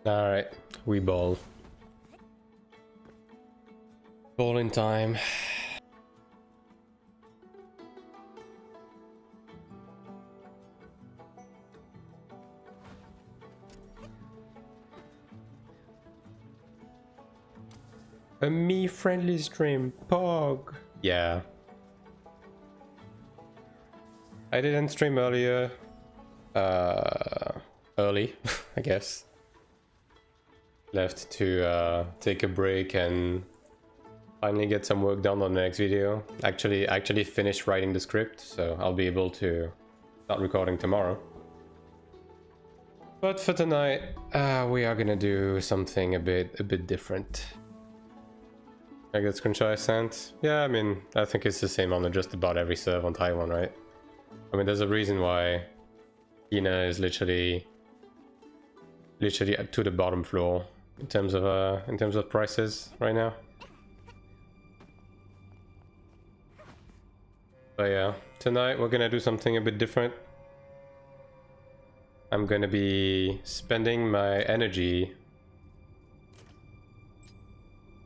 Alright, we ball. Ball in time. A me-friendly stream, Pog. Yeah. I didn't stream earlier. Early, I guess. Left to take a break and finally get some work done on the next video. Actually finished writing the script, so I'll be able to start recording tomorrow. But for tonight, we are gonna do something a bit different. I get screenshot I sent. Yeah, I mean, I think it's the same on just about every server on Taiwan, right? I mean, there's a reason why Ina is literally to the bottom floor in terms of prices right now. But yeah, tonight we're gonna do something a bit different. I'm gonna be spending my energy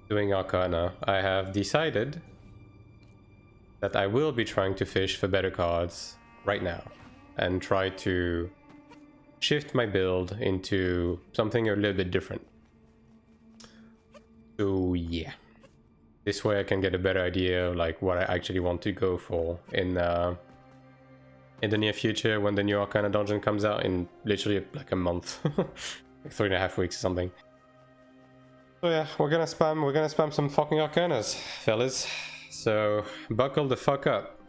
doing Arcana. I have decided that I will be trying to fish for better cards right now and try to shift my build into something a little bit different. So yeah, this way I can get a better idea of like what I actually want to go for in the near future when the new Arcana dungeon comes out in literally like a month, like 3.5 weeks or something. So yeah, we're gonna spam some fucking Arcanas, fellas. So buckle the fuck up.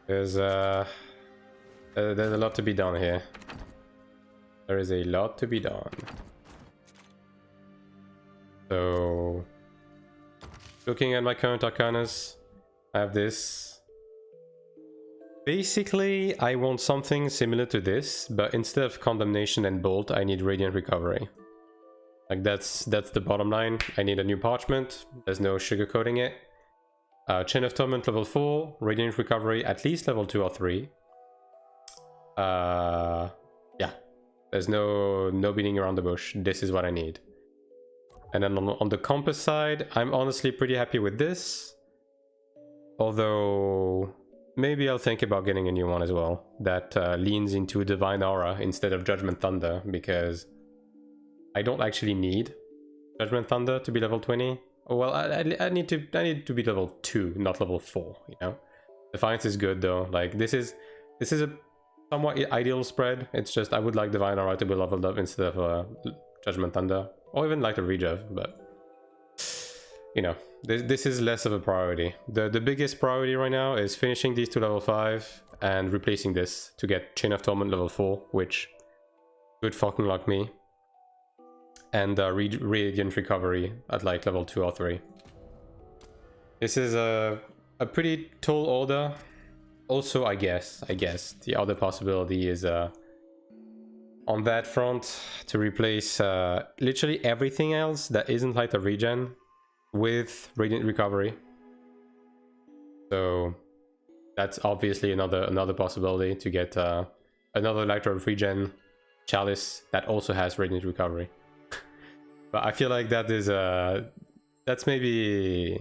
There's a lot to be done here. There is a lot to be done. So looking at my current Arcanas, I have this. Basically, I want something similar to this, but instead of Condemnation and Bolt, I need Radiant Recovery. Like that's the bottom line. I need a new Parchment. There's no sugarcoating it. Chain of Torment level 4, Radiant Recovery at least level 2 or 3. Yeah, there's no beating around the bush. This is what I need. And then on the compass side, I'm honestly pretty happy with this. Although maybe I'll think about getting a new one as well that leans into Divine Aura instead of Judgment Thunder, because I don't actually need Judgment Thunder to be level 20. Well, I need to be level 2, not level 4, you know. Defiance is good though. Like this is a somewhat ideal spread. It's just I would like Divine Aura to be leveled up instead of Judgment Thunder, or even like a Rejuv, but you know, this is less of a priority. The biggest priority right now is finishing these to level 5 and replacing this to get Chain of Torment level 4, which good fucking luck me. And Radiant Recovery at like level 2 or 3. This is a pretty tall order. Also, I guess the other possibility is on that front to replace literally everything else that isn't like a regen with Radiant Recovery. So that's obviously another possibility to get another Lighter of Regen Chalice that also has Radiant Recovery. But I feel like that is that's maybe.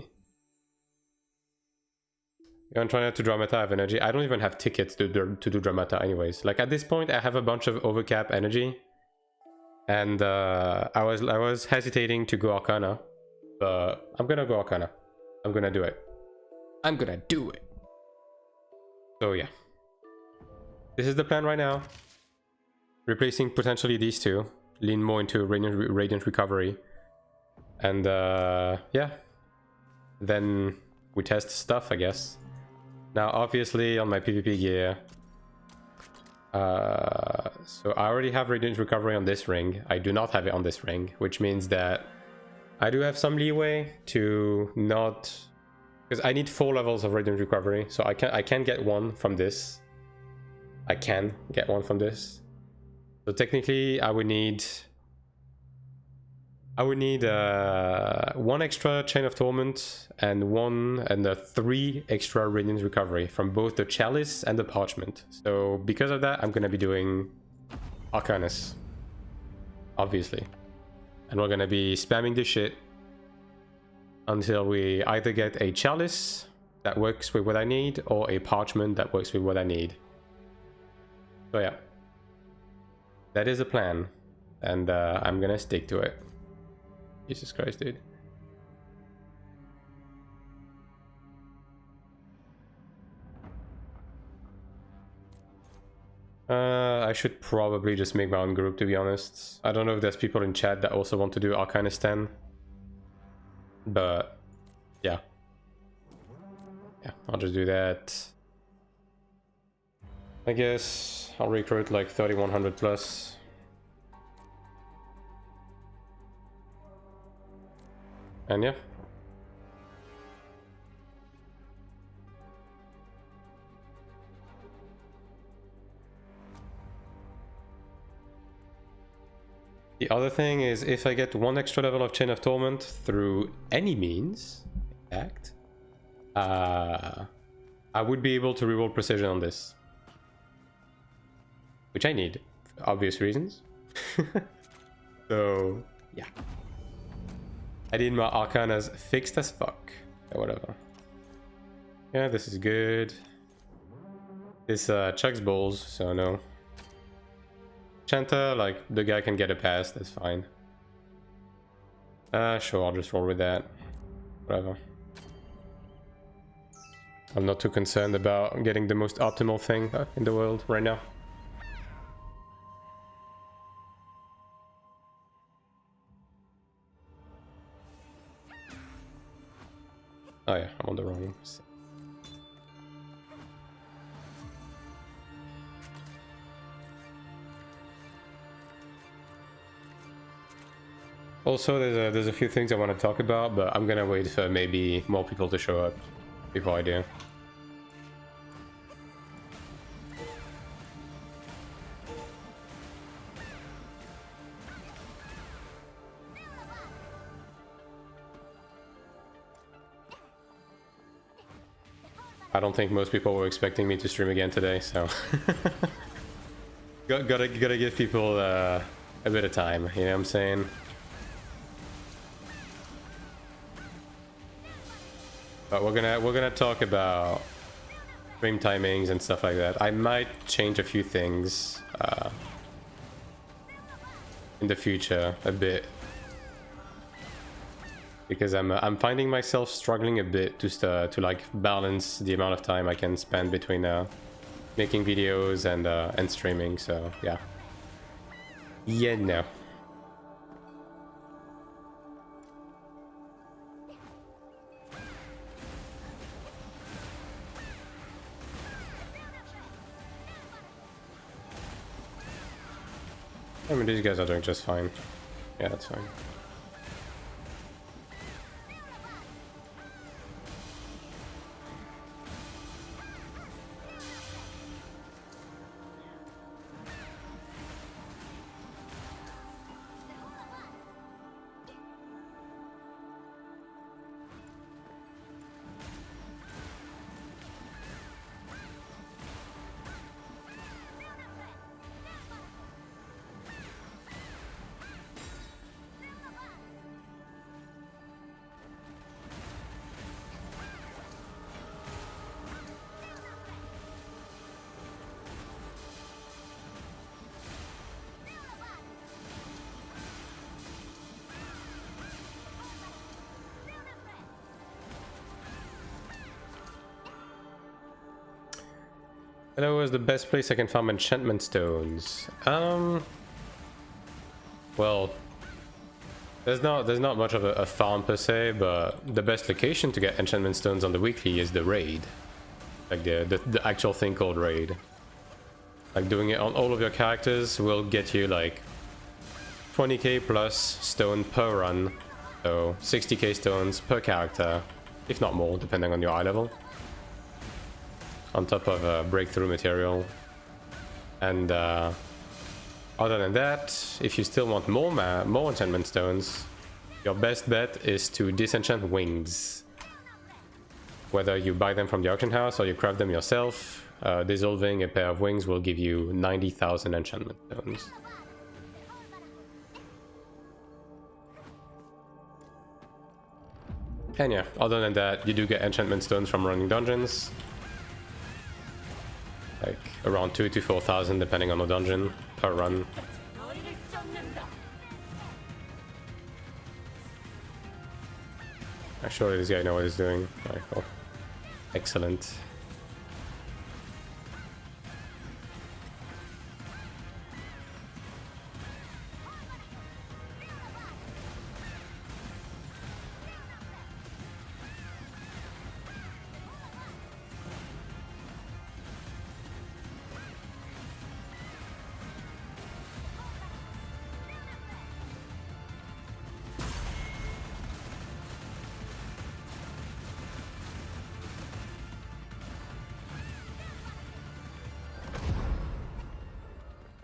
I'm trying not to Dramata have energy. I don't even have tickets to do Dramata anyways. Like at this point I have a bunch of overcap energy. And I was hesitating to go Arcana. But I'm gonna go Arcana. I'm gonna do it. I'm gonna do it. So yeah. This is the plan right now. Replacing potentially these two. Lean more into Radiant Recovery. And yeah. Then we test stuff, I guess. Now obviously on my PvP gear. So I already have Radiant Recovery on this ring. I do not have it on this ring. Which means that I do have some leeway to not, because I need 4 levels of Radiant Recovery, so I can get one from this. I can get one from this. So technically, I would need 1 extra Chain of Torment and 3 extra Radiant Recovery from both the Chalice and the Parchment. So because of that, I'm gonna be doing Arcanus. Obviously. And we're gonna be spamming this shit until we either get a chalice that works with what I need, or a parchment that works with what I need. So yeah. That is a plan. And I'm gonna stick to it. Jesus Christ, dude. I should probably just make my own group, to be honest. I don't know if there's people in chat that also want to do Arcanus 10. But yeah. Yeah, I'll just do that. I guess I'll recruit like 3100 plus. And yeah. The other thing is, if I get one extra level of Chain of Torment through any means, in fact, I would be able to reroll precision on this. Which I need, for obvious reasons. So, yeah. I need my Arcanas fixed as fuck. Or whatever. Yeah, this is good. This chucks balls, so no. Chanta, like, the guy can get a pass, that's fine. Sure, I'll just roll with that. Whatever. I'm not too concerned about getting the most optimal thing in the world right now. Oh yeah, I'm on the wrong. Also, there's a few things I want to talk about, but I'm gonna wait for maybe more people to show up before I do. I don't think most people were expecting me to stream again today, so gotta give people a bit of time. You know what I'm saying? But we're gonna talk about stream timings and stuff like that. I might change a few things in the future a bit, because I'm finding myself struggling a bit to like balance the amount of time I can spend between making videos and streaming. So yeah, no. I mean, these guys are doing just fine. Yeah, that's fine. Hello, is the best place I can farm enchantment stones? Well, there's not much of a farm per se, but the best location to get enchantment stones on the weekly is the raid, like the actual thing called raid. Like doing it on all of your characters will get you like 20k plus stone per run, so 60k stones per character, if not more, depending on your eye level. On top of breakthrough material. And other than that, if you still want more enchantment stones, your best bet is to disenchant wings. Whether you buy them from the auction house or you craft them yourself, dissolving a pair of wings will give you 90,000 enchantment stones. And yeah, other than that, you do get enchantment stones from running dungeons. Like around 2,000 to 4,000 depending on the dungeon per run. Surely this guy knows what he's doing. Right, oh. Excellent.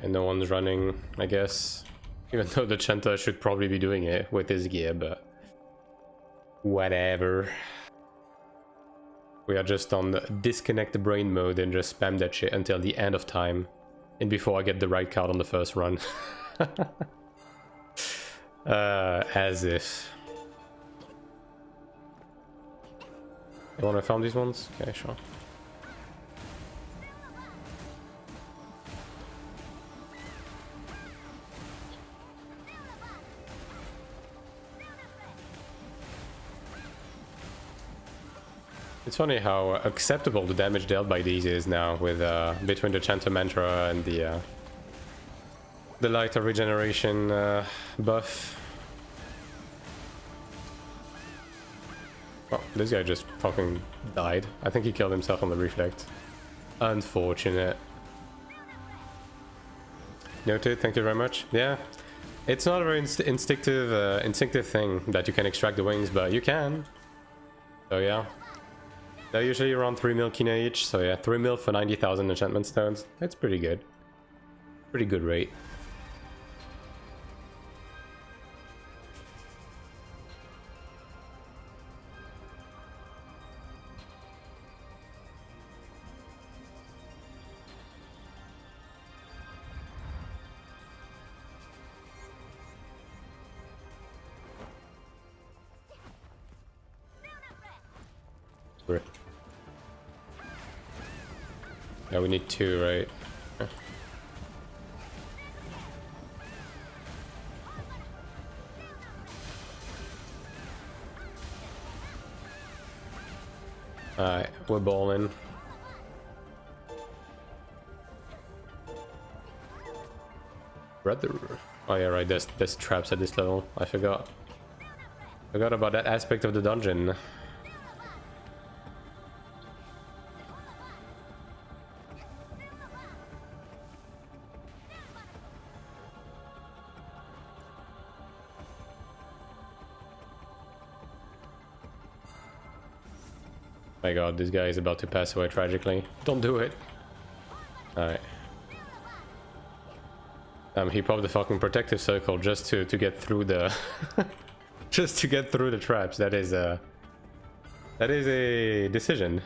And no one's running, I guess. Even though the Chanta should probably be doing it with his gear, but whatever. We are just on disconnect the brain mode and just spam that shit until the end of time. And before I get the right card on the first run. As if. You wanna farm these ones? Okay, sure. It's funny how acceptable the damage dealt by these is now, with between the Chanta Mantra and the lighter regeneration buff. Oh, this guy just fucking died. I think he killed himself on the reflect. Unfortunate. Noted, thank you very much. Yeah, it's not a very instinctive thing that you can extract the wings, but you can. So yeah. They're usually around 3 mil kina each, so yeah, 3 mil for 90,000 enchantment stones. That's pretty good. Pretty good rate. Great. Yeah, we need 2, right? Yeah. Alright, we're balling. Brother. Oh yeah, right, there's traps at this level. I forgot. Forgot about that aspect of the dungeon. My god, this guy is about to pass away tragically. Don't do it. Alright. He popped the fucking protective circle just to get through the just to get through the traps. That is a decision.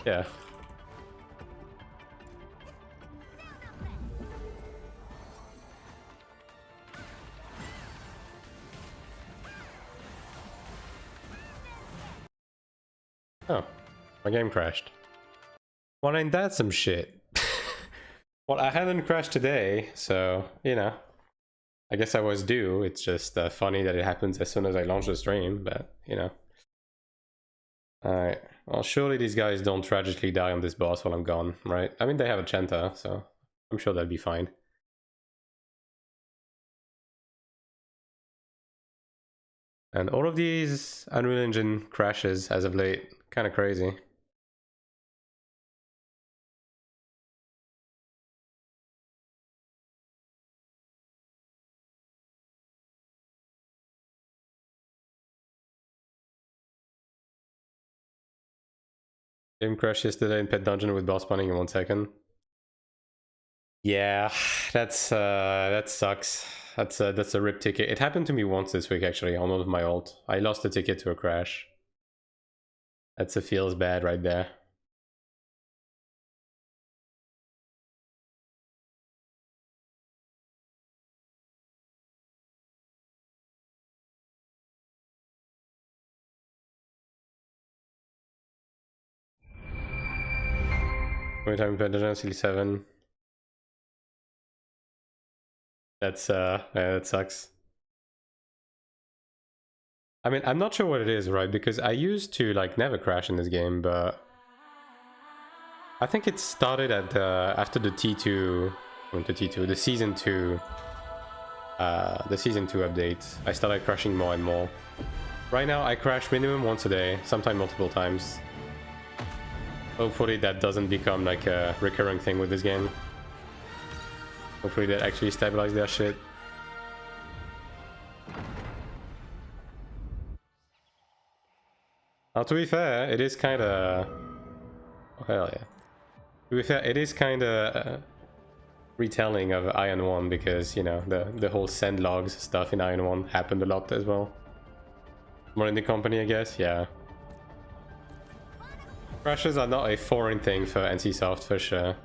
Yeah. Oh, my game crashed. Well, ain't that some shit? Well, I hadn't crashed today, so, you know. I guess I was due. It's just funny that it happens as soon as I launch the stream, but, you know. Alright. Well, surely these guys don't tragically die on this boss while I'm gone, right? I mean, they have a Chanta, so I'm sure they'll be fine. And all of these Unreal Engine crashes as of late, kind of crazy. Game crashed yesterday in Pet Dungeon with boss spawning in 1 second. Yeah, that sucks. That's a rip ticket. It happened to me once this week actually on one of my ult. I lost a ticket to a crash. That's a feels bad right there. Every time Dungeon 67. That's yeah, that sucks. I mean, I'm not sure what it is, right? Because I used to like never crash in this game, but I think it started at after the T2, the season 2, the season 2 update. I started crashing more and more. Right now, I crash minimum once a day, sometimes multiple times. Hopefully, that doesn't become like a recurring thing with this game. Hopefully, that actually stabilizes their shit. Now, to be fair, it is kind of... Oh, hell yeah. To be fair, it is kind of retelling of Iron 1 because, you know, the whole send logs stuff in Iron 1 happened a lot as well. More in the company, I guess, yeah. Crashes are not a foreign thing for NCSoft, for sure.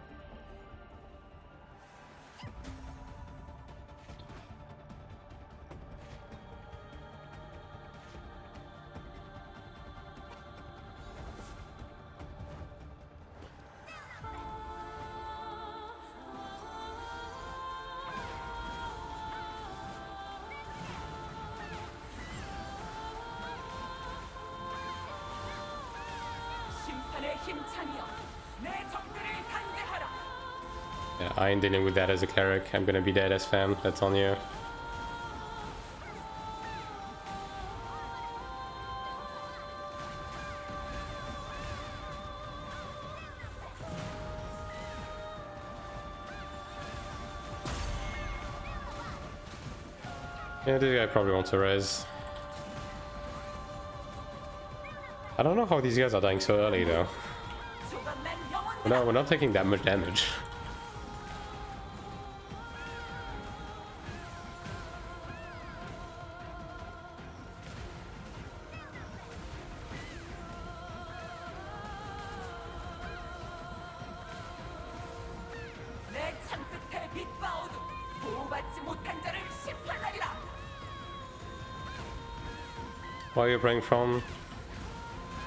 Yeah, I ain't dealing with that as a cleric. I'm gonna be dead as fam. That's on you. Yeah, this guy probably wants a res. I don't know how these guys are dying so early though. No, we're not taking that much damage. Where are you praying from?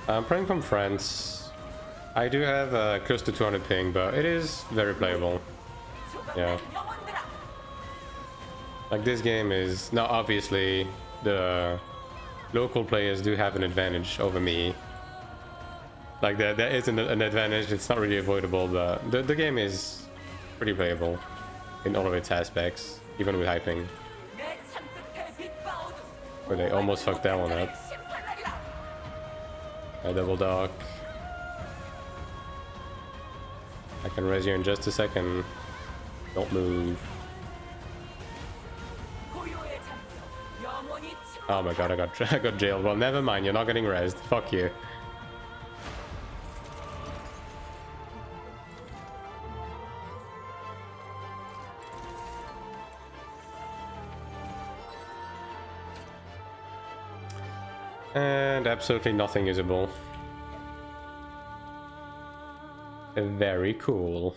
I'm praying from France. I do have close to 200 ping, but it is very playable. Yeah. Like this game is... Now obviously the local players do have an advantage over me. Like there is an advantage, it's not really avoidable, but the game is pretty playable in all of its aspects, even with high ping. Where they almost fucked that one up. A double dock. I can raise you in just a second. Don't move. Oh my god, I got jailed. Well, never mind, you're not getting raised. Fuck you. And absolutely nothing usable. Very cool.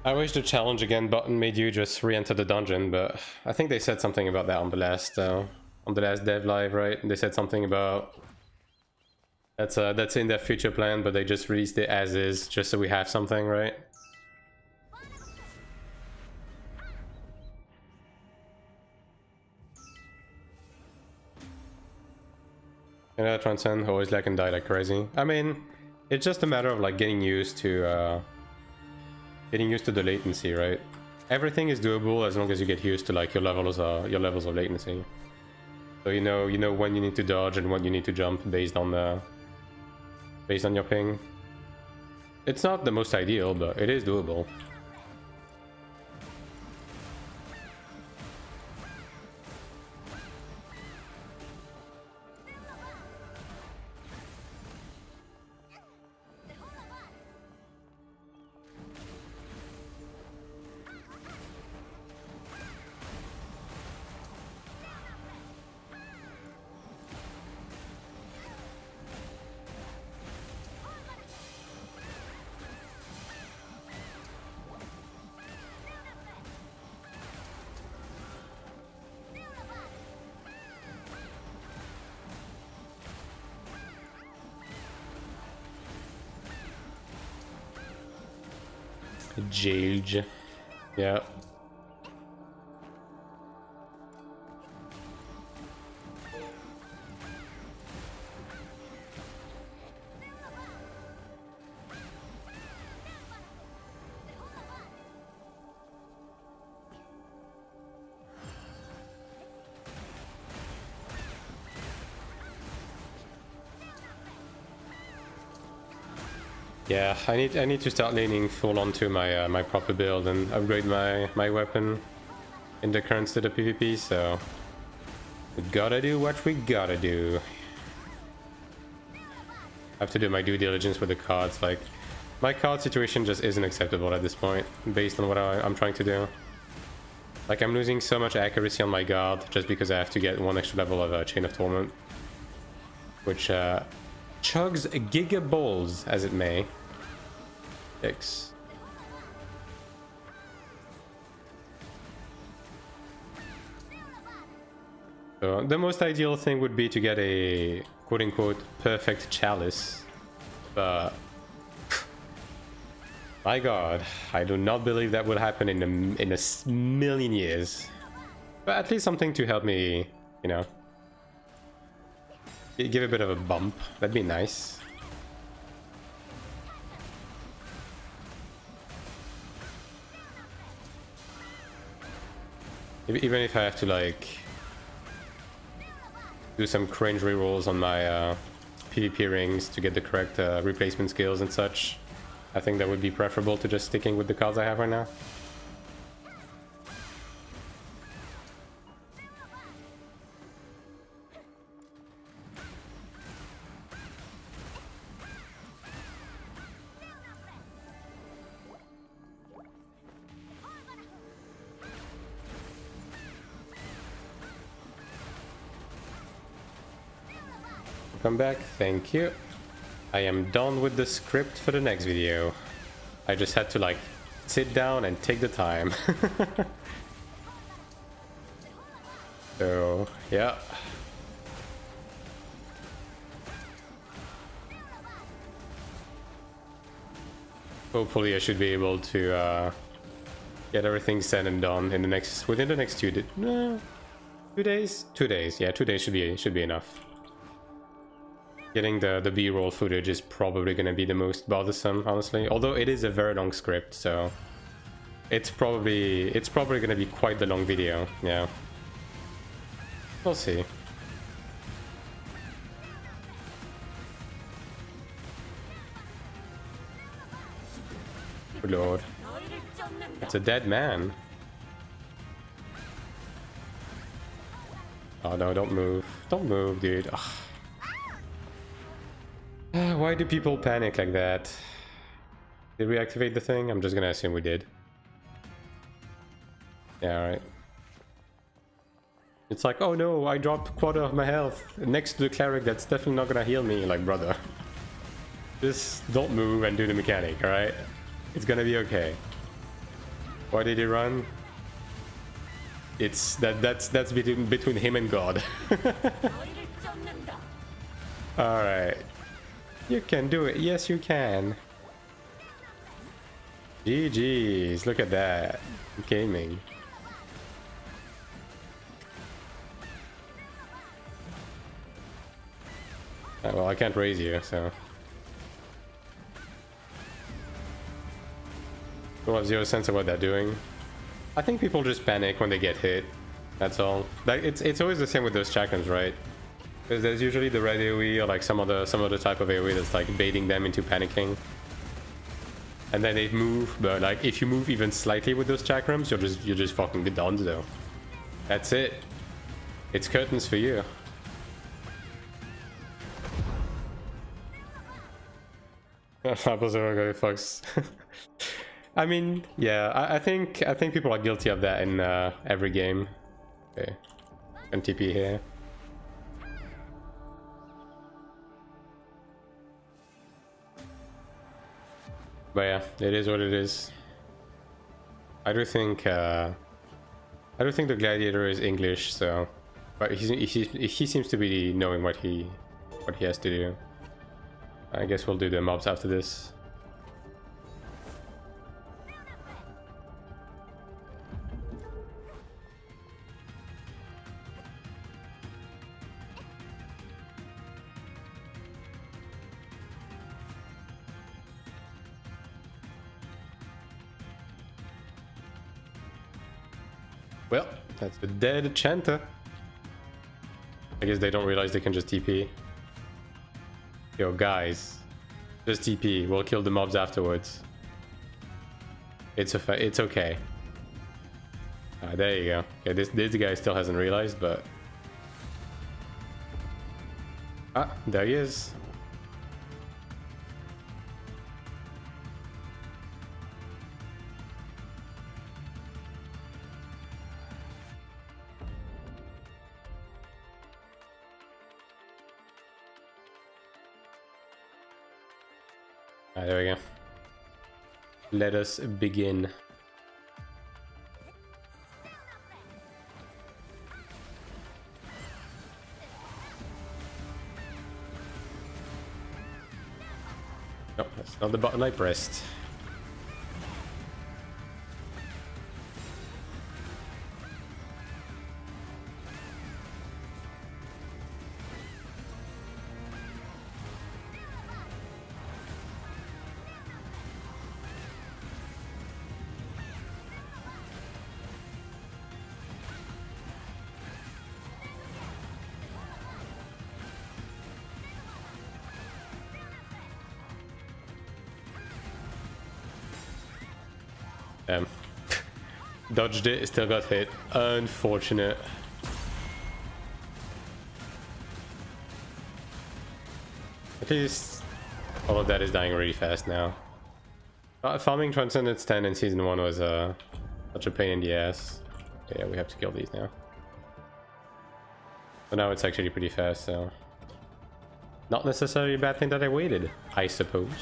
I wish the challenge again button made you just re-enter the dungeon, but I think they said something about that on the last dev live, right? They said something about that's in their future plan, but they just released it as is, just so we have something, right? Yeah, Transcend, always like and die like crazy. I mean, it's just a matter of like getting used to the latency, right? Everything is doable as long as you get used to like your levels of latency. So you know when you need to dodge and when you need to jump based on your ping. It's not the most ideal, but it is doable. Jailed. Yeah. Yeah, I need to start leaning full onto my my proper build and upgrade my weapon in the current state of PvP. So we gotta do what we gotta do. I have to do my due diligence with the cards. Like, my card situation just isn't acceptable at this point, based on what I'm trying to do. Like, I'm losing so much accuracy on my guard just because I have to get one extra level of Chain of Torment, which chugs giga balls as it may. X. So the most ideal thing would be to get a quote-unquote perfect chalice, but my god, I do not believe that would happen in a million years. But at least something to help me, you know, give a bit of a bump. That'd be nice. Even if I have to, like, do some cringe rerolls on my PvP rings to get the correct replacement skills and such, I think that would be preferable to just sticking with the cards I have right now. Come back, thank you. I am done with the script for the next video. I just had to, like, sit down and take the time. So, yeah. Hopefully I should be able to get everything said and done in the within the next 2 days. No, 2 days? 2 days, yeah, 2 days should be enough. Getting the B-roll footage is probably going to be the most bothersome, honestly. Although it is a very long script, so it's probably going to be quite the long video. Yeah, we'll see. Good lord, it's a dead man. Oh no! Don't move, dude. Ugh. Why do people panic like that? Did we activate the thing? I'm just gonna assume we did. Yeah, alright. It's like, oh no, I dropped quarter of my health next to the cleric that's definitely not gonna heal me. Like, brother, just don't move and do the mechanic, alright? It's gonna be okay. Why did he run? It's that's between him and God. Alright. You can do it. Yes, you can. GG's. Look at that. Gaming. Well, I can't raise you, so. We'll have zero sense of what they're doing. I think people just panic when they get hit. That's all. Like, it's always the same with those chakrams, right? Because there's usually the red AoE or like some other type of AoE that's like baiting them into panicking. And then they move, but like if you move even slightly with those chakrams, you're just fucking done though. That's it. It's curtains for you. Fucks. I mean, yeah, I think people are guilty of that in every game. Okay, and TP here. But yeah, it is what it is. I do think the gladiator is English, so, but he seems to be knowing what he has to do. I guess we'll do the mobs after this. Well, that's a dead Chanta. I guess they don't realize they can just TP. Yo, guys. Just TP. We'll kill the mobs afterwards. It's okay. There you go. Yeah, this guy still hasn't realized, but... Ah, there he is. There we go. Let us begin. No, that's not the button I pressed. Dodged it, still got hit. Unfortunate. At least all of that is dying really fast now. Farming Transcendence 10 in Season 1 was such a pain in the ass. Yeah, we have to kill these now. But now it's actually pretty fast, so... Not necessarily a bad thing that I waited, I suppose.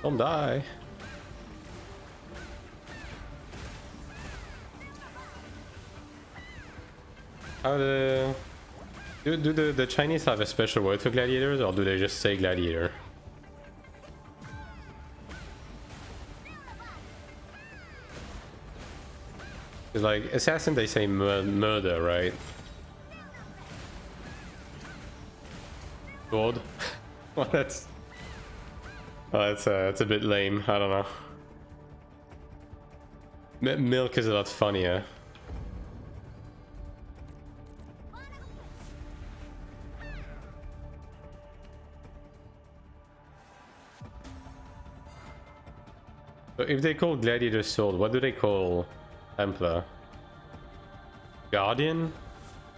Don't die. How do the Chinese have a special word for gladiators, or do they just say gladiator? It's like assassin, they say murder, right? Sword. Well, that's a bit lame. I don't know. Milk is a lot funnier. So if they call gladiator sword, what do they call Templar? Guardian?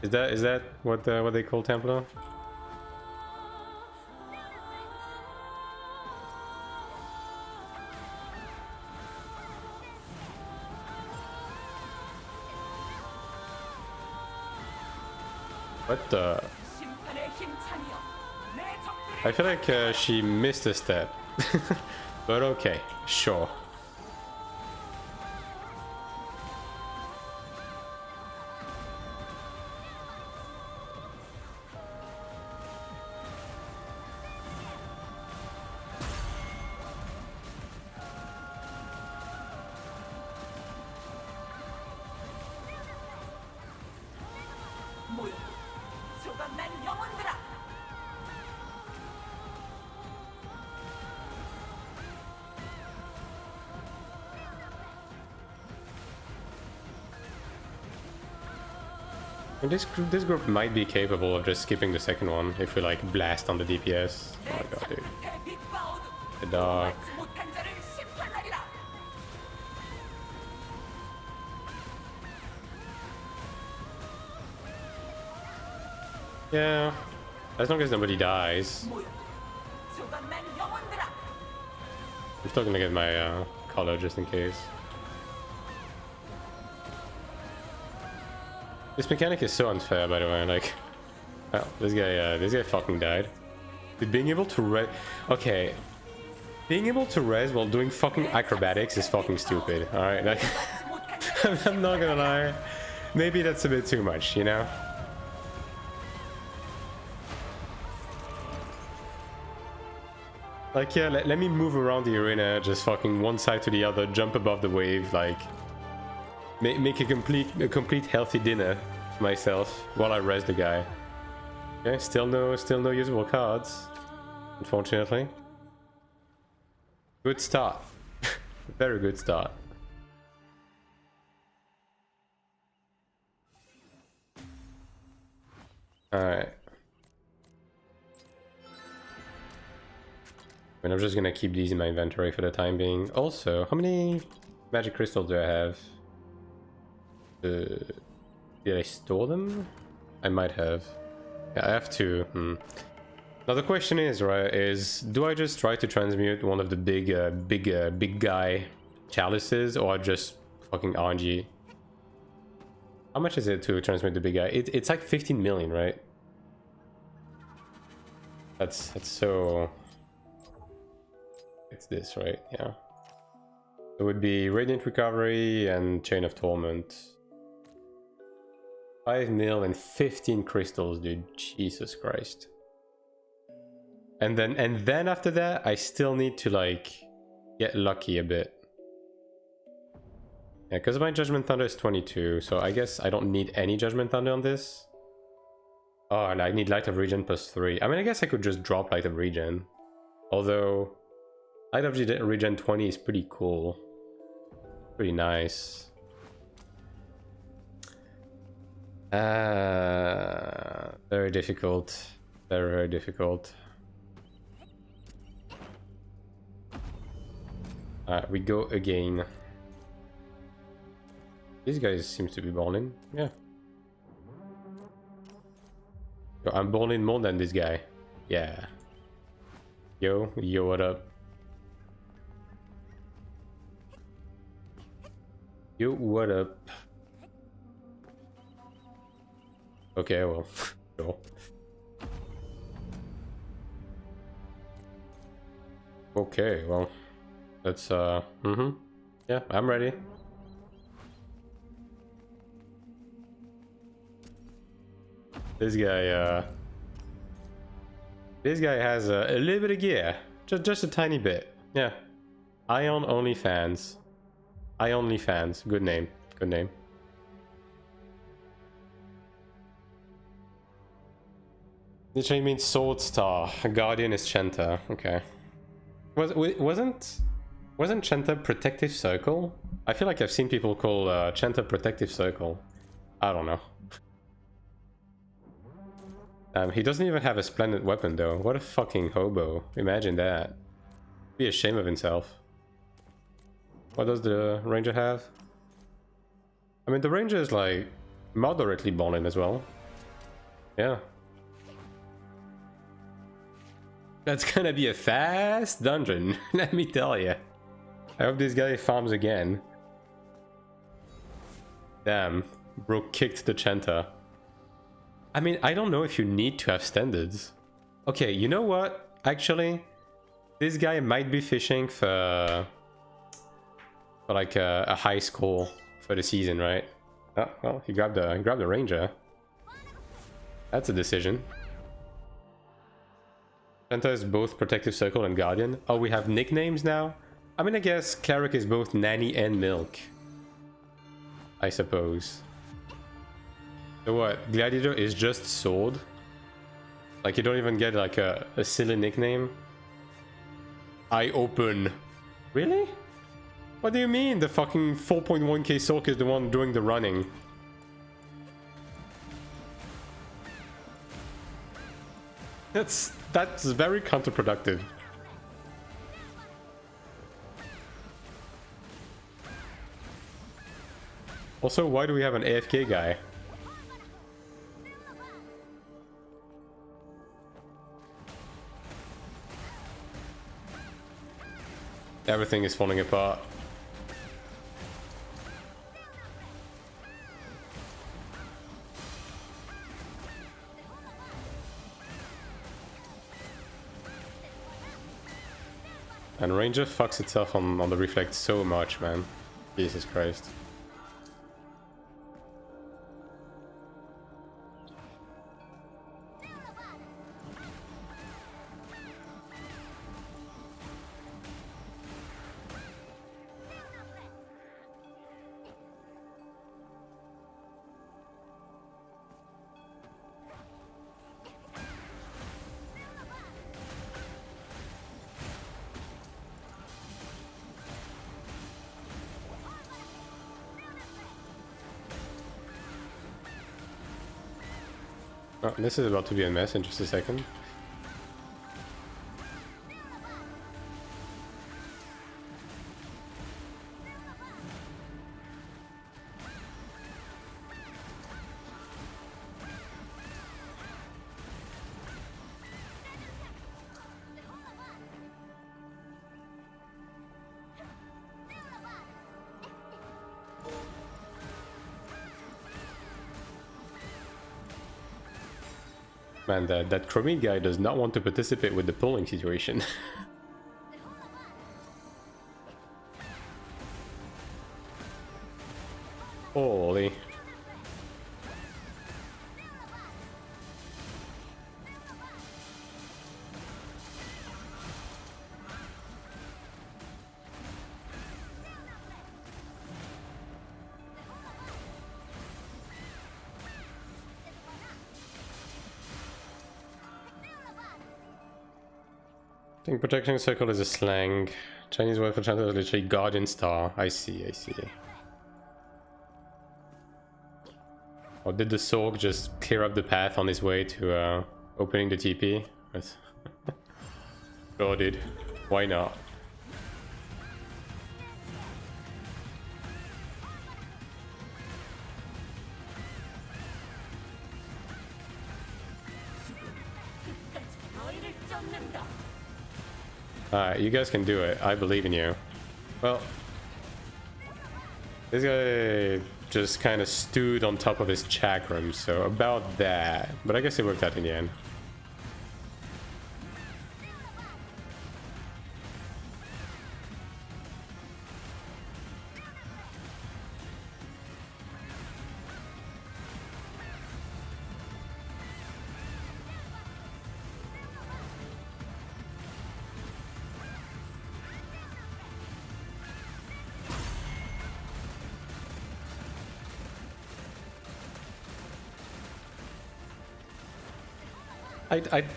Is that what they call Templar? What the? I feel like she missed a step. But okay, sure. This group might be capable of just skipping the second one if we like blast on the DPS. Oh my god, dude. The dark. Yeah, as long as nobody dies. I'm still gonna get my color just in case. This mechanic is so unfair, by the way. Like, well, this guy fucking died. Dude, being able to res. Okay, being able to res while doing fucking acrobatics is fucking stupid. All right, like, I'm not gonna lie. Maybe that's a bit too much, you know. Like, yeah, let me move around the arena, just fucking one side to the other, jump above the wave, like. Make a complete healthy dinner for myself while I res the guy. Okay, still no usable cards, unfortunately. Good start. Very good start. Alright. And I'm just gonna keep these in my inventory for the time being. Also, how many magic crystals do I have? Did I store them? I might have. Yeah, I have two. Now the question is, right, do I just try to transmute one of the big guy chalices, or just fucking RNG? How much is it to transmute the big guy? It's like 15 million, right? That's so... It's this, right? Yeah. It would be Radiant Recovery and Chain of Torment. 5 mil and 15 crystals, dude. Jesus Christ. And then after that, I still need to, like, get lucky a bit. Yeah, because my Judgment Thunder is 22, so I guess I don't need any Judgment Thunder on this. Oh, and I need Light of Regen plus 3. I mean, I guess I could just drop Light of Regen. Although, Light of Regen 20 is pretty cool. Pretty nice. Very difficult. Very, very difficult. Alright, we go again. These guys seems to be balling. Yeah. Yo, I'm balling more than this guy. Yeah. Yo, what up? Yo, what up? Okay, well, sure. Okay, well, let's, yeah, I'm ready. This guy has a little bit of gear, just a tiny bit. Yeah, Ion Only Fans. Only Fans, good name, good name. Literally means Sword Star. Guardian is Chenta. Okay. Wasn't Chenta Protective Circle? I feel like I've seen people call Chenta Protective Circle. I don't know. He doesn't even have a splendid weapon though. What a fucking hobo. Imagine that. Be ashamed of himself. What does the Ranger have? I mean, the Ranger is like moderately balling as well. Yeah. That's gonna be a fast dungeon, let me tell you. I hope this guy farms again. Damn, bro kicked the Chenta. I mean, I don't know if you need to have standards. Okay, you know what? Actually, this guy might be fishing for like a high score for the season, right? Oh, well, he grabbed the Ranger. That's a decision. Chenta is both Protective Circle and Guardian. Oh, we have nicknames now? I mean, I guess Cleric is both Nanny and Milk. I suppose. So what? Gladiator is just Sword? Like, you don't even get like a silly nickname? Eye Open. Really? What do you mean the fucking 4.1k Sork is the one doing the running? That's very counterproductive. Also, why do we have an AFK guy? Everything is falling apart. And Ranger fucks itself on the reflect so much, man. Jesus Christ. Oh, this is about to be a mess in just a second. Man, that Chromite guy does not want to participate with the pulling situation. Holy. I think protection circle is a slang. Chinese word for chanter is literally guardian star. I see, I see. Or did the Sorg just clear up the path on his way to opening the TP? Sure did. Why not? Alright, you guys can do it. I believe in you. Well, this guy just kind of stewed on top of his chakram, so about that. But I guess it worked out in the end.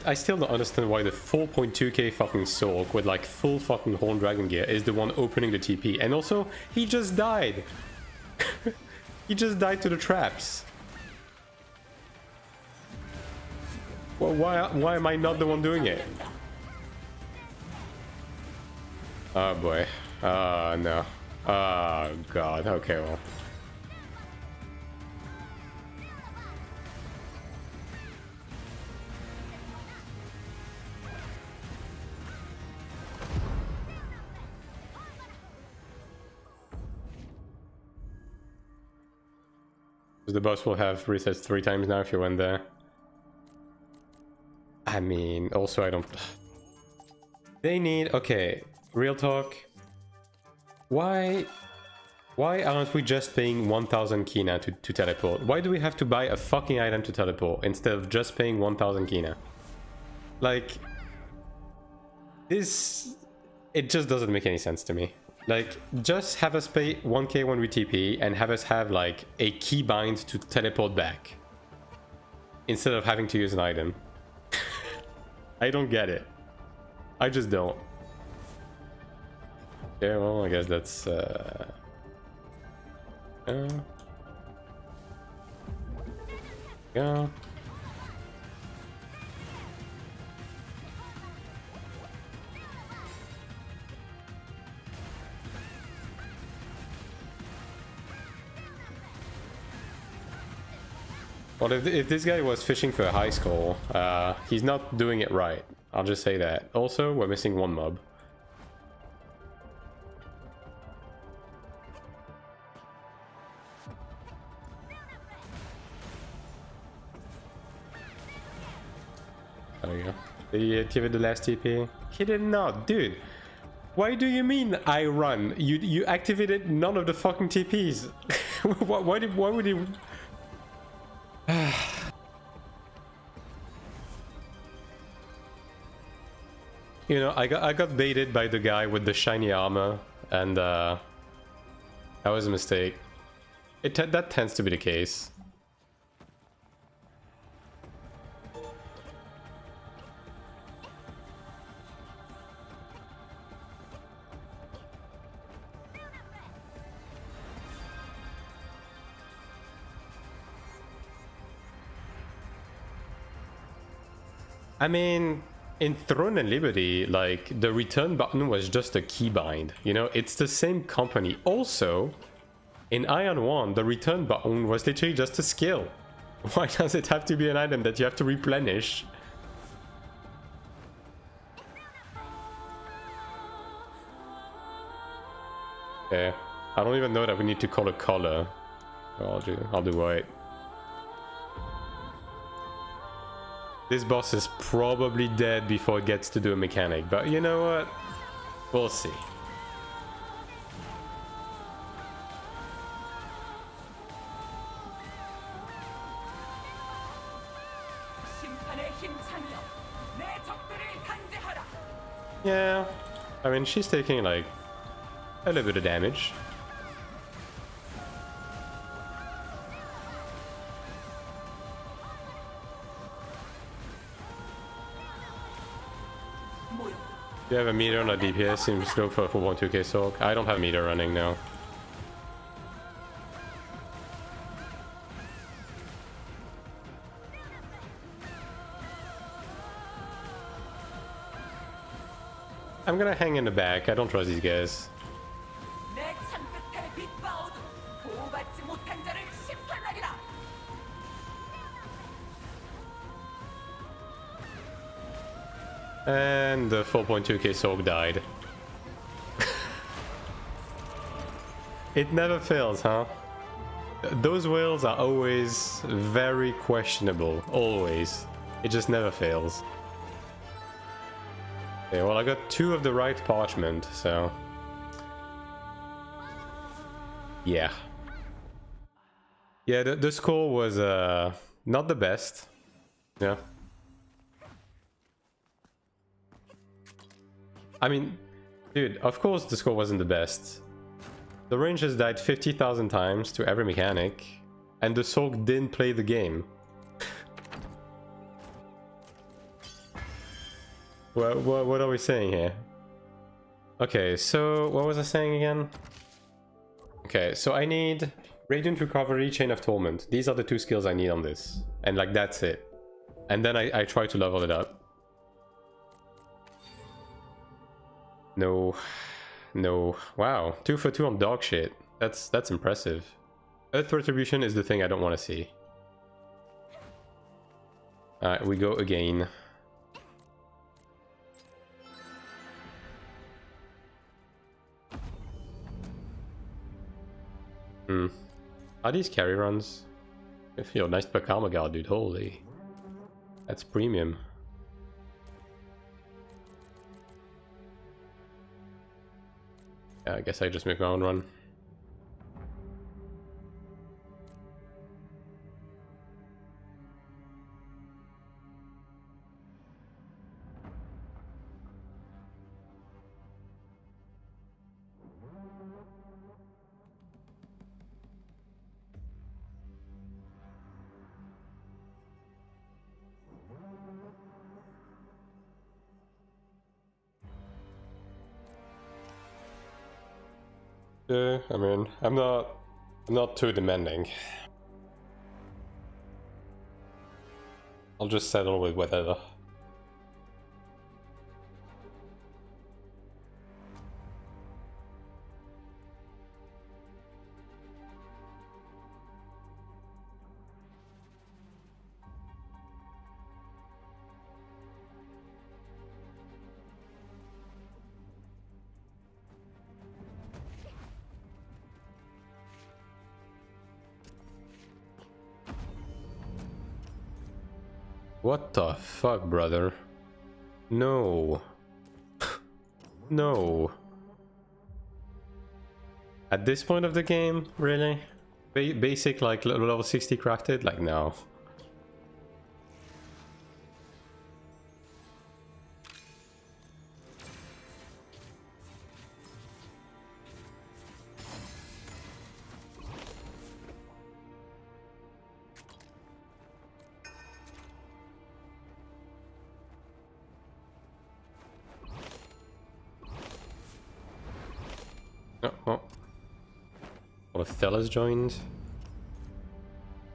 I still don't understand why the 4.2k fucking Sork with like full fucking Horn Dragon gear is the one opening the TP. And also, he just died. He just died to the traps. Well, why am I not the one doing it? Oh boy. No. Oh god. Okay, well. The boss will have resets 3 times now if you went there. I mean, also I don't... They need... Okay, real talk. Why aren't we just paying 1000 Kina to teleport? Why do we have to buy a fucking item to teleport instead of just paying 1000 Kina? Like... This... It just doesn't make any sense to me. Like, just have us pay 1k when we TP and have us have, like, a keybind to teleport back. Instead of having to use an item. I don't get it. I just don't. Yeah, well, I guess that's, yeah. Well, if this guy was fishing for a high score, he's not doing it right. I'll just say that. Also, we're missing 1 mob. There we go. Did he give it the last TP? He did not, dude. Why do you mean I run? You activated none of the fucking TPs. why would you? You know, I got baited by the guy with the shiny armor, and that was a mistake. That tends to be the case. I mean, in Throne and Liberty, like, the return button was just a keybind. You know, it's the same company. Also, in Iron 1, the return button was literally just a skill. Why does it have to be an item that you have to replenish? Yeah, I don't even know that we need to call a color. I'll do white. This boss is probably dead before it gets to do a mechanic, but you know what? We'll see. Yeah, I mean, she's taking like a little bit of damage. You have a meter on a DPS, seems slow for 4.2k soak. I don't have meter running now. I'm gonna hang in the back, I don't trust these guys. And the 4.2k soak died. It never fails, huh? Those whales are always very questionable, always. It just never fails. Okay, well, I got 2 of the right parchment, so... yeah. Yeah, the score was not the best. Yeah. I mean, dude, of course the score wasn't the best. The rangers died 50,000 times to every mechanic, and the soak didn't play the game. What are we saying here? Okay, so what was I saying again? Okay, so I need Radiant Recovery, Chain of Torment. These are the 2 skills I need on this. And like, that's it. And then I try to level it up. No. No. Wow. 2 for 2 on dog shit. That's impressive. Earth Retribution is the thing I don't want to see. Alright, we go again. Are these carry runs? If you're nice per karma guard, dude. Holy. That's premium. Yeah, I guess I just make my own run. Yeah, I mean, I'm not too demanding. I'll just settle with whatever. What the fuck, brother? No. No. At this point of the game, really? Basic, like, level 60 crafted? Like, no. Oh. All of Thella's joined.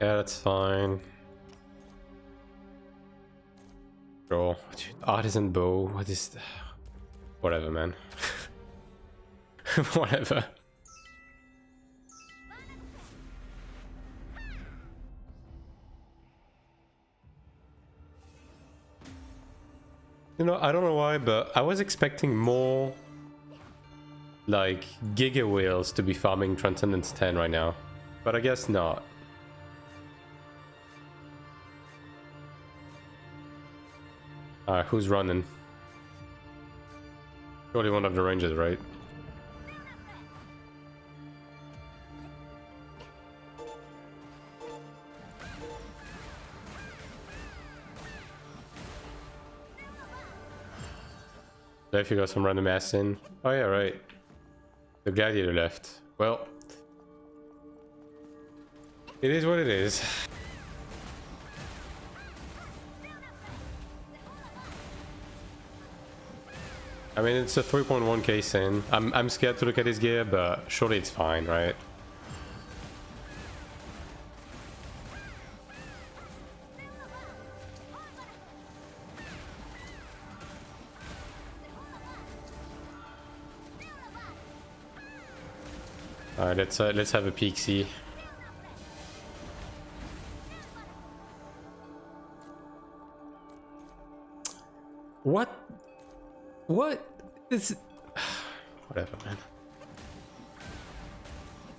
Yeah, that's fine. Bro, artisan bow, what is that? Whatever, man. Whatever. You know, I don't know why, but I was expecting more like Giga Whales to be farming Transcendence 10 right now, but I guess not. Alright, who's running? Surely one of the rangers, right? If you got some random ass in. Oh yeah, right. The gladiator left. Well, it is what it is. I mean, it's a 3.1k sin. I'm scared to look at his gear, but surely it's fine, right? Alright, let's have a peek see. What? Is whatever, man.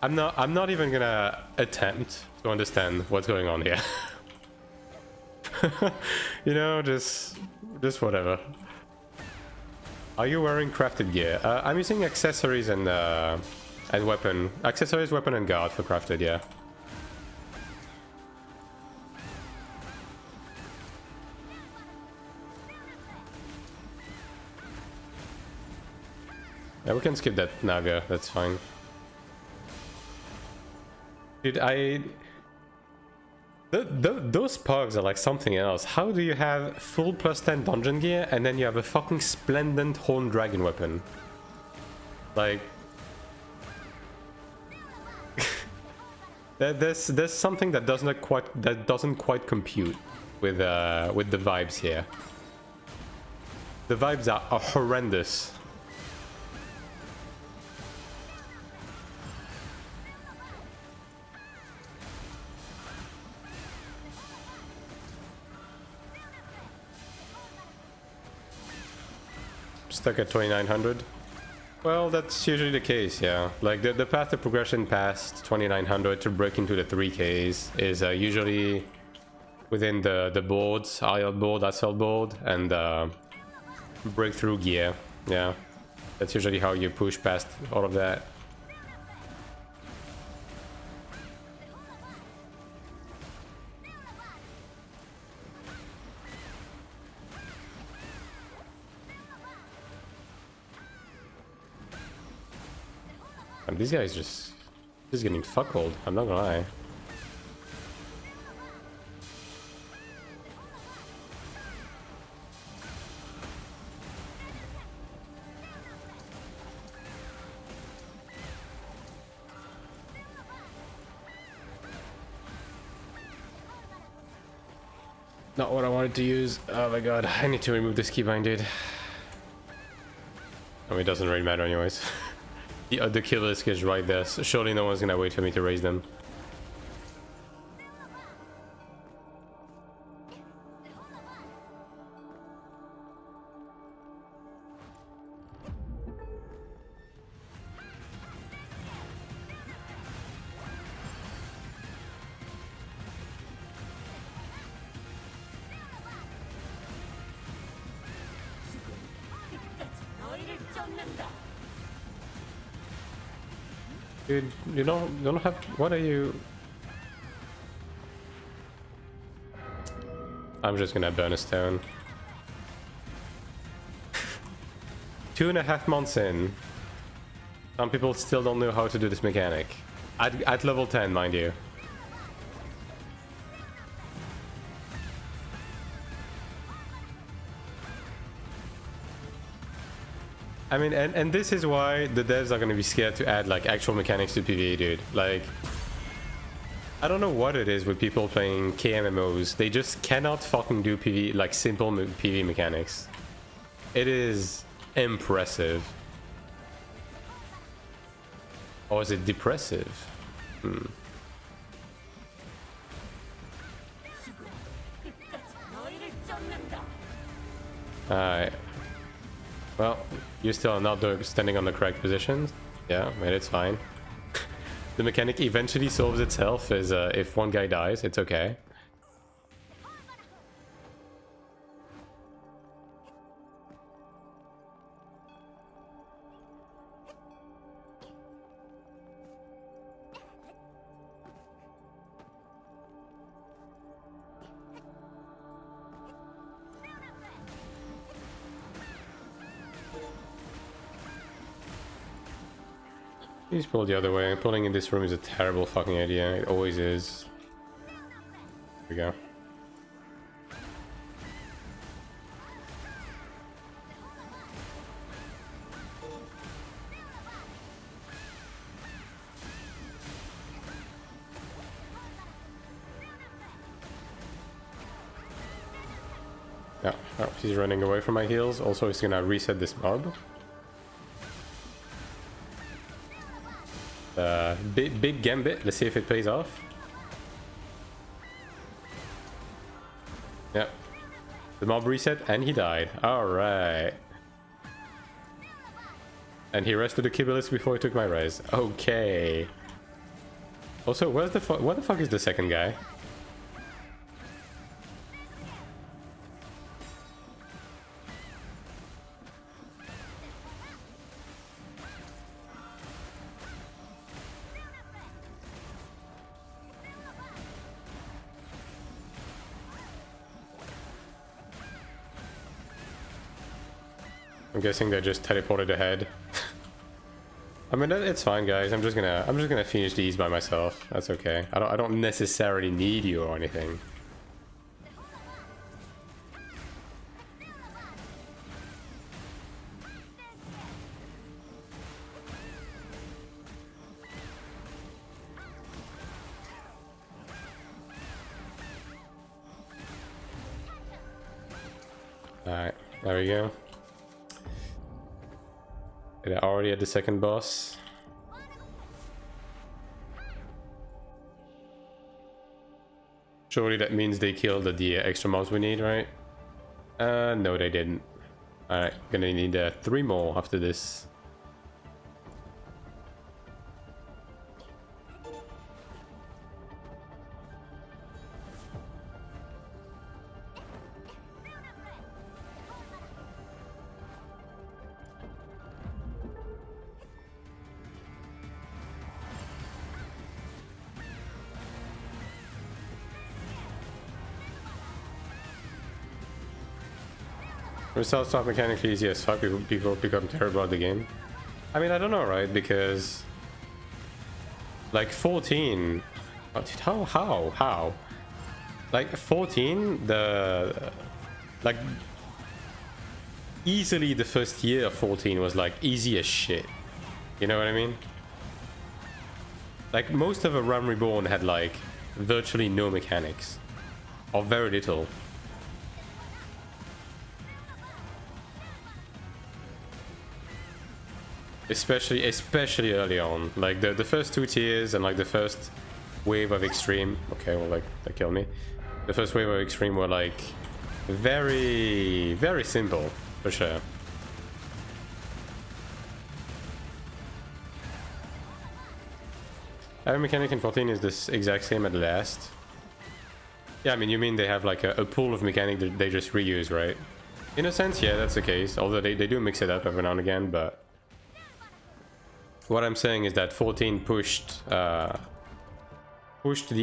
I'm not even gonna attempt to understand what's going on here. You know, just whatever. Are you wearing crafted gear? I'm using accessories and weapon. Accessories, weapon, and guard for crafted, yeah. Yeah, we can skip that Naga, that's fine. Dude, those pugs are like something else. How do you have full +10 dungeon gear and then you have a fucking splendid horned dragon weapon? Like... there's something that doesn't quite compute with the vibes here. The vibes are horrendous. Stuck at 2900. Well, that's usually the case, yeah. Like the path of progression past 2900 to break into the 3Ks is usually within the boards, IL board, SL board, and breakthrough gear. Yeah, that's usually how you push past all of that. And these guys just getting fuckled, I'm not gonna lie. Not what I wanted to use. Oh my god, I need to remove this keybind, dude. I mean, it doesn't really matter anyways. The kill risk is right there, so surely no one's gonna wait for me to raise them. Dude, you don't have... What are you... I'm just gonna burn a stone. 2.5 months in. Some people still don't know how to do this mechanic. At level 10, mind you. I mean, and this is why the devs are gonna be scared to add like actual mechanics to PvE, dude. Like, I don't know what it is with people playing KMMOs. They just cannot fucking do PvE, like simple PvE mechanics. It is impressive. Or is it depressive? Alright. Well, you're still not standing on the correct positions. Yeah, but it's fine. The mechanic eventually solves itself as if one guy dies, it's okay. Please pull the other way. Pulling in this room is a terrible fucking idea. It always is. Here we go. Yeah, oh, he's running away from my heals. Also, he's gonna reset this mob. Big gambit. Let's see if it pays off. Yeah. The mob reset and he died. Alright. And he rested the Kibboleth before he took my res. Okay. Also, where's the what the fuck is the second guy? I'm guessing they just teleported ahead. I mean, it's fine, guys. I'm just gonna finish these by myself. That's okay. I don't necessarily need you or anything. All right, there we go. They're already at the second boss. Surely that means they killed the extra mobs we need, right? No, they didn't. Alright, gonna need 3 more after this. Results not mechanically easy as fuck. People become terrible at the game. I mean, I don't know, right? Because like 14. Oh, dude, how? Like 14, like easily the first year of 14 was like easy as shit. You know what I mean? Like most of a Realm Reborn had like virtually no mechanics, or very little. Especially early on, like the first 2 tiers and like the first wave of extreme. Okay, well, like that killed me. The first wave of extreme were like very simple for sure. Every mechanic in 14 is this exact same at last. Yeah, I mean, you mean they have like a pool of mechanic that they just reuse, right? In a sense, yeah, that's the case. Although they do mix it up every now and again, but What I'm saying is that 14 pushed the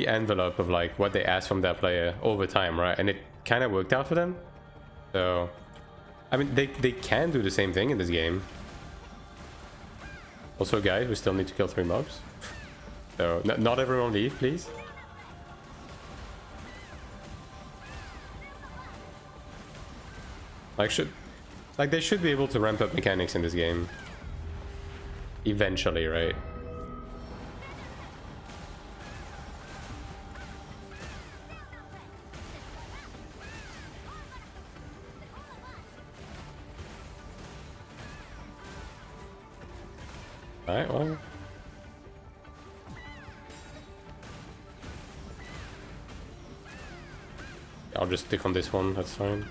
envelope of like what they asked from their player over time, right? And it kind of worked out for them. So, I mean, they can do the same thing in this game. Also, guys, we still need to kill 3 mobs. So, not everyone leave, please. Like they should be able to ramp up mechanics in this game. Eventually, right? Alright, well. I'll just stick on this one, that's fine.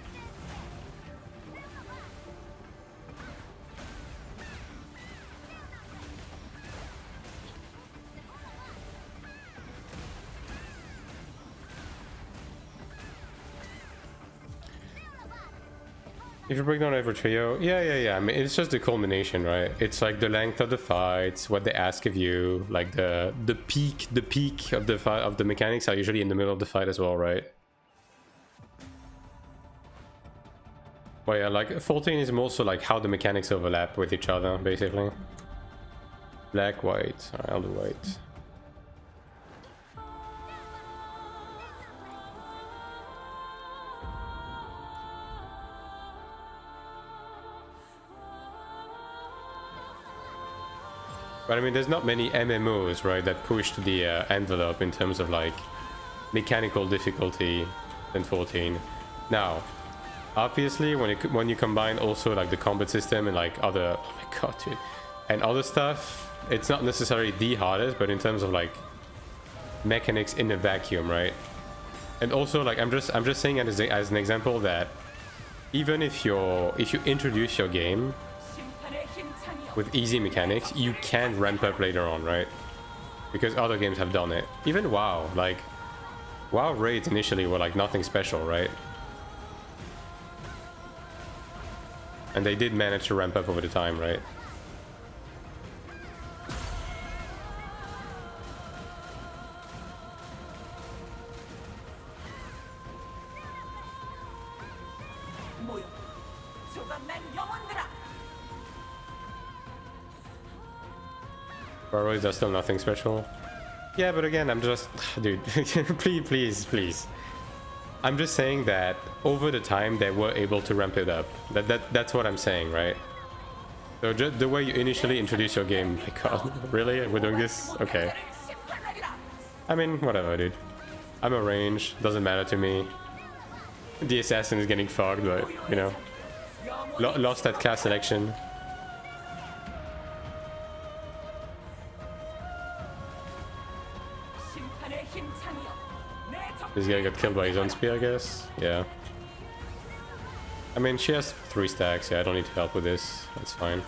If you break down every trio, yeah. I mean, it's just the culmination, right? It's like the length of the fights, what they ask of you, like the peak of the fight of the mechanics are usually in the middle of the fight as well, right? Well, yeah, like 14 is more so like how the mechanics overlap with each other, basically. Black, white. Alright, I'll do white. But I mean, there's not many MMOs, right, that pushed the envelope in terms of like mechanical difficulty than 14. Now, obviously, when you combine also like the combat system and like other, oh my god, dude, and other stuff, it's not necessarily the hardest, but in terms of like mechanics in a vacuum, right? And also, like I'm just saying it as an example that even if you introduce your game with easy mechanics, you can ramp up later on, right? Because other games have done it. Even WoW, like WoW raids initially were like nothing special, right? And they did manage to ramp up over the time, right? There's still nothing special. Yeah, but again, I'm just... Dude, please. I'm just saying that over the time, they were able to ramp it up. That's what I'm saying, right? So just the way you initially introduce your game... My god, really? We're doing this? Okay. I mean, whatever, dude. I'm a range, doesn't matter to me. The assassin is getting fogged, but, you know. Lost that class selection. This guy got killed by his own spear, I guess. Yeah. I mean, she has 3 stacks. Yeah, I don't need to help with this. That's fine.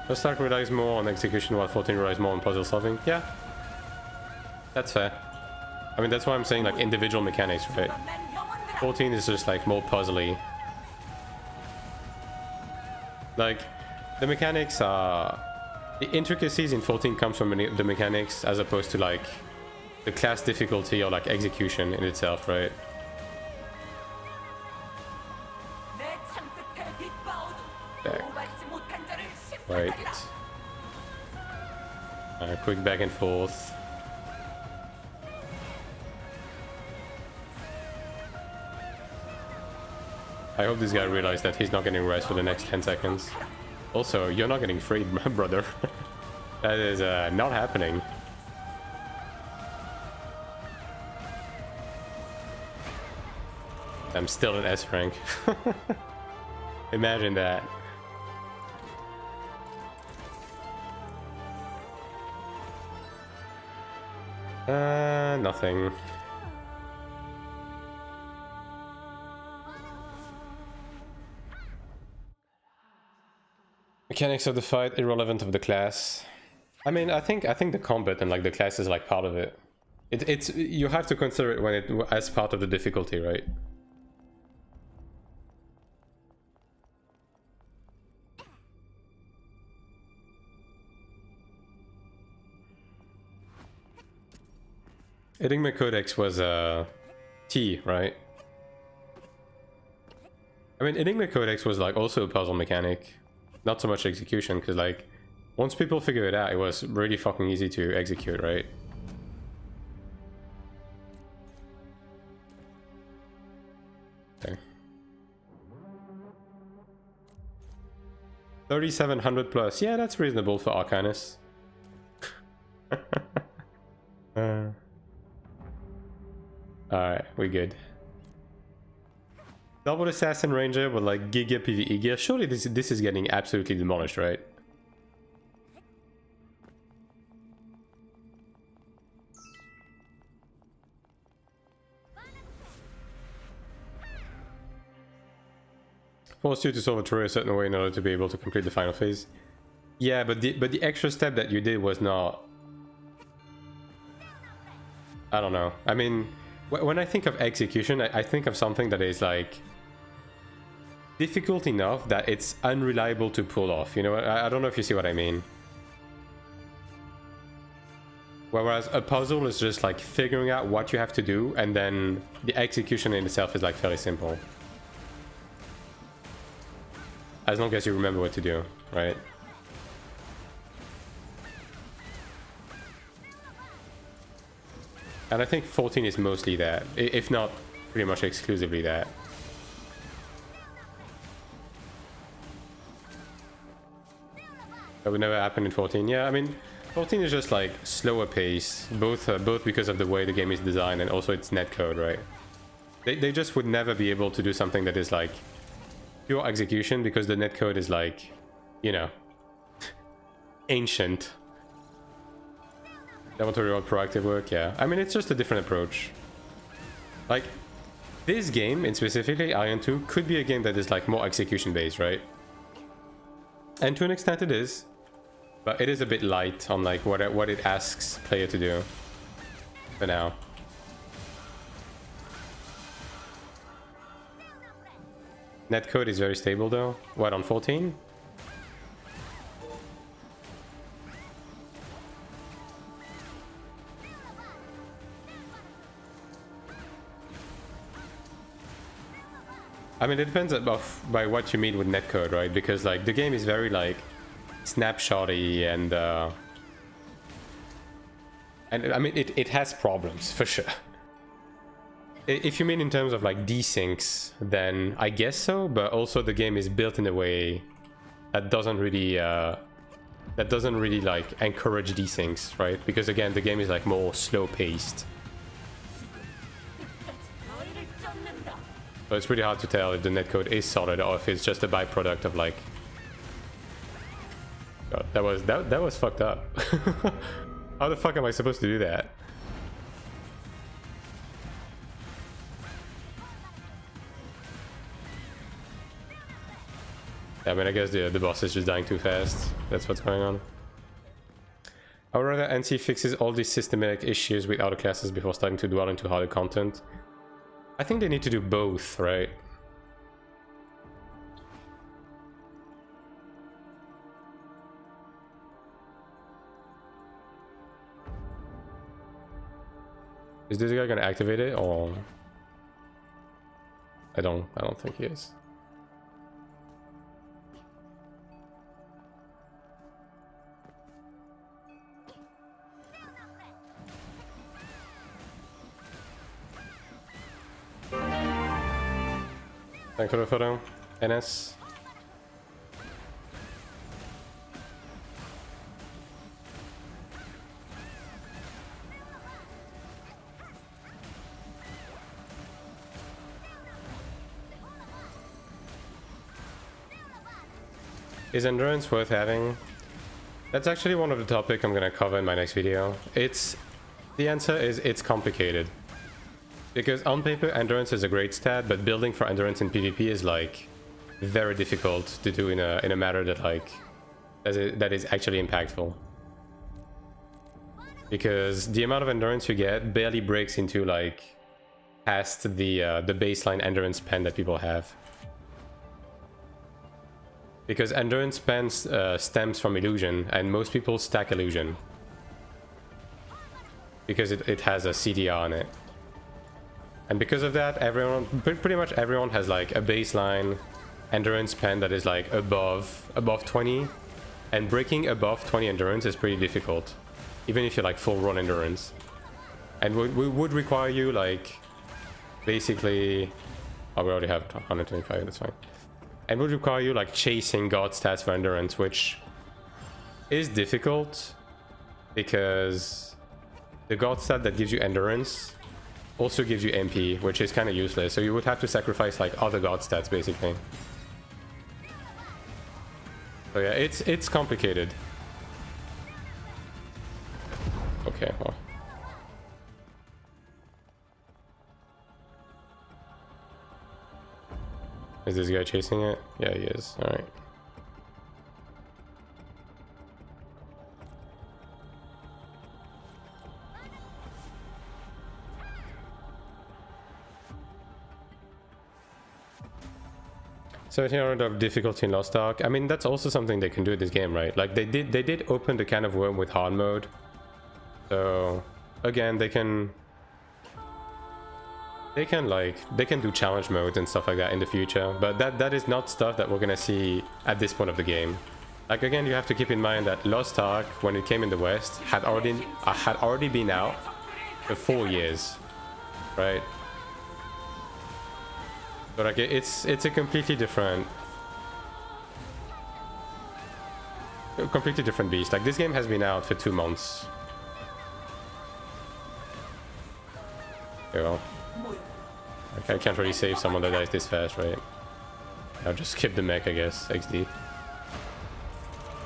Let's start relies more on execution while 14 relies more on puzzle solving. Yeah. That's fair. I mean, that's why I'm saying like individual mechanics, right? 14 is just like more puzzly. Like, the mechanics are... The intricacies in 14 comes from the mechanics as opposed to like the class difficulty or like execution in itself, right? Back. Right. Quick back and forth. I hope this guy realized that he's not getting rest for the next 10 seconds. Also, you're not getting freed, my brother. That is not happening. I'm still an S rank. Imagine that. Nothing. Mechanics of the fight irrelevant of the class. I mean, I think the combat and like the class is like part of it. It's you have to consider it when it as part of the difficulty, right? Enigma Codex was T, right? I mean, Enigma Codex was like also a puzzle mechanic, not so much execution, because like once people figured it out, it was really fucking easy to execute, right? Okay. 3,700 plus. Yeah, that's reasonable for Arcanus. Alright, we good. Double Assassin Ranger with like Giga PvE gear. Surely this is getting absolutely demolished, right? Forced you to solve a tutorial a certain way in order to be able to complete the final phase. Yeah, but the extra step that you did was not... I don't know. I mean, when I think of execution, I think of something that is like difficult enough that it's unreliable to pull off. You know, I don't know if you see what I mean. Whereas a puzzle is just like figuring out what you have to do, and then the execution in itself is like fairly simple. As long as you remember what to do, right? And I think 14 is mostly that, if not pretty much exclusively that. That would never happen in 14. Yeah, I mean, 14 is just like slower pace, both because of the way the game is designed and also its netcode, right? They just would never be able to do something that is like pure execution because the netcode is like, you know, ancient. They want to reward proactive work, yeah. I mean, it's just a different approach. Like, this game, in specifically, Iron 2, could be a game that is like more execution based, right? And to an extent it is. But it is a bit light on like what it asks player to do for now. Netcode is very stable though. What, on 14? I mean, it depends by what you mean with netcode, right? Because like the game is very like snapshotty and I mean it has problems for sure. If you mean in terms of like desyncs, then I guess so, but also the game is built in a way that doesn't really like encourage desyncs, right? Because again, the game is like more slow paced. So it's really hard to tell if the netcode is solid or if it's just a byproduct of like... God, that was fucked up. How the fuck am I supposed to do that? I mean, I guess the boss is just dying too fast. That's what's going on. I would rather NC fixes all these systematic issues with other classes before starting to dwell into harder content. I think they need to do both, right? Is this guy gonna activate it, or I don't think he is. Thanks for the photo, NS. Is endurance worth having? That's actually one of the topics I'm gonna cover in my next video. The answer is it's complicated. Because on paper, endurance is a great stat, but building for endurance in PvP is like very difficult to do in a matter that like that is actually impactful. because the amount of endurance you get barely breaks into like past the baseline endurance pen that people have. Because endurance pen stems from illusion, and most people stack illusion because it has a CDR on it. And because of that, pretty much everyone has like a baseline endurance pen that is like above 20, and breaking above 20 endurance is pretty difficult, even if you're like full run endurance. And we would require you like basically, oh, we already have 125, that's fine. And would require you like chasing god stats for endurance, which is difficult because the god stat that gives you endurance also gives you MP, which is kind of useless. So you would have to sacrifice like other god stats basically. So yeah, it's complicated. Okay, well. Is this guy chasing it? Yeah, he is. Alright. So 1700 of difficulty in Lost Ark. I mean, that's also something they can do in this game, right? Like they did open the can of worm with hard mode. So again, they can do challenge modes and stuff like that in the future, but that is not stuff that we're gonna see at this point of the game. Like again, you have to keep in mind that Lost Ark, when it came in the West, had already been out for 4 years, right? But like it's a completely different beast. Like this game has been out for 2 months. Yeah. Okay, I can't really save someone that dies this fast, right? I'll just skip the mech, I guess. XD.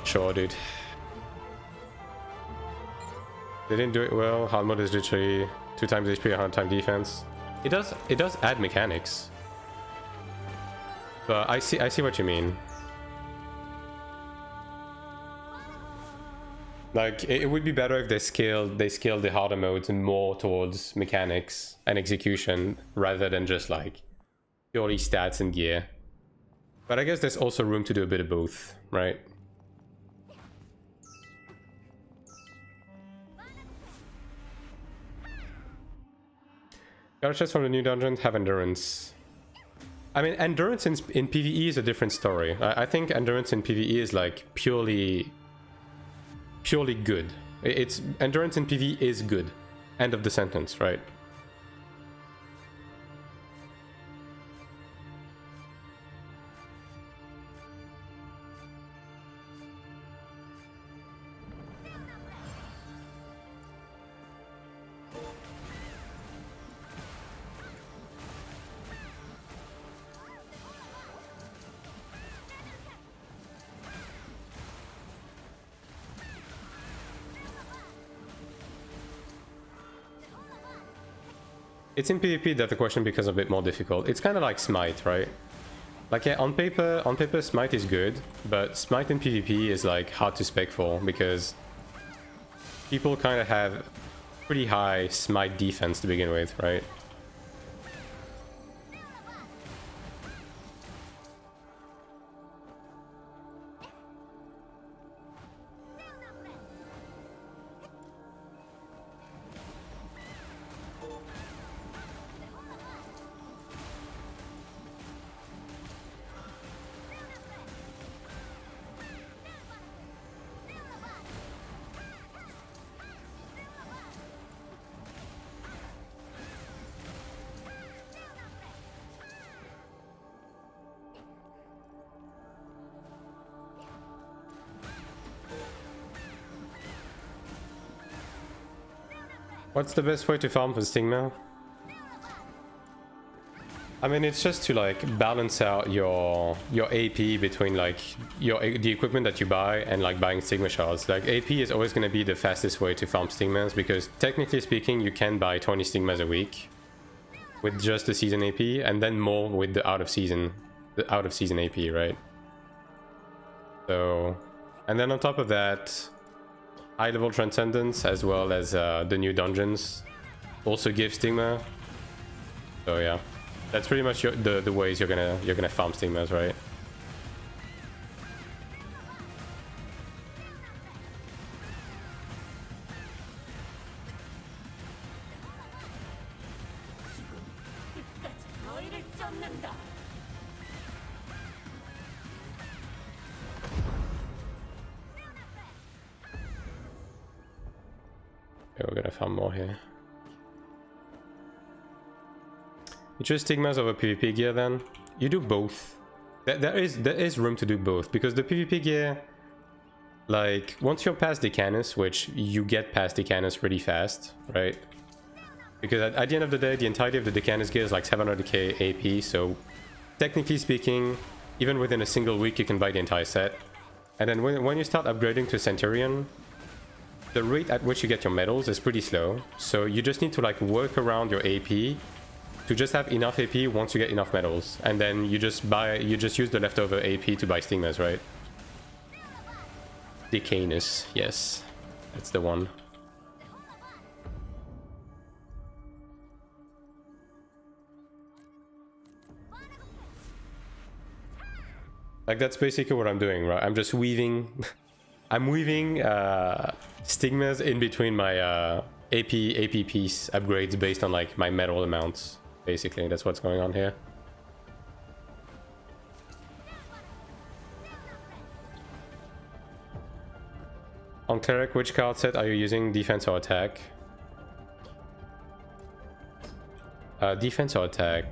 Sure, dude. They didn't do it well. Hard mode is literally 2 times HP, 100 times defense. It does add mechanics. But I see what you mean. Like it would be better if they scaled the harder modes more towards mechanics and execution rather than just like purely stats and gear. But I guess there's also room to do a bit of both, right? Got a chest from the new dungeon, have endurance. I mean, endurance in PvE is a different story. I think endurance in PvE is like purely good. It's endurance in PvE is good. End of the sentence, right? It's in PvP that the question becomes a bit more difficult. It's kind of like Smite, right? Like yeah, on paper Smite is good, but Smite in PvP is like hard to spec for because people kind of have pretty high Smite defense to begin with, right? What's the best way to farm for Stigma? I mean, it's just to like balance out your AP between like the equipment that you buy and like buying Stigma shards. Like AP is always going to be the fastest way to farm Stigmas because technically speaking, you can buy 20 Stigmas a week with just the season AP and then more with the out of season AP, right? So, and then on top of that, high level transcendence as well as the new dungeons also give stigma. So yeah, that's pretty much the ways you're gonna farm stigmas, right? Okay, we're gonna farm more here. You choose stigmas over PvP gear then? You do both. There is room to do both, because the PvP gear, like, once you're past Decanus, which you get past Decanus really fast, right? Because at the end of the day, the entirety of the Decanus gear is like 700k AP, so technically speaking, even within a single week you can buy the entire set. And then when you start upgrading to Centurion, the rate at which you get your medals is pretty slow, so you just need to like work around your AP to just have enough AP once you get enough medals, and then you just use the leftover AP to buy stigmas, right? Decanus, yes, that's the one. Like, that's basically what I'm doing, right? I'm just weaving I'm weaving stigmas in between my AP piece upgrades based on like my medal amounts. Basically, that's what's going on here. On Cleric, which card set are you using? Defense or attack? Defense or attack?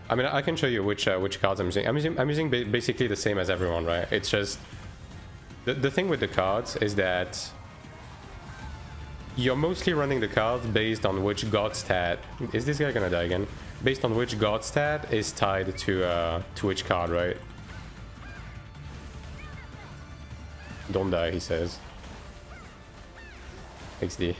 I mean, I can show you which cards I'm using. I'm using basically the same as everyone, right? It's just the thing with the cards is that you're mostly running the cards based on which god stat. Is this guy gonna die again? Based on which god stat is tied to which card, right? Don't die, he says. XD.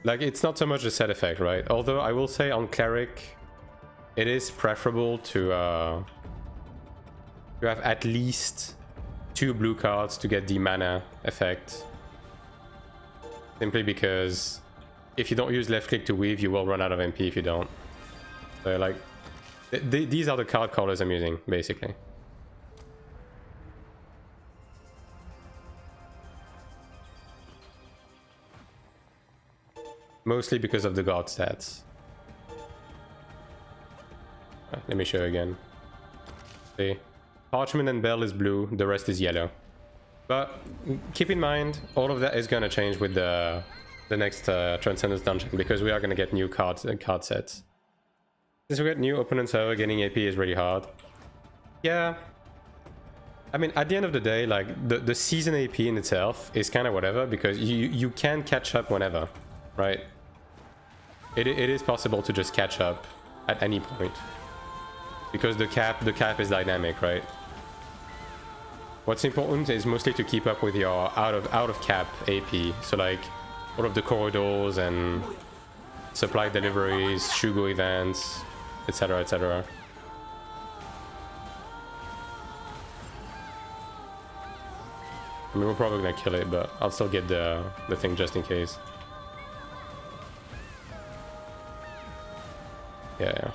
Like, it's not so much a set effect, right? Although I will say on Cleric, it is preferable to have at least 2 blue cards to get the mana effect. Simply because if you don't use left click to weave, you will run out of MP if you don't. So like, these are the card colors I'm using, basically. Mostly because of the god stats. Let me show you again. See? Parchment and Bell is blue, the rest is yellow. But keep in mind, all of that is going to change with the next Transcendence Dungeon, because we are going to get new card sets. Since we get new opponents, however, getting AP is really hard. Yeah. I mean, at the end of the day, like, the season AP in itself is kind of whatever, because you can catch up whenever, right? It is possible to just catch up at any point, because the cap is dynamic, right? What's important is mostly to keep up with your out of cap AP. So like all of the corridors and supply deliveries, Shugo events, etc., etc. I mean, we're probably gonna kill it, but I'll still get the thing just in case. Yeah.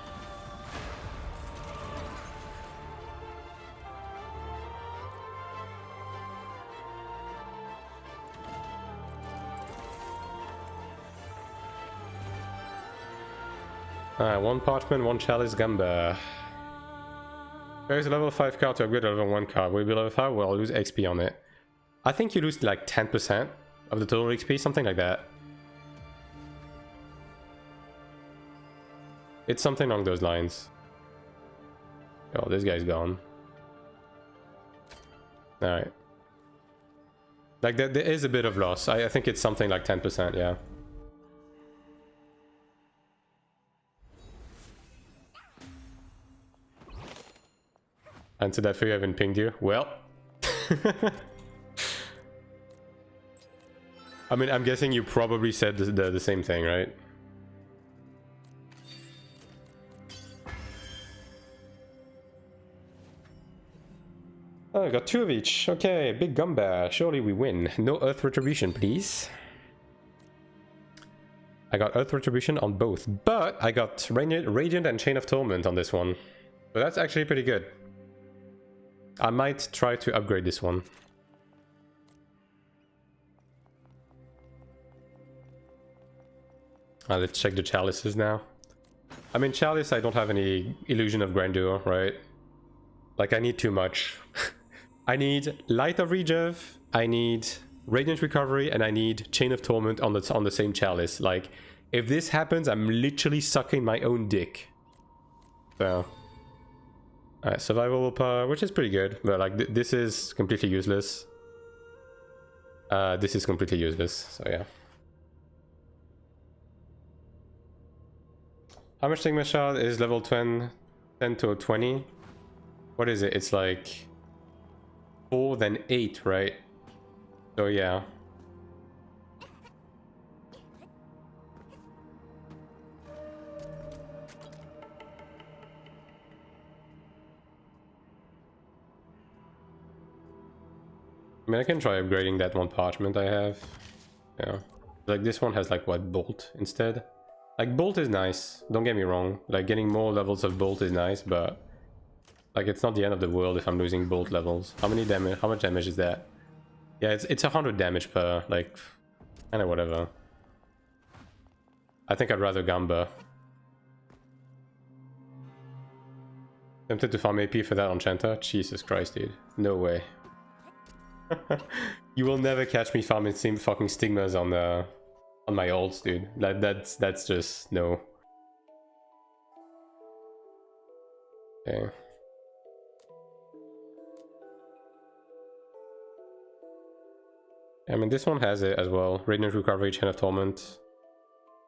One Parchment, one Chalice, Gamba. There's a level 5 card to upgrade a level 1 card. Will be level 5, well, I'll lose XP on it. I think you lose like 10% of the total XP, something like that. It's something along those lines. Oh, this guy's gone. Alright. Like, there is a bit of loss. I think it's something like 10%, yeah. Answer that for you, I haven't pinged you. Well. I mean, I'm guessing you probably said the same thing, right? Oh, I got 2 of each. Okay, big gumbear. Surely we win. No Earth Retribution, please. I got Earth Retribution on both, but I got Radiant and Chain of Torment on this one. So that's actually pretty good. I might try to upgrade this one. Let's check the chalices now. I mean, chalice, I don't have any illusion of grandeur, right? Like, I need too much. I need Light of Regev, I need Radiant Recovery, and I need Chain of Torment on the same chalice. Like, if this happens, I'm literally sucking my own dick. So, alright, survival willpower, which is pretty good, but like this is completely useless. This is completely useless, so yeah. How much Stigma Shard is level 10 to 20? What is it? It's like 4 then 8, right? So yeah. I mean, I can try upgrading that one parchment I have. Yeah. Like, this one has, like, what, bolt instead? Like, bolt is nice, don't get me wrong. Like, getting more levels of bolt is nice, but... like, it's not the end of the world if I'm losing bolt levels. How much damage is that? Yeah, it's 100 damage per, like... kinda whatever. I think I'd rather Gamba. Tempted to farm AP for that enchanter? Jesus Christ, dude. No way. You will never catch me farming same fucking stigmas on my ults, dude. That's just no. Okay. I mean, this one has it as well. Radiant Recovery, Chain of Torment.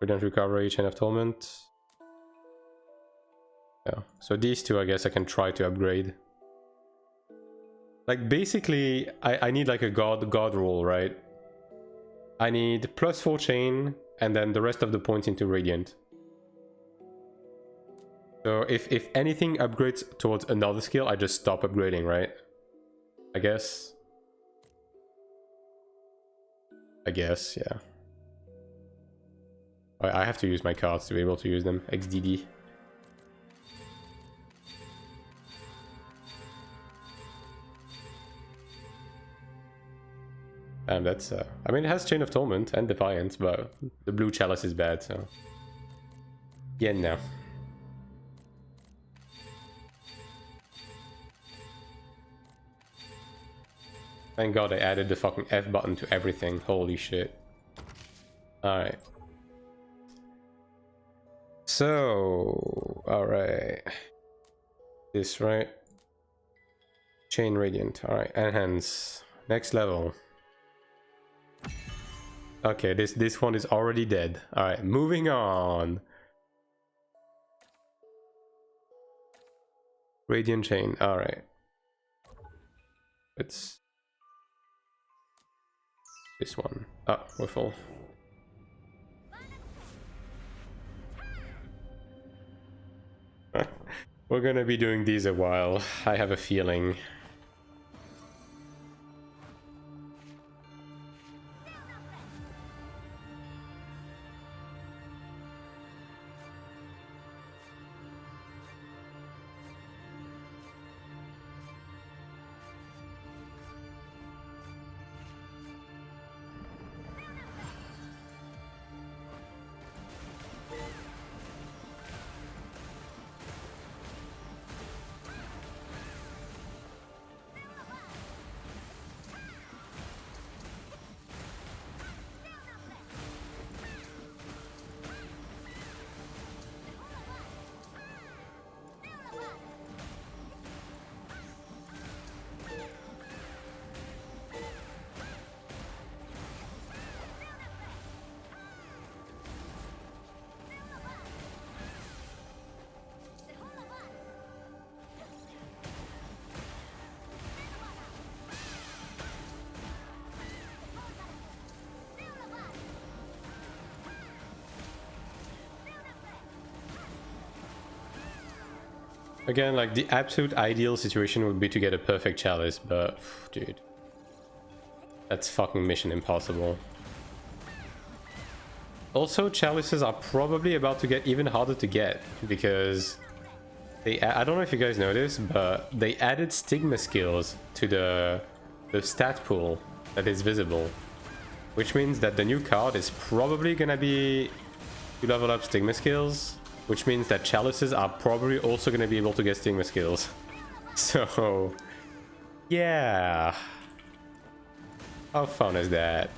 Radiant Recovery, Chain of Torment. Yeah. So these two, I guess I can try to upgrade. Like, basically, I need like a god roll, right? I need +4 chain, and then the rest of the points into Radiant. So if anything upgrades towards another skill, I just stop upgrading, right? I guess, yeah. I have to use my cards to be able to use them. XDD. And that's, I mean, it has Chain of Torment and Defiance, but the blue chalice is bad, so... yeah, no. Thank God I added the fucking F button to everything, holy shit. Alright. So... alright. This, right? Chain Radiant, alright, enhance. Next level. Okay, this one is already dead. Alright, moving on. Radiant Chain, alright. It's this one. Ah, we're full. We're gonna be doing these a while, I have a feeling. Again, like, the absolute ideal situation would be to get a perfect chalice, but dude, that's fucking mission impossible. Also, chalices are probably about to get even harder to get because I don't know if you guys noticed, but they added stigma skills to the stat pool that is visible, which means that the new card is probably gonna be to level up stigma skills, which means that chalices are probably also gonna be able to get stigma skills. So yeah, how fun is that?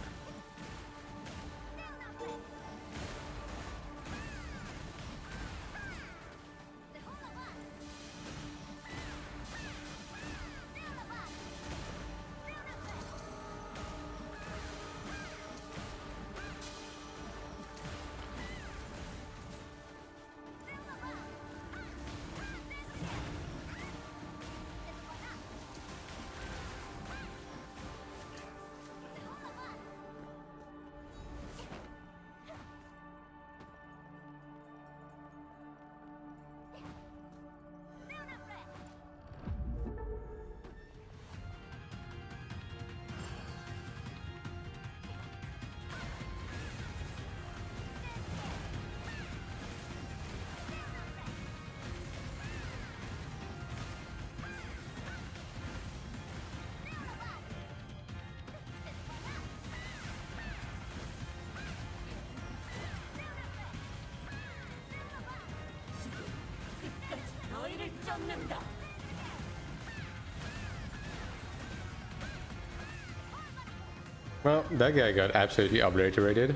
Well, that guy got absolutely obliterated.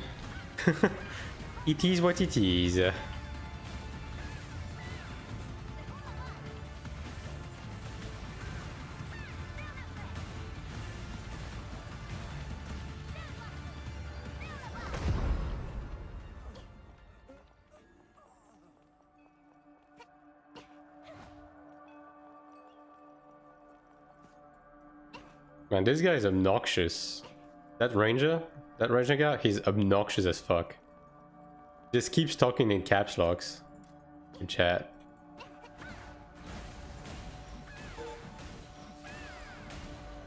It is what it is. Man, this guy is obnoxious. That ranger guy, he's obnoxious as fuck. Just keeps talking in caps locks in chat.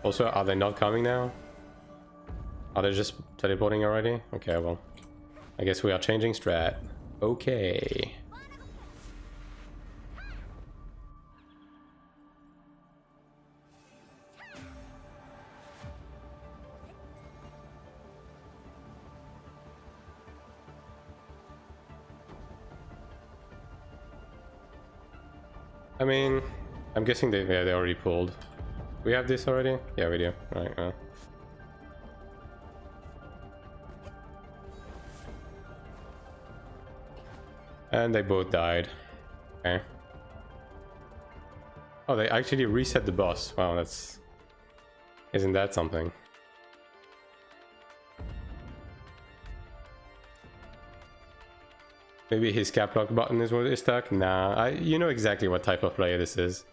Also, are they not coming now? Are they just teleporting already? Okay, well, I guess we are changing strat. Okay. I mean, I'm guessing they already pulled. We have this already? Yeah, we do. Right. Well. And they both died. Okay. Oh, they actually reset the boss. Wow, that's... Isn't that something? Maybe his cap lock button is what is stuck? Nah, you know exactly what type of player this is.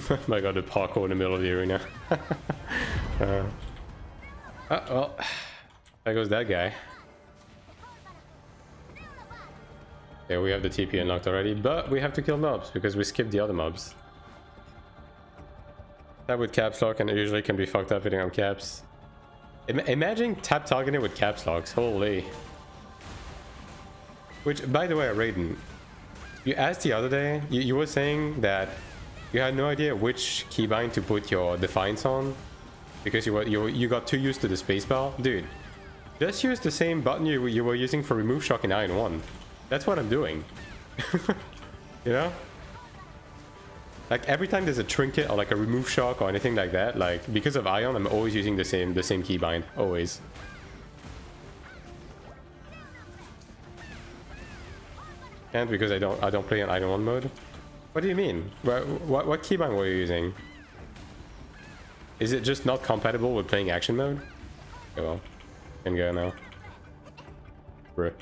I got a parkour in the middle of the arena. Well, there goes that guy. Yeah, we have the TP unlocked already, but we have to kill mobs because we skipped the other mobs. That with caps lock and it usually can be fucked up hitting on caps. Imagine tap targeting with caps locks, holy. Which, by the way, Raiden, you asked the other day, you were saying that you had no idea which keybind to put your Defiance on because you got too used to the spacebar. Dude, just use the same button you were using for remove shock in Iron 1. That's what I'm doing. You know? Like every time there's a trinket or like a remove shock or anything like that, like because of Ion, I'm always using the same keybind, always. And because I don't play on Iron 1 mode. What do you mean? What keybind were you using? Is it just not compatible with playing action mode? Okay, well, can go now. Bruh.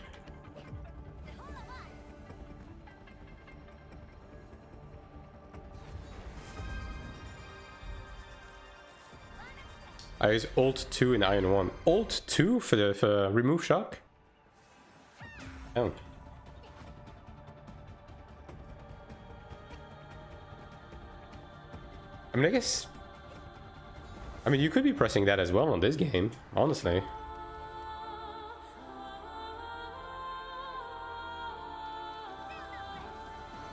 I use Alt 2 in Iron 1. Alt 2 for remove shock? Oh. I mean, I guess... I mean, you could be pressing that as well on this game, honestly.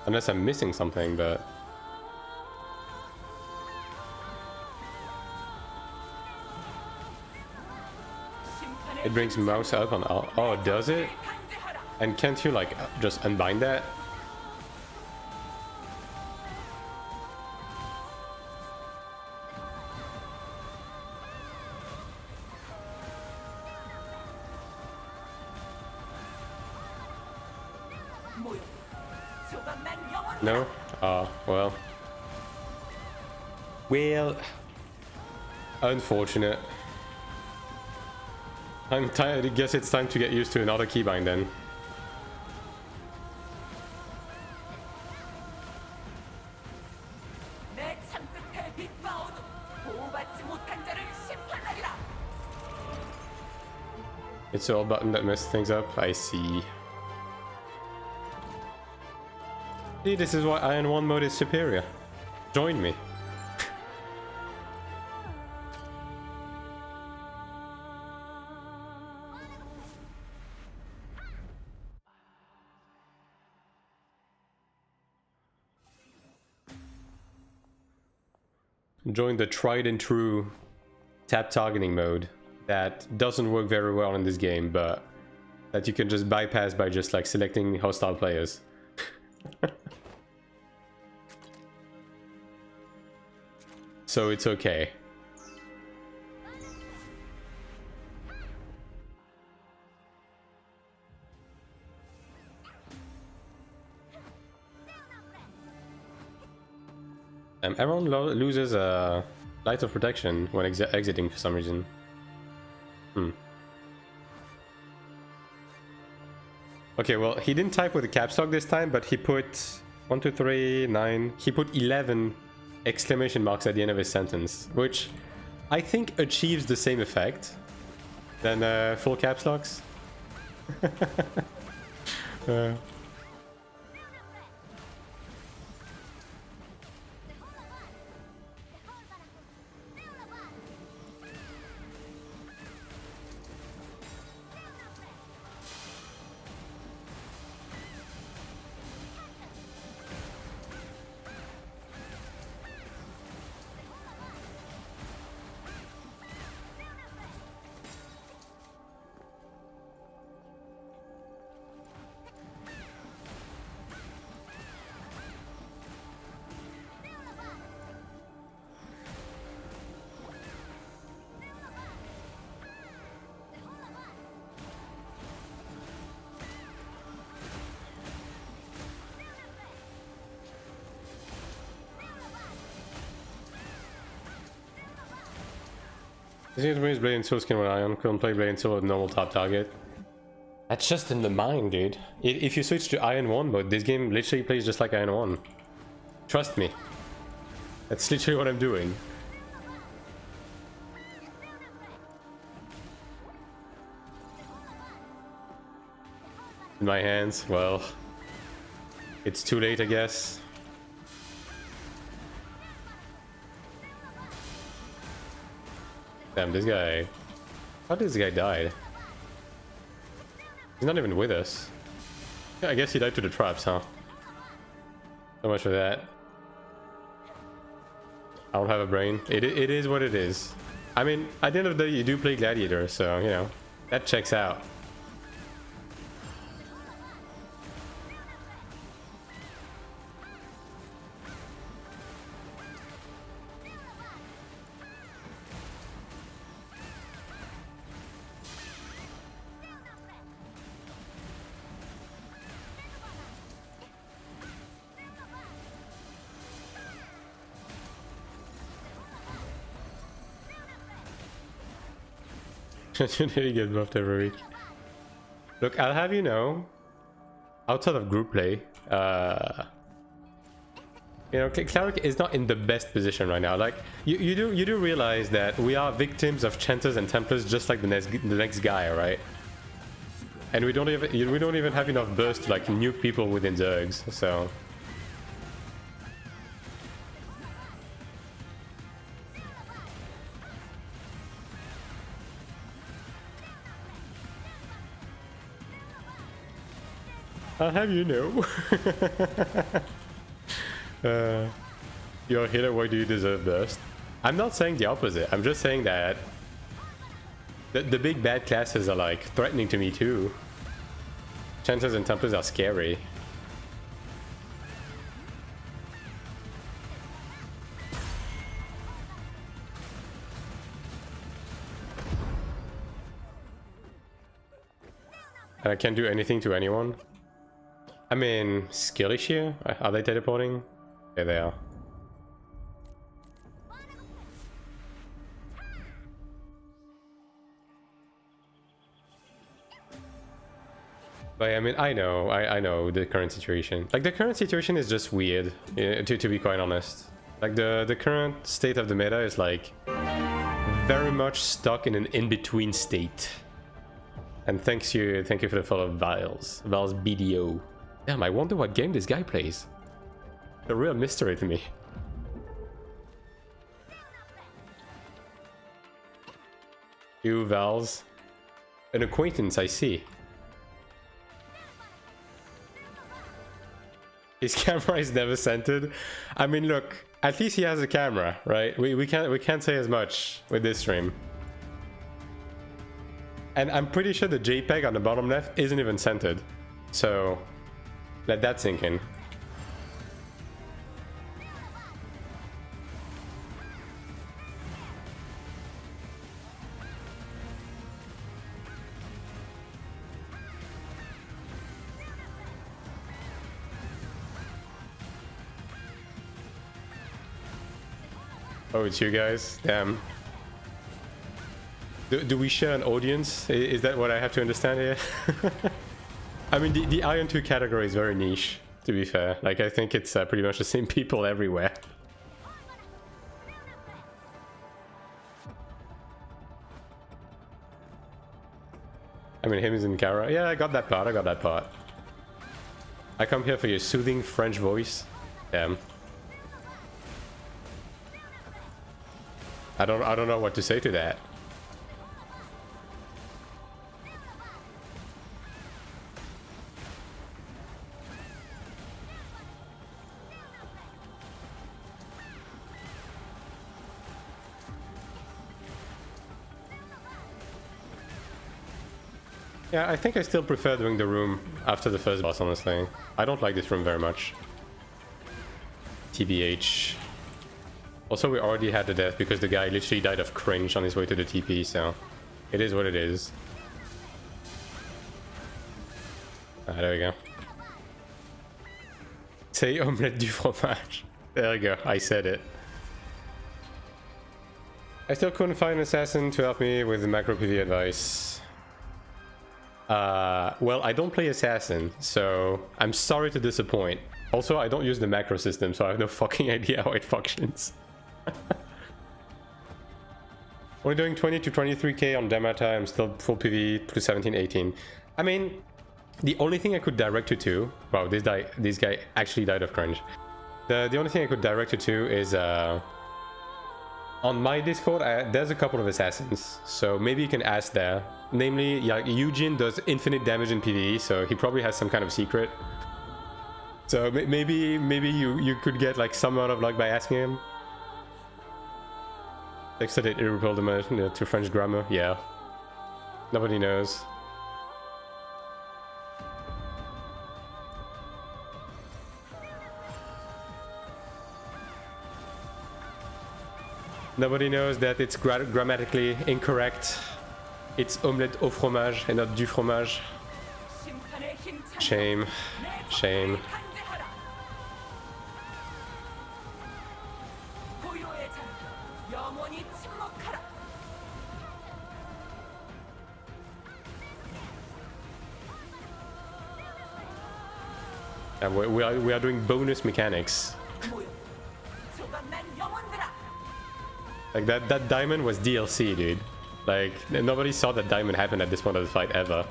Unless I'm missing something, but... It brings mouse up on... Oh, does it? And can't you, like, just unbind that? No? Oh, well. Well... Unfortunate. I guess it's time to get used to another keybind then. It's all button that messed things up, I see. See, this is why Iron 1 mode is superior. Join me. Join the tried and true tap targeting mode that doesn't work very well in this game, but that you can just bypass by just like selecting hostile players. So it's okay. Everyone loses a light of protection when exiting for some reason. Okay, well, he didn't type with a caps lock this time, but he put 1, 2, 3, 9. He put 11 exclamation marks at the end of his sentence, which I think achieves the same effect than full caps locks. This is Blade and Soul skin with Ion. Couldn't play Blade and Soul with normal top target. That's just in the mind, dude. If you switch to Iron 1 mode, this game literally plays just like Iron 1. Trust me. That's literally what I'm doing. In my hands, well... It's too late, I guess. Damn, this guy... How did this guy die? He's not even with us. Yeah, I guess he died to the traps, huh? So much for that. I don't have a brain. It is what it is. I mean, at the end of the day, you do play Gladiator, so, you know, that checks out. Legendary get buffed every week. Look, I'll have you know, outside of group play, you know, Cleric is not in the best position right now. Like, you do realize that we are victims of Chanters and Templars just like the next guy, right? And we don't even have enough burst to like nuke people within Zergs, so. I'll have you know. You're a healer, why do you deserve burst? I'm not saying the opposite, I'm just saying that the big bad classes are like threatening to me too. Chancers and Templars are scary. And I can't do anything to anyone. I mean, skill issue? Are they teleporting? Yeah, they are. But I mean, I know the current situation. Like, the current situation is just weird, to be quite honest. Like, the current state of the meta is like very much stuck in an in-between state. And thank you for the follow, Viles BDO. Damn, I wonder what game this guy plays. A real mystery to me. You, Vals. An acquaintance, I see. His camera is never centered. I mean, look, at least he has a camera, right? We can't say as much with this stream. And I'm pretty sure the JPEG on the bottom left isn't even centered. So let that sink in. Oh, it's you guys? Damn. Do we share an audience? Is that what I have to understand here? I mean, the Iron 2 category is very niche, to be fair. Like, I think it's pretty much the same people everywhere. I mean, him is in Kara. Yeah, I got that part, I come here for your soothing French voice. Damn. I don't know what to say to that. Yeah, I think I still prefer doing the room after the first boss, honestly. I don't like this room very much. TBH. Also, we already had the death because the guy literally died of cringe on his way to the TP, so it is what it is. Ah, there we go. Say omelette du fromage. There we go, I said it. I still couldn't find an assassin to help me with the macro PV advice. Well, I don't play assassin, so I'm sorry to disappoint. Also, I don't use the macro system, so I have no fucking idea how it functions. Only doing 20 to 23k on Damata, I'm still full PV to 17, 18. I mean, the only thing I could direct you to... Wow, this guy actually died of cringe. The only thing I could direct you to is... on my Discord, there's a couple of assassins, so maybe you can ask there. Namely, yeah, Eugene does infinite damage in PvE, so he probably has some kind of secret. So maybe you could get like some amount of luck by asking him. Texted it irreproducible to French grammar. Yeah, nobody knows. Nobody knows that it's grammatically incorrect. It's omelette au fromage and not du fromage. Shame. Shame. And we are doing bonus mechanics. Like that diamond was DLC, dude. Like nobody saw that diamond happen at this point of the fight ever.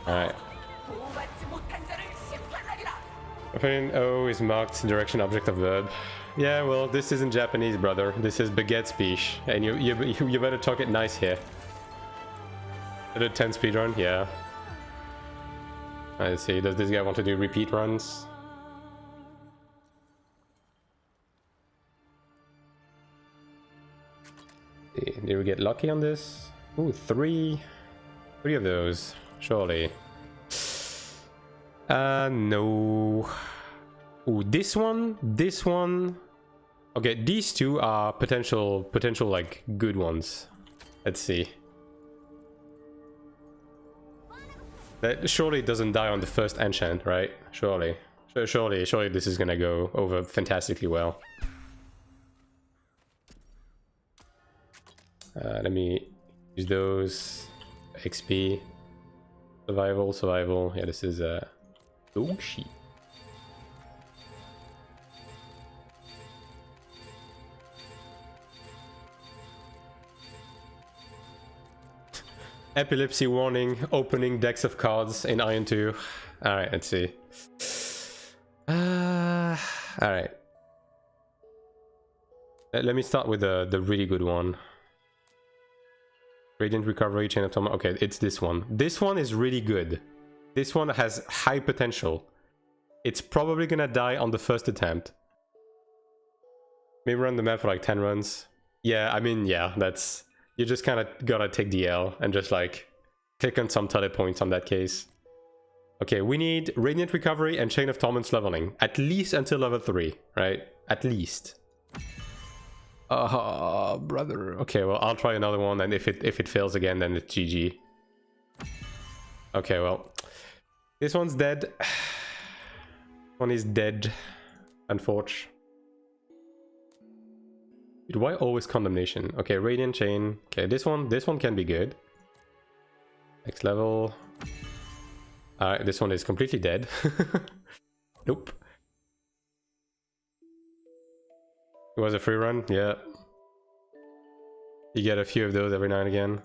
Alright. Opinion O is marked direction object of verb. Yeah, well, this isn't Japanese, brother. This is baguette speech. And you better talk it nice here. Did a 10 speedrun? Yeah. I see. Does this guy want to do repeat runs? Did we get lucky on this? Ooh, three of those, surely. No. Ooh, this one. Okay, these two are potential like good ones. Let's see. That surely doesn't die on the first enchant, right? Surely this is gonna go over fantastically well. Let me use those. XP. Survival. Yeah, this is dog shit. Epilepsy warning, opening decks of cards in Iron 2. Alright, let's see. Alright. Let me start with the really good one. Radiant Recovery, Chain of Trauma. Okay, it's this one. This one is really good. This one has high potential. It's probably gonna die on the first attempt. Maybe run the map for like 10 runs. Yeah, I mean, yeah, that's... You just kind of gotta take the L and just like click on some tele points on that case. Okay, we need Radiant Recovery and Chain of Torments leveling. At least until level 3, right? At least. Brother. Okay, well, I'll try another one, and if it fails again, then it's GG. Okay, well, this one's dead. One is dead, unfortunately. Dude, why always condemnation? Okay, Radiant Chain. Okay, this one can be good. Next level. Alright, this one is completely dead. Nope. It was a free run, yeah. You get a few of those every now and again.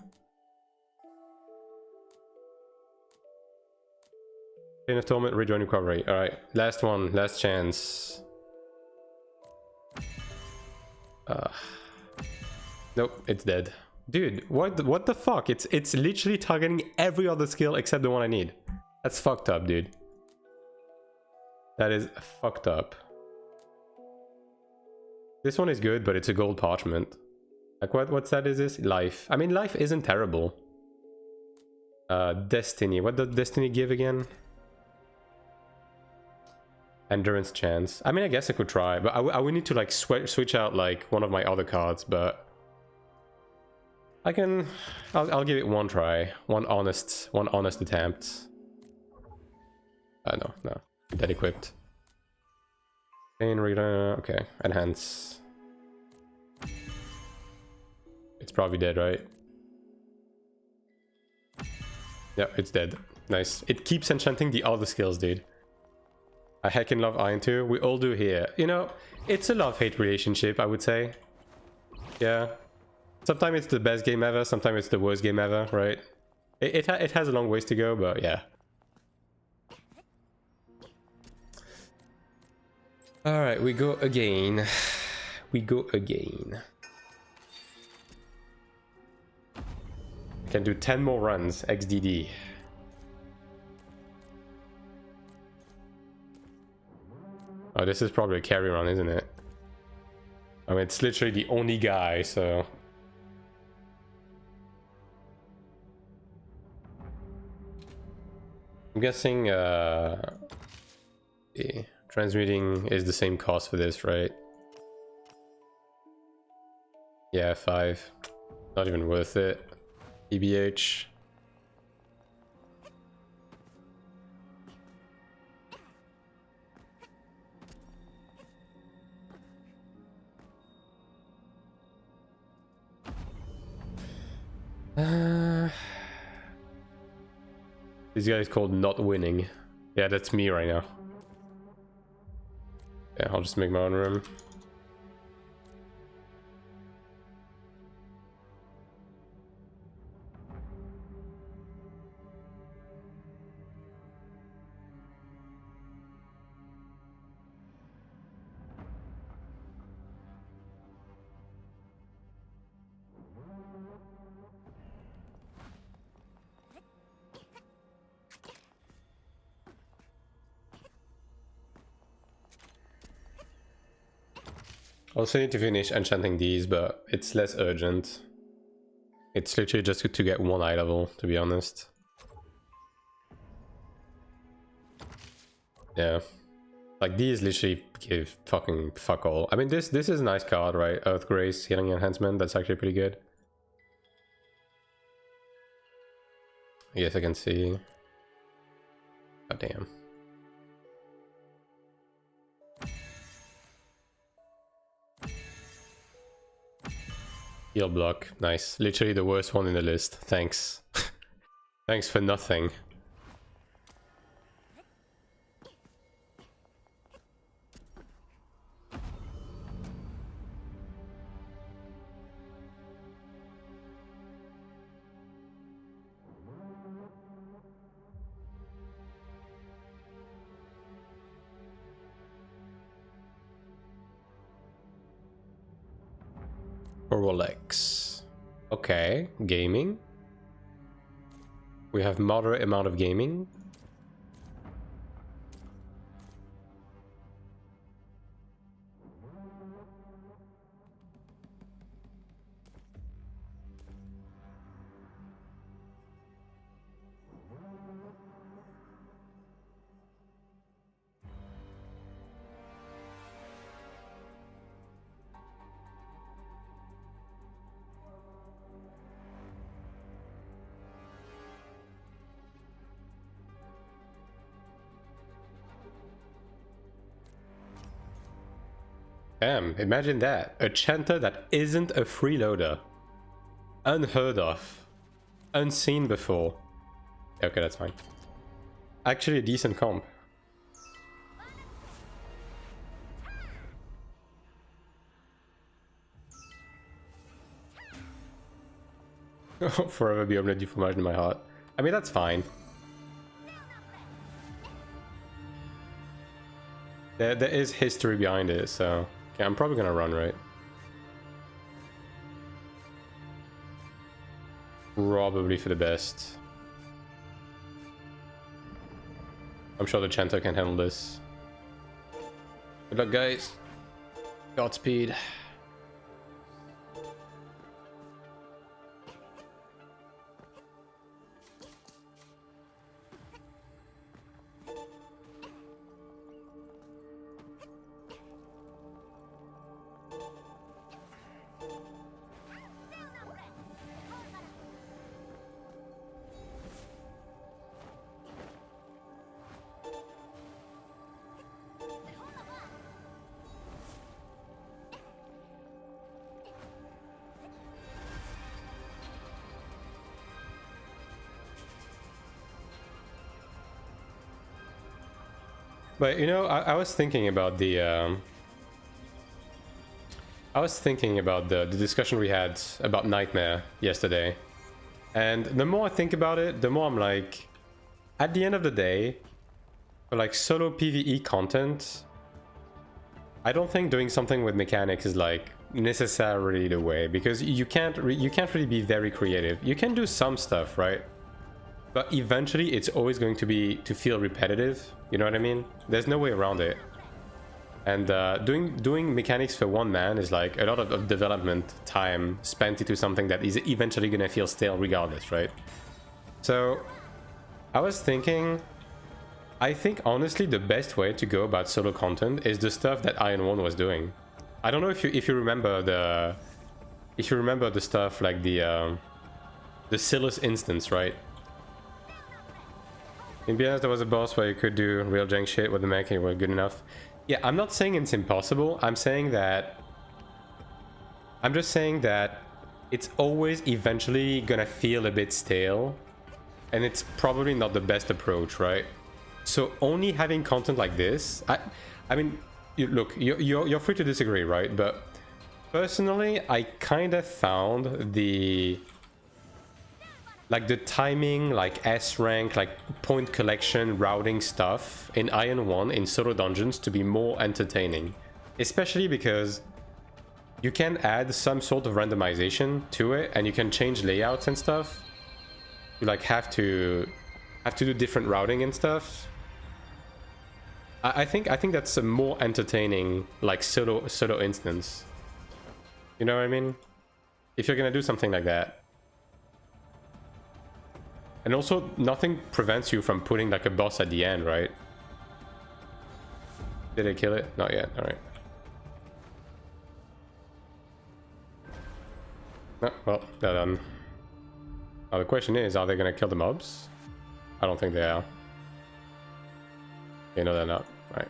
Chain of Torment, rejoin recovery. Alright, last one, last chance. Nope, it's dead. Dude, what the fuck? It's literally targeting every other skill except the one I need. That's fucked up, dude. That is fucked up. This one is good, but it's a gold parchment. Like what stat is this? Life. I mean, life isn't terrible. Destiny. What does Destiny give again? Endurance chance. I mean, I guess I could try, but I would need to like switch out like one of my other cards, but I can. I'll give it one try, one honest attempt. No, dead equipped. Chain reader. Okay, enhance. It's probably dead, right? Yeah, it's dead. Nice. It keeps enchanting the other skills, dude. I heckin' love Iron 2. We all do here. You know, it's a love-hate relationship, I would say. Yeah. Sometimes it's the best game ever, sometimes it's the worst game ever, right? It has a long ways to go, but yeah. Alright, we go again. We go again. Can do 10 more runs, XDD. Oh, this is probably a carry run, isn't it? I mean, it's literally the only guy, so... I'm guessing, transmuting is the same cost for this, right? Yeah, 5. Not even worth it. TBH. This guy is called not winning. Yeah, that's me right now. Yeah, I'll just make my own room. Also need to finish enchanting these, but it's less urgent. It's literally just to get one eye level, to be honest. Yeah. Like these literally give fucking fuck all. I mean this is a nice card, right? Earth Grace, Healing Enhancement, that's actually pretty good. Yes, I can see. God damn. Heal block, nice. Literally the worst one in the list. Thanks. Thanks for nothing. Rolex. Okay, gaming. We have moderate amount of gaming. Damn, imagine that. A chanter that isn't a freeloader. Unheard of. Unseen before. Okay, that's fine. Actually a decent comp. Forever be omelette du fromage in my heart. I mean, that's fine. There is history behind it, so... Yeah, I'm probably gonna run, right? Probably for the best. I'm sure the Chanter can handle this. Good luck, guys. Godspeed. But you know, I was thinking about the the discussion we had about Nightmare yesterday, and the more I think about it, the more I'm like, at the end of the day, for like solo PvE content, I don't think doing something with mechanics is like necessarily the way, because you can't really be very creative. You can do some stuff, right? But eventually it's always going to feel repetitive, you know what I mean? There's no way around it. And doing mechanics for one man is like a lot of development time spent into something that is eventually gonna feel stale regardless, right? So I was thinking, I think honestly the best way to go about solo content is the stuff that Iron One was doing. I don't know if you remember the stuff like the Silas instance, right? In BS there was a boss where you could do real jank shit with the mech and it was good enough. Yeah, I'm not saying it's impossible. I'm just saying that it's always eventually gonna feel a bit stale. and it's probably not the best approach, right? So only having content like this, I mean, you're free to disagree, right? But personally, I kind of found the timing, like S rank, like point collection, routing stuff in Iron 1 in solo dungeons to be more entertaining, especially because you can add some sort of randomization to it, and you can change layouts and stuff. You like have to do different routing and stuff. I think that's a more entertaining like solo instance. You know what I mean? If you're gonna do something like that. And also, nothing prevents you from putting like a boss at the end, right? Did they kill it? Not yet. All right. Oh, well, they're done. Now the question is, are they gonna kill the mobs? I don't think they are. Okay, no, they're not. All right.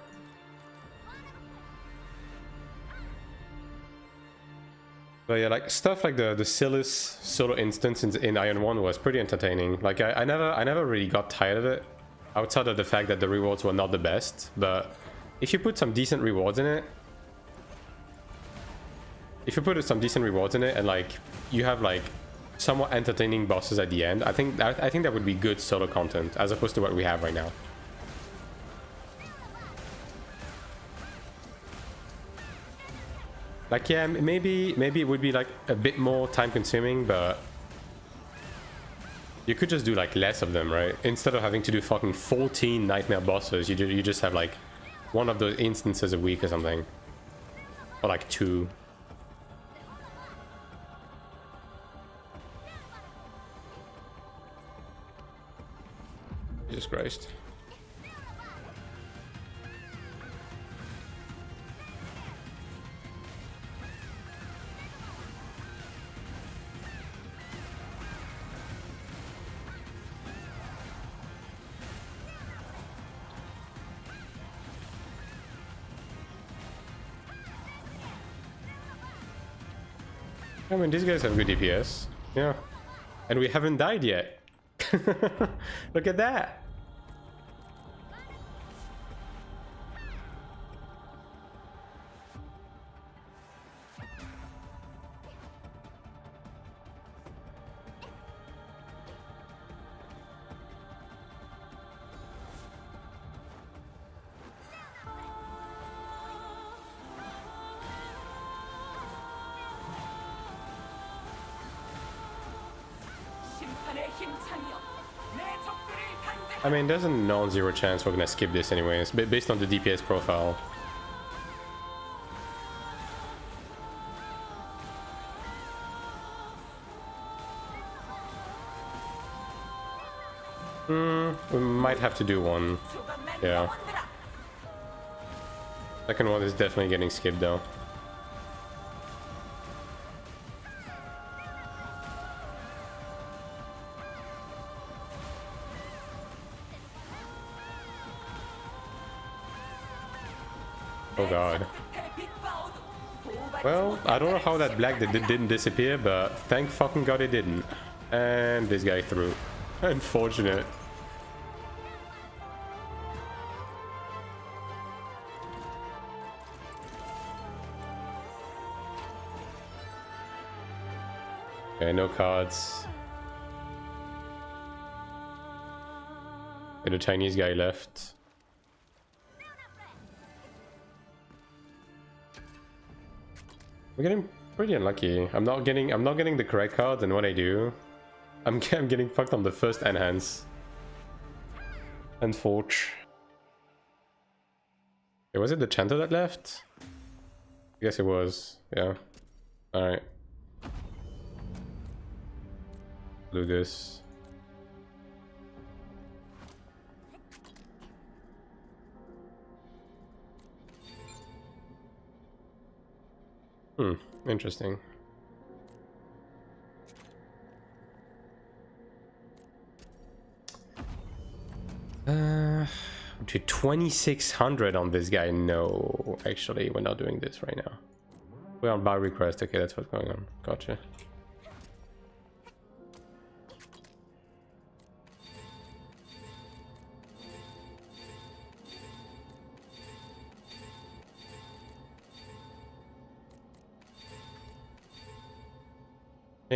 But yeah, like stuff like the Silas solo instance in Iron 1 was pretty entertaining. Like I never really got tired of it, outside of the fact that the rewards were not the best. But if you put some decent rewards in it, and like you have like somewhat entertaining bosses at the end, I think that would be good solo content as opposed to what we have right now. Like, yeah, maybe it would be like a bit more time consuming, but you could just do like less of them, right? Instead of having to do fucking 14 nightmare bosses, you just have like one of those instances a week or something, or like 2. Jesus Christ. I mean, these guys have good DPS. Yeah. And we haven't died yet. Look at that. I mean, there's a non-zero chance we're gonna skip this anyways, based on the DPS profile. We might have to do one. Yeah. Second one is definitely getting skipped though. Oh god. Well, I don't know how that black didn't disappear, but thank fucking god it didn't. And this guy threw. Unfortunate. Okay, no cards. And the Chinese guy left. We're getting pretty unlucky. I'm not getting the correct cards, and when I do, I'm getting fucked on the first enhance. Unfortunate. Okay, was it the Chanter that left? I guess it was. Yeah. Alright. Do this. Interesting. To 2600 on this guy. No, actually, we're not doing this right now. We're on buy request. Okay, that's what's going on. Gotcha.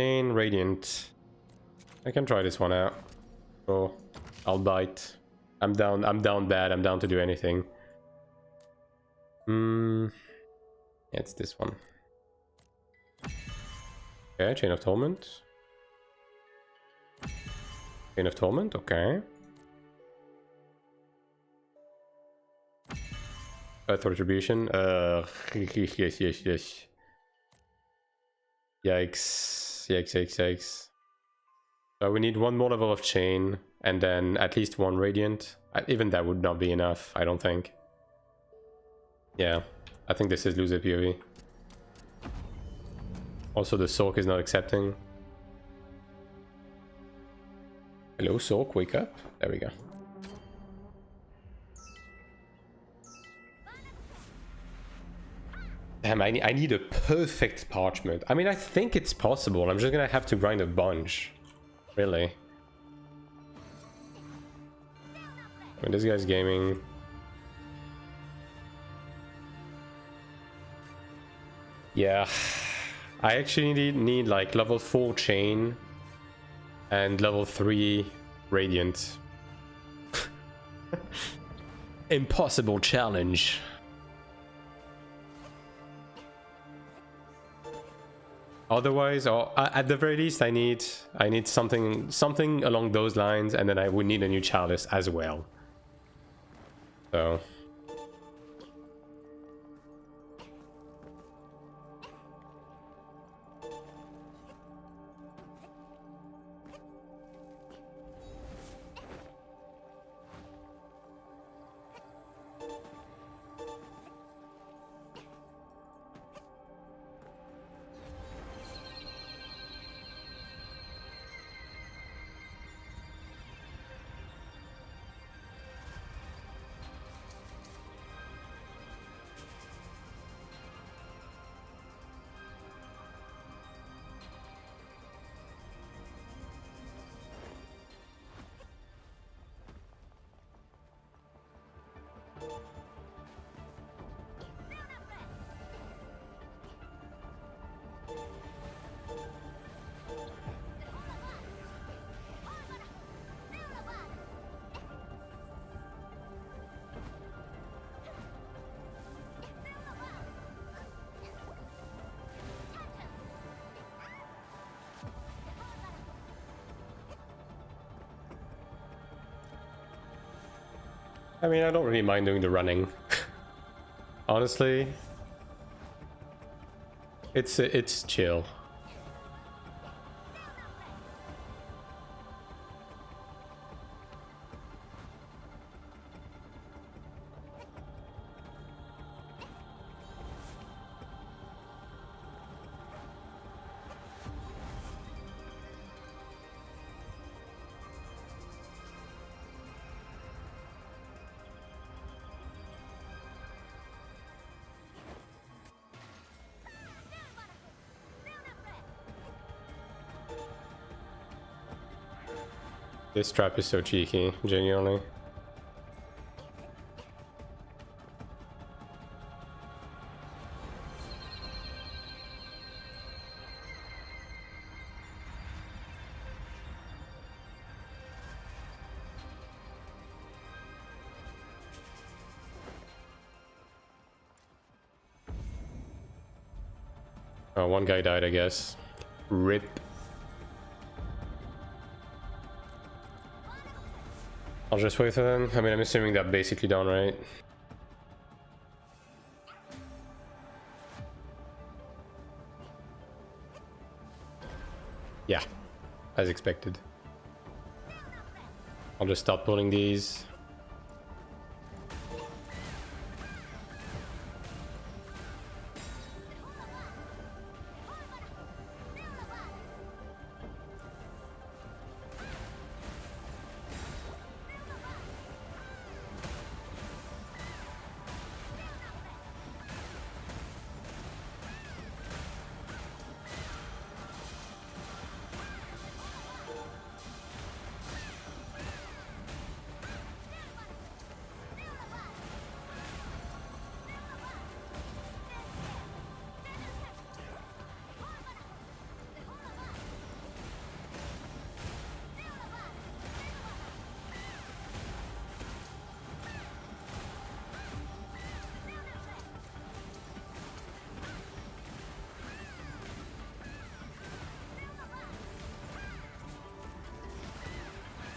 Chain Radiant. I can try this one out. Oh, I'll bite. I'm down bad. I'm down to do anything. Yeah, it's this one. Okay, Chain of Torment. Chain of Torment, okay. Earth Retribution. Yes. Yikes. So we need one more level of Chain, and then at least one Radiant. Even that would not be enough, I don't think. Yeah, I think this is loser PoE. Also, the Sork is not accepting. Hello, Sork, wake up. There we go. Damn, I need a perfect parchment. I mean, I think it's possible. I'm just gonna have to grind a bunch. Really. I mean, this guy's gaming. Yeah. I actually need like level 4 Chain and level 3 Radiant. Impossible challenge. Otherwise, or at the very least, I need something along those lines, and then I would need a new chalice as well. So. I mean, I don't really mind doing the running. Honestly, it's chill. This trap is so cheeky, genuinely. Oh, one guy died, I guess. RIP. I'll just wait for them. I mean, I'm assuming they're basically done, right? Yeah, as expected. I'll just start pulling these.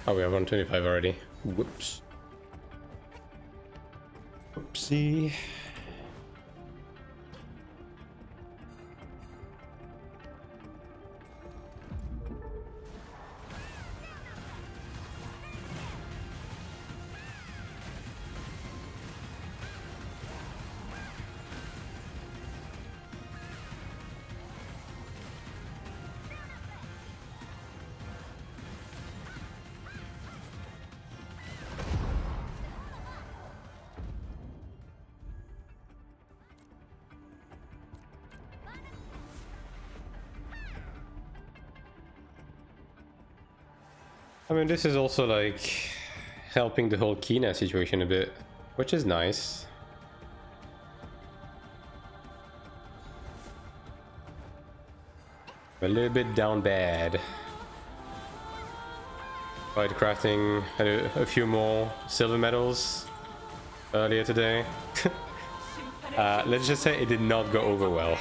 Oh, we have 125 already. Whoops. Oopsie. I mean, this is also like helping the whole Kina situation a bit, which is nice. A little bit down bad. Tried crafting a few more silver medals earlier today. Let's just say it did not go over well.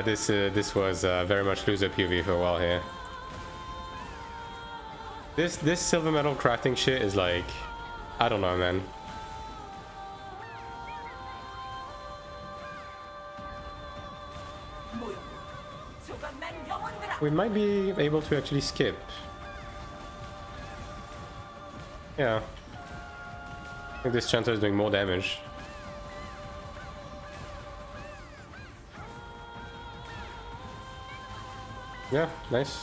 This was very much loser PvE for a while here. This silver medal crafting shit is like, I don't know, man. We might be able to actually skip. Yeah. I think this chanter is doing more damage. Yeah, nice.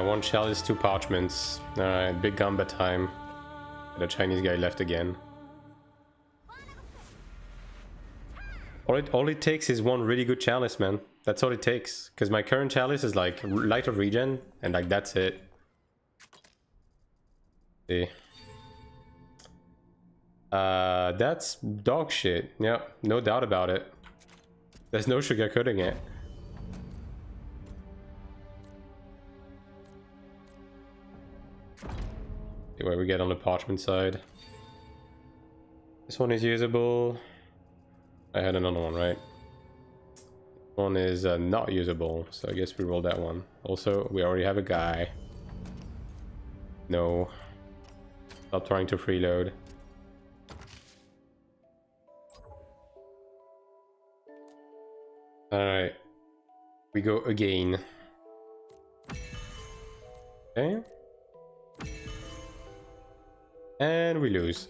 One chalice, 2 parchments. Alright, big gamba time. The Chinese guy left again. All it takes is one really good chalice, man. That's all it takes. Because my current chalice is like light of regen, and like that's it. See. That's dog shit. Yeah, no doubt about it. There's no sugarcoating it. See what we get on the parchment side. This one is usable. I had another one, right? This one is not usable, so I guess we roll that one. Also, we already have a guy. No. Stop trying to freeload. Alright. We go again. Okay. And we lose.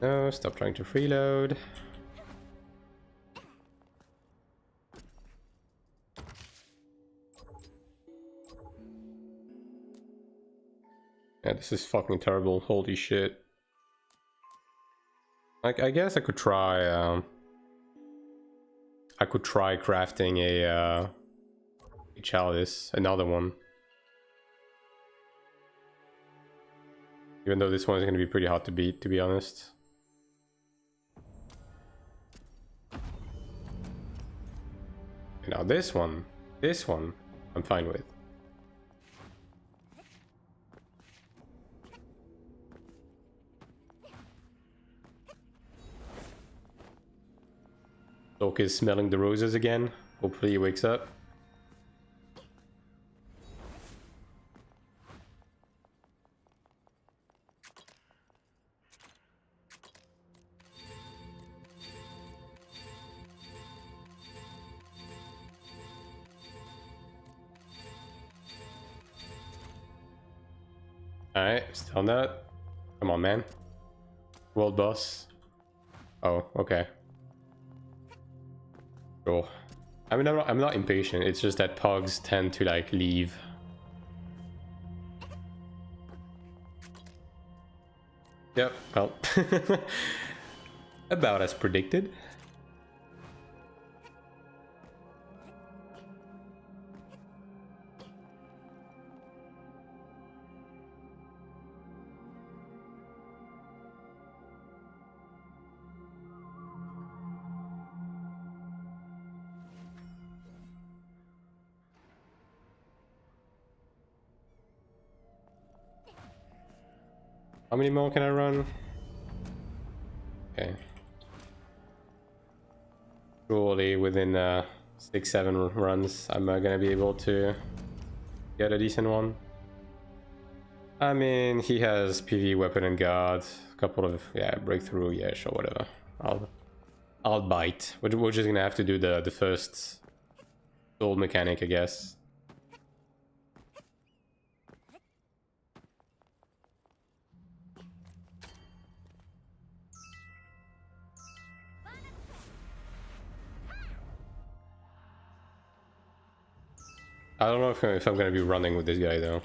No, stop trying to freeload. Yeah, this is fucking terrible. Holy shit. Like, I guess I could try crafting a chalice, another one. Even though this one is going to be pretty hard to beat, to be honest. Now this one, I'm fine with. Doc is smelling the roses again. Hopefully he wakes up. Alright, still not. Come on, man. World boss. Oh, okay. Sure. I mean, I'm not impatient. It's just that pugs tend to, like, leave. Yep, well. About as predicted. How many more can I run? Okay. Surely within 6-7 runs I'm gonna be able to get a decent one. I mean, he has PV, weapon, and guard. A couple of, yeah, breakthrough, yeah, sure, whatever. I'll bite. We're just gonna have to do the first soul mechanic, I guess. I don't know if I'm gonna be running with this guy though.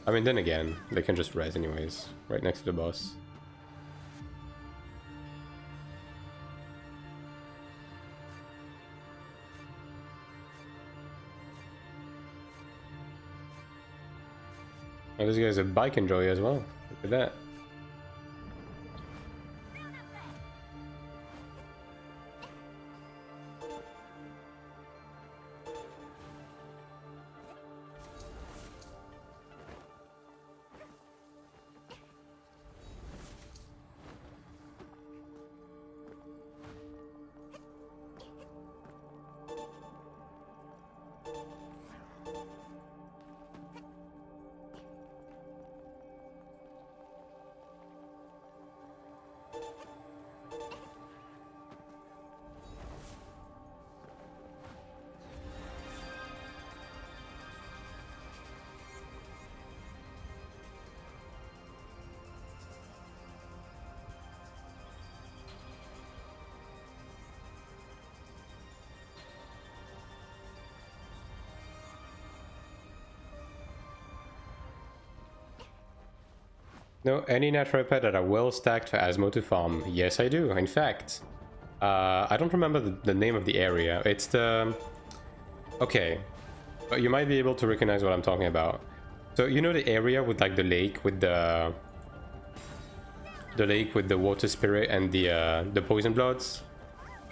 I mean, then again, they can just res anyways, right next to the boss. Oh, this guy's a bike enjoyer as well. Look at that. No, any natural pet that are well stacked for Asmo to farm. Yes, I do. In fact, I don't remember the name of the area. It's the... Okay, but you might be able to recognize what I'm talking about. So you know the area with like the lake with the lake with the water spirit and the poison bloods?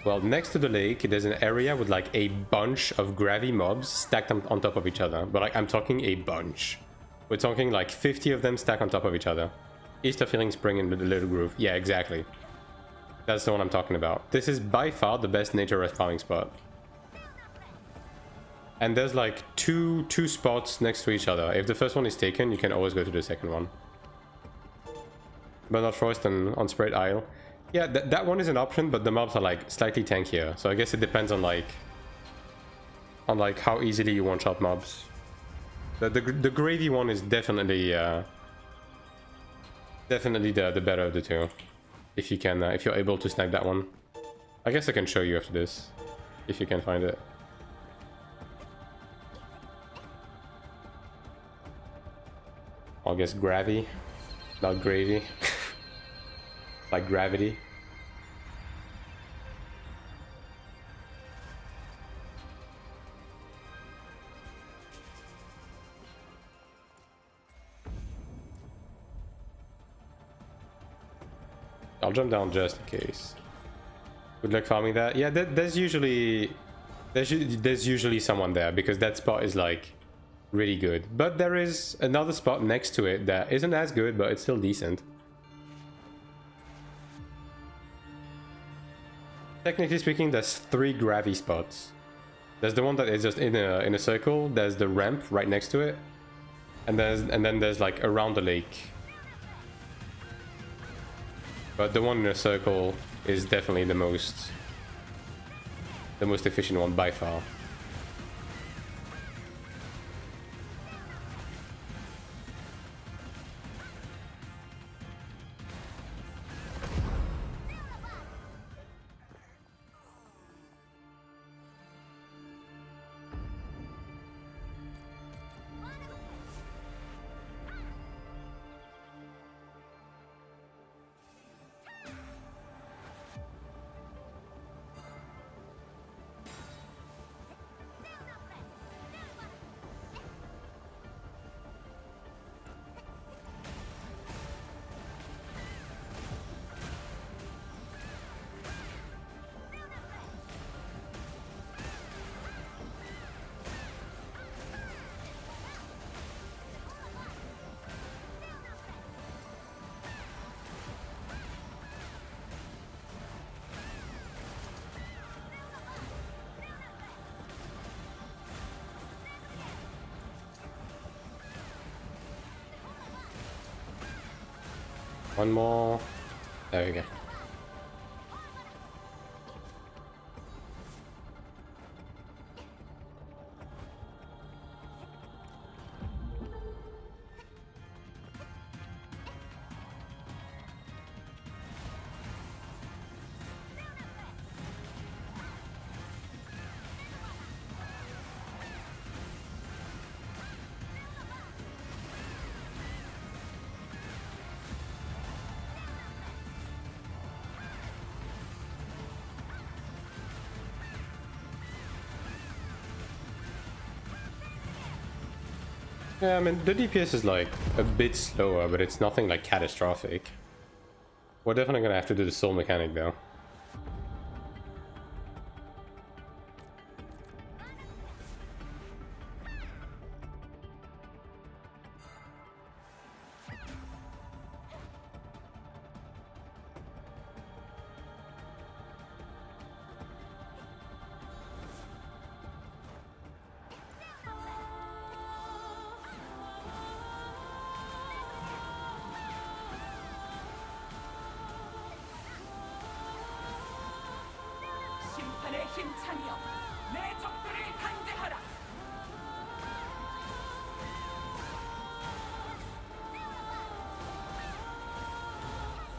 Well, next to the lake, there's an area with like a bunch of gravy mobs stacked on top of each other. But like, I'm talking a bunch. We're talking like 50 of them stacked on top of each other. East of Healing Spring in the Little Groove. Yeah, exactly. That's the one I'm talking about. This is by far the best nature rest farming spot. And there's like two spots next to each other. If the first one is taken, you can always go to the second one. But not Frost and on Spread Isle. Yeah, that one is an option, but the mobs are like slightly tankier. So I guess it depends on like how easily you one-shot mobs. The gravy one is definitely definitely the better of the two. If you can, if you're able to snag that one. I guess I can show you after this, if you can find it. I guess gravy, not gravy. Like gravity. I'll jump down just in case. Good luck farming that. Yeah, there's usually someone there because that spot is like really good. But there is another spot next to it that isn't as good, but it's still decent. Technically speaking, there's 3 gravy spots. There's the one that is just in a circle. There's the ramp right next to it, and then there's like around the lake. But the one in a circle is definitely the most efficient one by far. One more. There we go. Yeah, I mean, the DPS is like a bit slower, but it's nothing like catastrophic. We're definitely gonna have to do the soul mechanic though.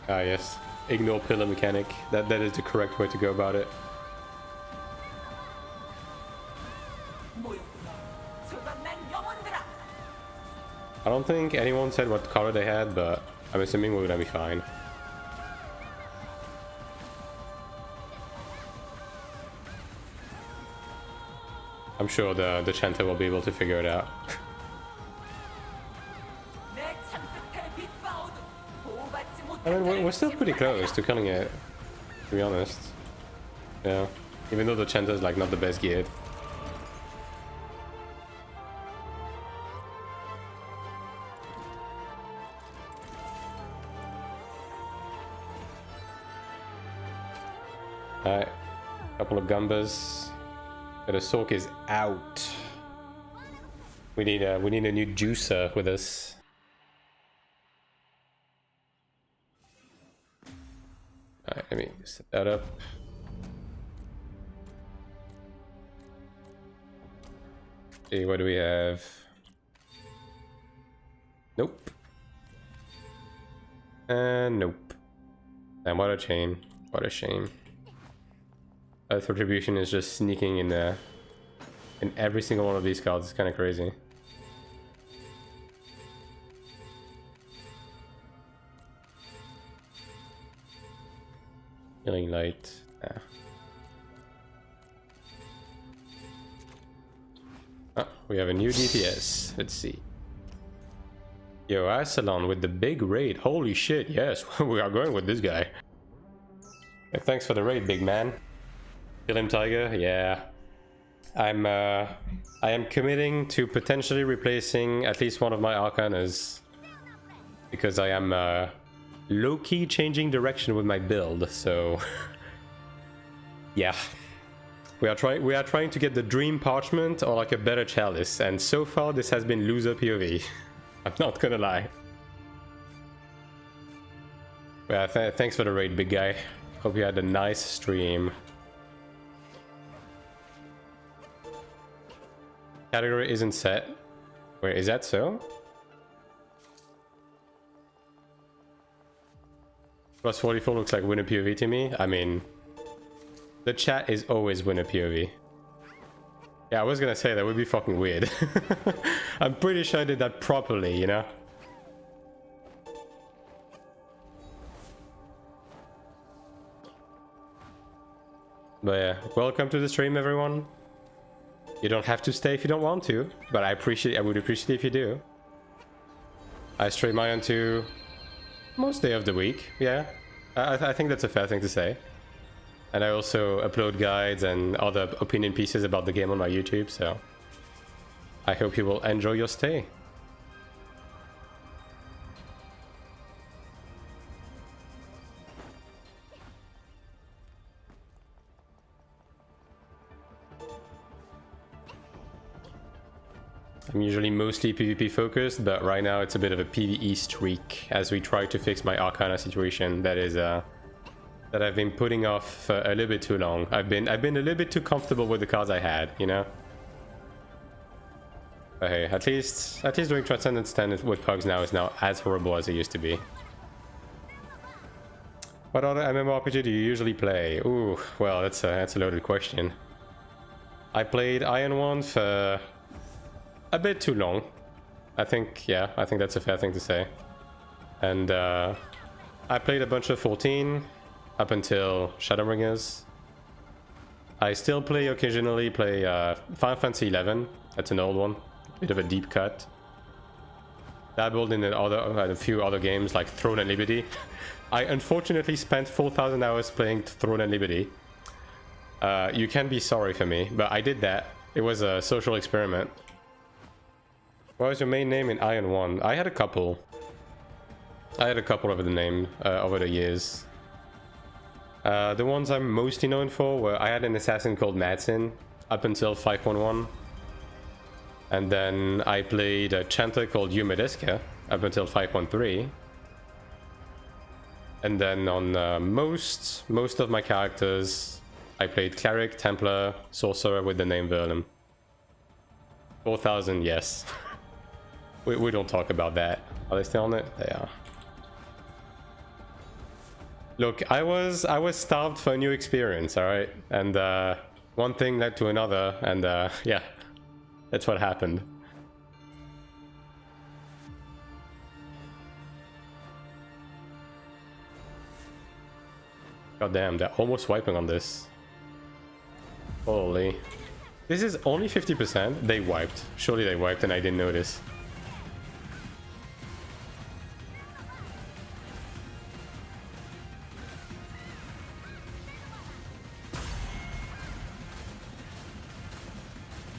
Ah yes, ignore pillar mechanic. That is the correct way to go about it. I don't think anyone said what color they had, but I'm assuming we're gonna be fine. I'm sure the chanter will be able to figure it out. I mean, we're still pretty close to killing it, to be honest. Yeah, even though the chanter is like not the best geared. Alright, couple of gumbas. The Sork is out. We need a new juicer with us. Alright, let me set that up. See, what do we have? Nope. And nope. And what a chain. What a shame. Earth Retribution is just sneaking in there. In every single one of these cards. It's kind of crazy. Healing Light. Ah. Oh, we have a new DPS. Let's see. Yo, Assalon with the big raid. Holy shit, yes. We are going with this guy. Yeah, thanks for the raid, big man. Kill him, Tiger. Yeah. I am committing to potentially replacing at least one of my Arcanas. Because I am low-key changing direction with my build, so yeah. We are trying to get the Dream Parchment or like a better Chalice, and so far this has been loser POV. I'm not gonna lie. Yeah, thanks for the raid, big guy. Hope you had a nice stream. Category isn't set. Wait, is that so? Plus 44 looks like winner POV to me. I mean, the chat is always winner POV. Yeah, I was gonna say that would be fucking weird. I'm pretty sure I did that properly, you know? But yeah, welcome to the stream, everyone. You don't have to stay if you don't want to, but I would appreciate if you do. I stream Iron 2 most day of the week, yeah. I think that's a fair thing to say. And I also upload guides and other opinion pieces about the game on my YouTube, so I hope you will enjoy your stay. I'm usually mostly PvP focused, but right now it's a bit of a PvE streak as we try to fix my Arcana situation that is that I've been putting off for a little bit too long. I've been a little bit too comfortable with the cards I had, you know. But hey, at least doing Transcendent Stand with Pugs now is now as horrible as it used to be. What other MMORPG do you usually play? Ooh, well, that's a loaded question. I played Iron One for a bit too long. I think that's a fair thing to say. And I played a bunch of 14 up until Shadowbringers. I still occasionally play Final Fantasy 11. That's an old one, bit of a deep cut. Dabbled in a few other games like Throne and Liberty. I unfortunately spent 4,000 hours playing Throne and Liberty. You can be sorry for me, but I did that. It was a social experiment. What was your main name in Iron 1? I had a couple. Over the name over the years. The ones I'm mostly known for were I had an assassin called Madsen up until 5.1. And then I played a chanter called Yumedeska up until 5.3. And then on most of my characters, I played Cleric, Templar, Sorcerer with the name Verlem. 4,000, yes. we don't talk about that. Are they still on it? They are. Look, I was starved for a new experience, alright? And one thing led to another, and yeah, that's what happened. God damn, they're almost wiping on this. Holy. This is only 50%? They wiped. Surely they wiped and I didn't notice.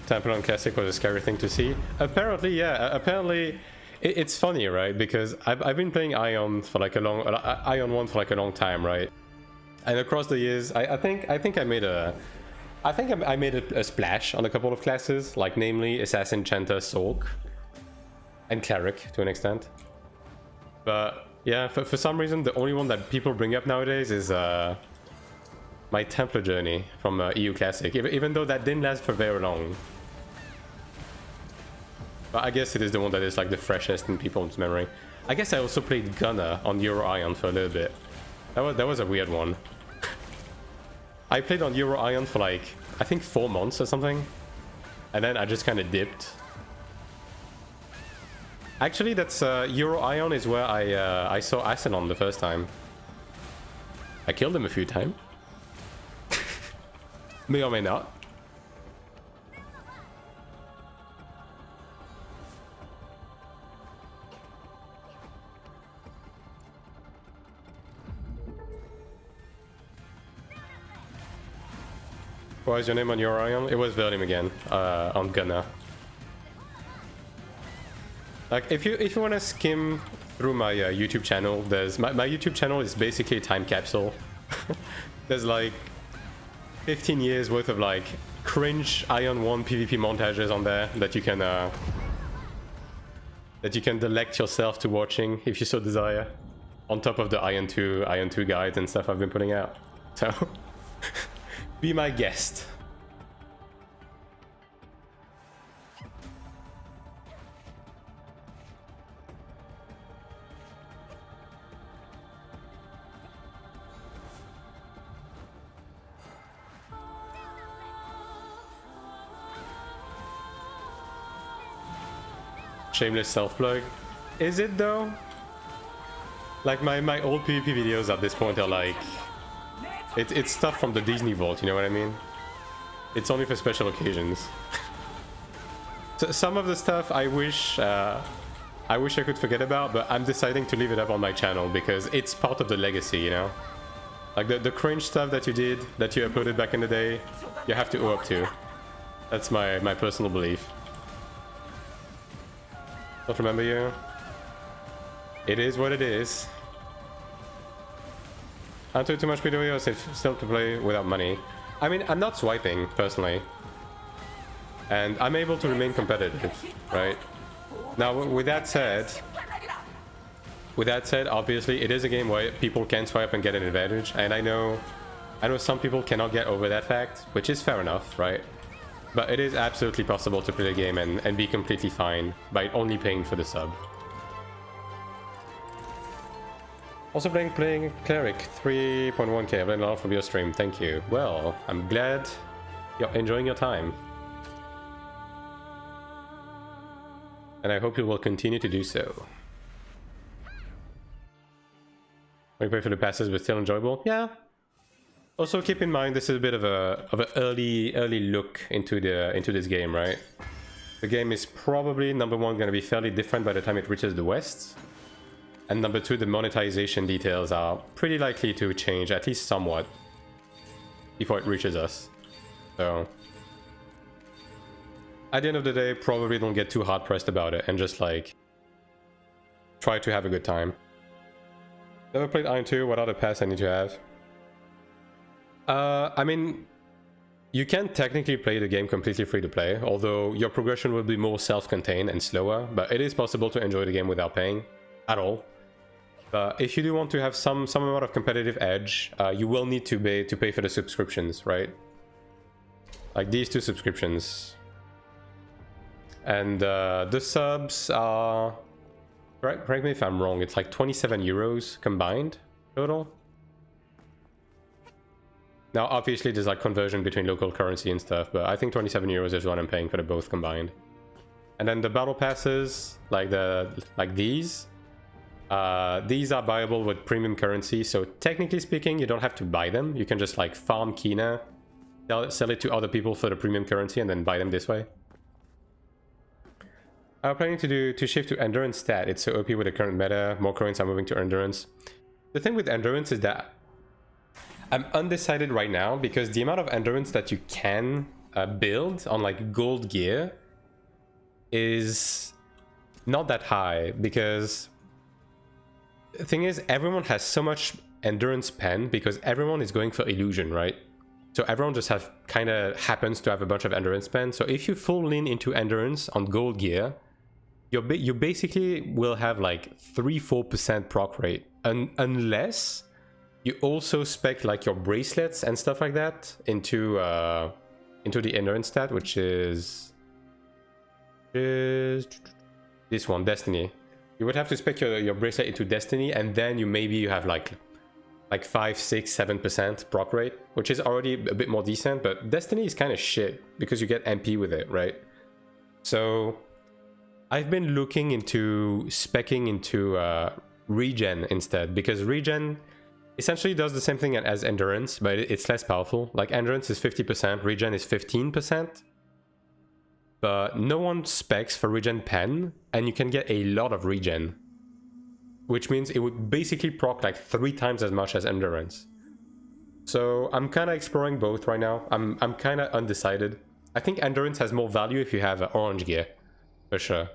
Temple on Classic was a scary thing to see. Apparently, yeah. Apparently, it's funny, right? Because I've been playing Ion for like Ion 1 for like a long time, right? And across the years, I think I made a splash on a couple of classes, like namely Assassin, Chanter, Sorc, and Cleric to an extent. But yeah, for some reason, the only one that people bring up nowadays is my Templar journey from EU Classic, even though that didn't last for very long. But I guess it is the one that is like the freshest in people's memory. I guess I also played Gunner on Euro Ion for a little bit. That was a weird one. I played on Euro Ion for like, I think 4 months or something. And then I just kind of dipped. Actually, that's Euro Ion is where I saw Asenon the first time. I killed him a few times. May or may not. What was your name on your Ion? It was Verlim again, on Gunner. Like, if you want to skim through my YouTube channel, there's my YouTube channel is basically a time capsule. There's like 15 years worth of like cringe Ion 1 PvP montages on there that you can delect yourself to watching if you so desire, on top of the Ion 2 guides and stuff I've been putting out. So be my guest. Shameless self-plug. Is it though? Like my old PvP videos at this point are like... It's stuff from the Disney Vault, you know what I mean? It's only for special occasions. So some of the stuff I wish I could forget about, but I'm deciding to leave it up on my channel because it's part of the legacy, you know? Like the cringe stuff that you did, that you uploaded back in the day, you have to owe up to. That's my personal belief. Don't remember you? It is what it is. I'm doing too much videos if still to play without money. I mean, I'm not swiping, personally. And I'm able to remain competitive, right? Now, with that said, obviously, it is a game where people can swipe and get an advantage, and I know some people cannot get over that fact, which is fair enough, right? But it is absolutely possible to play the game and be completely fine by only paying for the sub. Also playing Cleric 3.1k. I've learned a lot from your stream. Thank you. Well, I'm glad you're enjoying your time. And I hope you will continue to do so. When you pay for the passes but still enjoyable? Yeah. Also keep in mind this is a bit of an early look into this game, right? The game is probably, number one, going to be fairly different by the time it reaches the West. And number two, the monetization details are pretty likely to change, at least somewhat, before it reaches us. So, at the end of the day, probably don't get too hard-pressed about it and just, like, try to have a good time. Never played Iron 2, what other pass I need to have? I mean, you can technically play the game completely free to play, although your progression will be more self-contained and slower, but it is possible to enjoy the game without paying at all. If you do want to have some amount of competitive edge, you will need to pay for the subscriptions, right? Like these two subscriptions. And the subs are... Correct me if I'm wrong, it's like 27 euros combined total. Now, obviously, there's like conversion between local currency and stuff, but I think 27 euros is what I'm paying for the both combined. And then the battle passes, like these are buyable with premium currency. So technically speaking, you don't have to buy them. You can just like farm Kina, sell it to other people for the premium currency, and then buy them this way. I'm planning to shift to endurance stat. It's so OP with the current meta. More coins are moving to endurance. The thing with endurance is that I'm undecided right now because the amount of endurance that you can build on like gold gear is not that high, because the thing is everyone has so much endurance pen because everyone is going for illusion, right? So everyone just kind of happens to have a bunch of endurance pen. So if you full lean into endurance on gold gear, you basically will have like 3-4% proc rate, unless you also spec like your bracelets and stuff like that into the endurance stat, which is this one, Destiny. You would have to spec your bracelet into Destiny, and then you have like 5, 6, 7% proc rate, which is already a bit more decent. But Destiny is kind of shit because you get MP with it, right? So I've been looking into specking into regen instead, because regen essentially does the same thing as endurance, but it's less powerful. Like endurance is 50%, regen is 15%. But no one specs for regen pen, and you can get a lot of regen, which means it would basically proc like 3 times as much as endurance. So I'm kind of exploring both right now. I'm kind of undecided. I think endurance has more value if you have orange gear, for sure.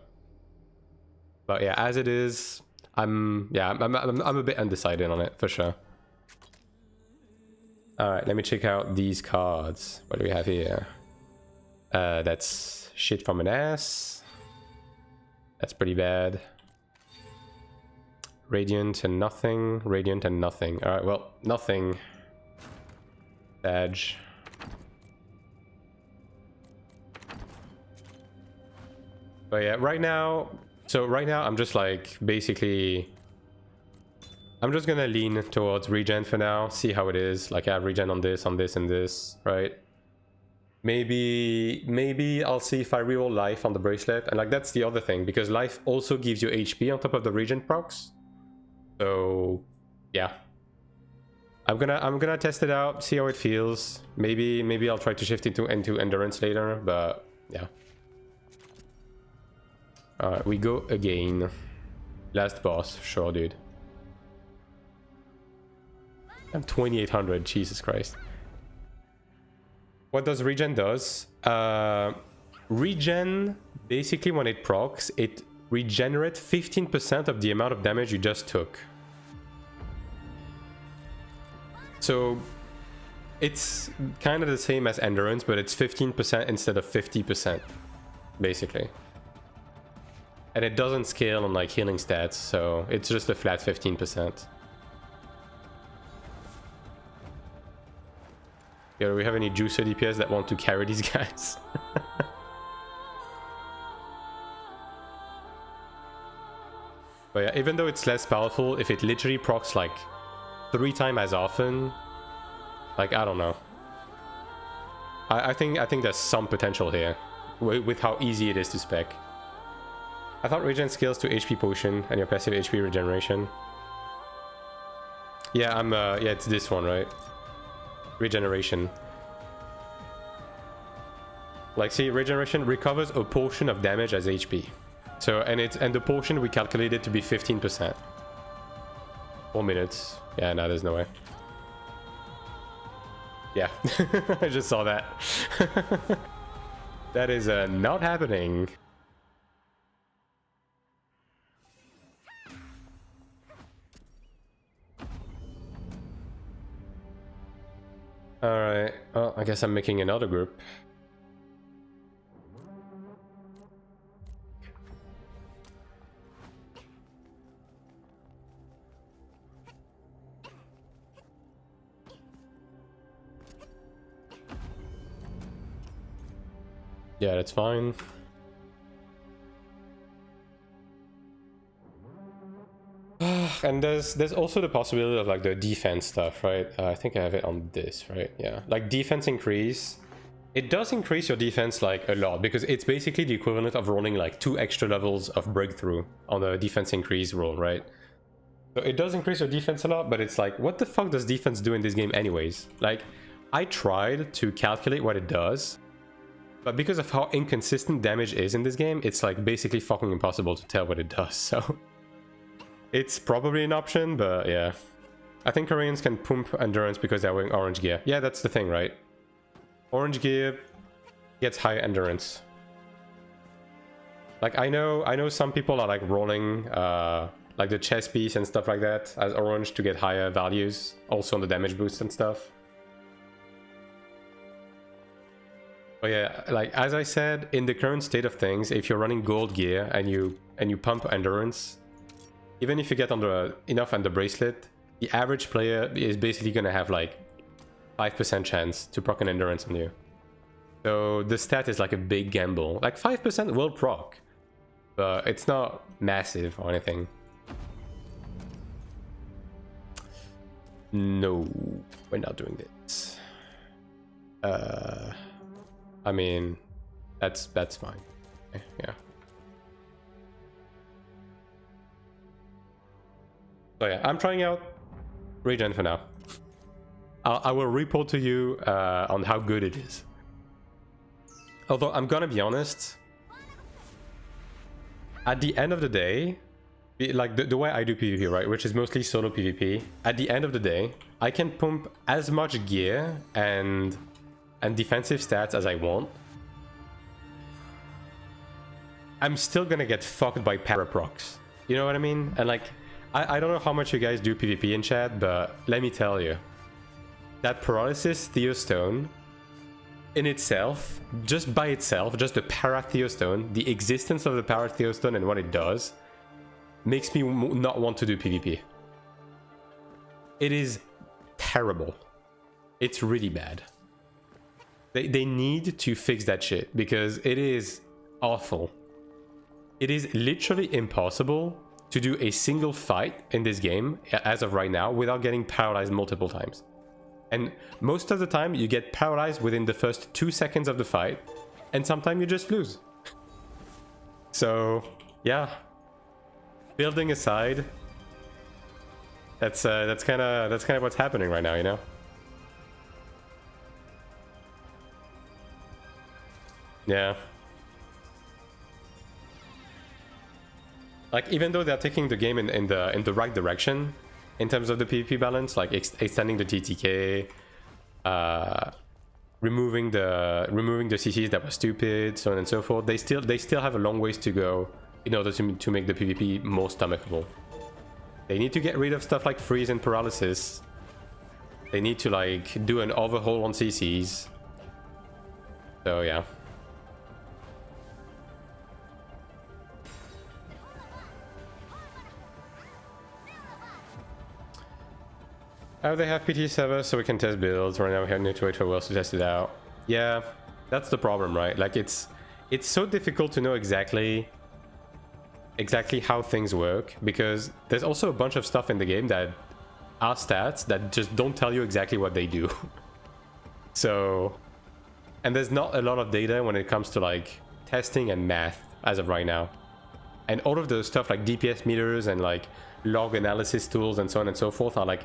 But yeah, as it is, I'm a bit undecided on it, for sure. Alright, let me check out these cards. What do we have here? That's shit from an ass. That's pretty bad. Radiant and nothing. Radiant and nothing. Alright, well, nothing. Badge. But yeah, right now I'm just like basically I'm just gonna lean towards regen for now, see how it is. Like I have regen on this, and this, right? Maybe I'll see if I reroll life on the bracelet, and like that's the other thing, because life also gives you HP on top of the regen procs. So yeah, I'm gonna test it out, see how it feels. Maybe I'll try to shift into endurance later, but yeah. Alright, we go again. Last boss, sure, dude. I'm 2800, Jesus Christ. What does regen does? Regen, basically when it procs, it regenerates 15% of the amount of damage you just took. So It's kind of the same as endurance, but it's 15% instead of 50%, basically. And it doesn't scale on like healing stats, so it's just a flat 15%. Yeah, do we have any juicer DPS that want to carry these guys? But yeah, even though it's less powerful, if it literally procs like 3 times as often, like, I don't know. I think there's some potential here with how easy it is to spec. I thought regen scales to HP potion and your passive HP regeneration. Yeah, yeah, it's this one, right? Regeneration. Like, see, regeneration recovers a portion of damage as HP. So, and the portion we calculated to be 15%. 4 minutes. Yeah, no, there's no way. Yeah, I just saw that. That is not happening. Alright, well, I guess I'm making another group. Yeah, that's fine. And there's also the possibility of like the defense stuff, right? I think I have it on this, right? Yeah, like defense increase. It does increase your defense like a lot because it's basically the equivalent of rolling like 2 extra levels of breakthrough on the defense increase roll, right? So it does increase your defense a lot, but it's like, what the fuck does defense do in this game anyways? Like, I tried to calculate what it does, but because of how inconsistent damage is in this game, it's like basically fucking impossible to tell what it does, so... It's probably an option, but yeah. I think Koreans can pump endurance because they're wearing orange gear. Yeah, that's the thing, right? Orange gear gets high endurance. Like, I know some people are like rolling like the chest piece and stuff like that as orange to get higher values, also on the damage boost and stuff. But yeah, like as I said, in the current state of things, if you're running gold gear and you pump endurance, even if you get enough on the bracelet, the average player is basically gonna have like 5% chance to proc an endurance on you. So the stat is like a big gamble. Like 5% will proc, but it's not massive or anything. No, we're not doing this. I mean, that's fine. Okay, yeah. So yeah, I'm trying out regen for now. I will report to you on how good it is. Although I'm gonna be honest, at the end of the day, like the way I do PvP, right, which is mostly solo PvP, at the end of the day, I can pump as much gear and defensive stats as I want. I'm still gonna get fucked by paraprocs. You know what I mean? And like, I don't know how much you guys do PvP in chat, but let me tell you, that paralysis Theostone in itself, just by itself, just the para Theostone, the existence of the para Theostone and what it does, makes me not want to do PvP. It is terrible. It's really bad. They need to fix that shit because it is awful. It is literally impossible to do a single fight in this game as of right now without getting paralyzed multiple times. And most of the time you get paralyzed within the first 2 seconds of the fight, and sometimes you just lose. So yeah, building aside, that's kind of what's happening right now, you know. Yeah. Like, even though they're taking the game in the right direction in terms of the PvP balance, like extending the TTK, removing the CCs that were stupid, so on and so forth, they still have a long ways to go in order to make the PvP more stomachable. They need to get rid of stuff like freeze and paralysis, They need to like do an overhaul on CCs. So yeah. Oh, they have PT servers so we can test builds. Right now we need to wait for Wells to test it out. Yeah, that's the problem, right? Like it's so difficult to know exactly how things work, because there's also a bunch of stuff in the game that are stats that just don't tell you exactly what they do. So, and there's not a lot of data when it comes to like testing and math as of right now. And all of those stuff like DPS meters and like log analysis tools and so on and so forth are like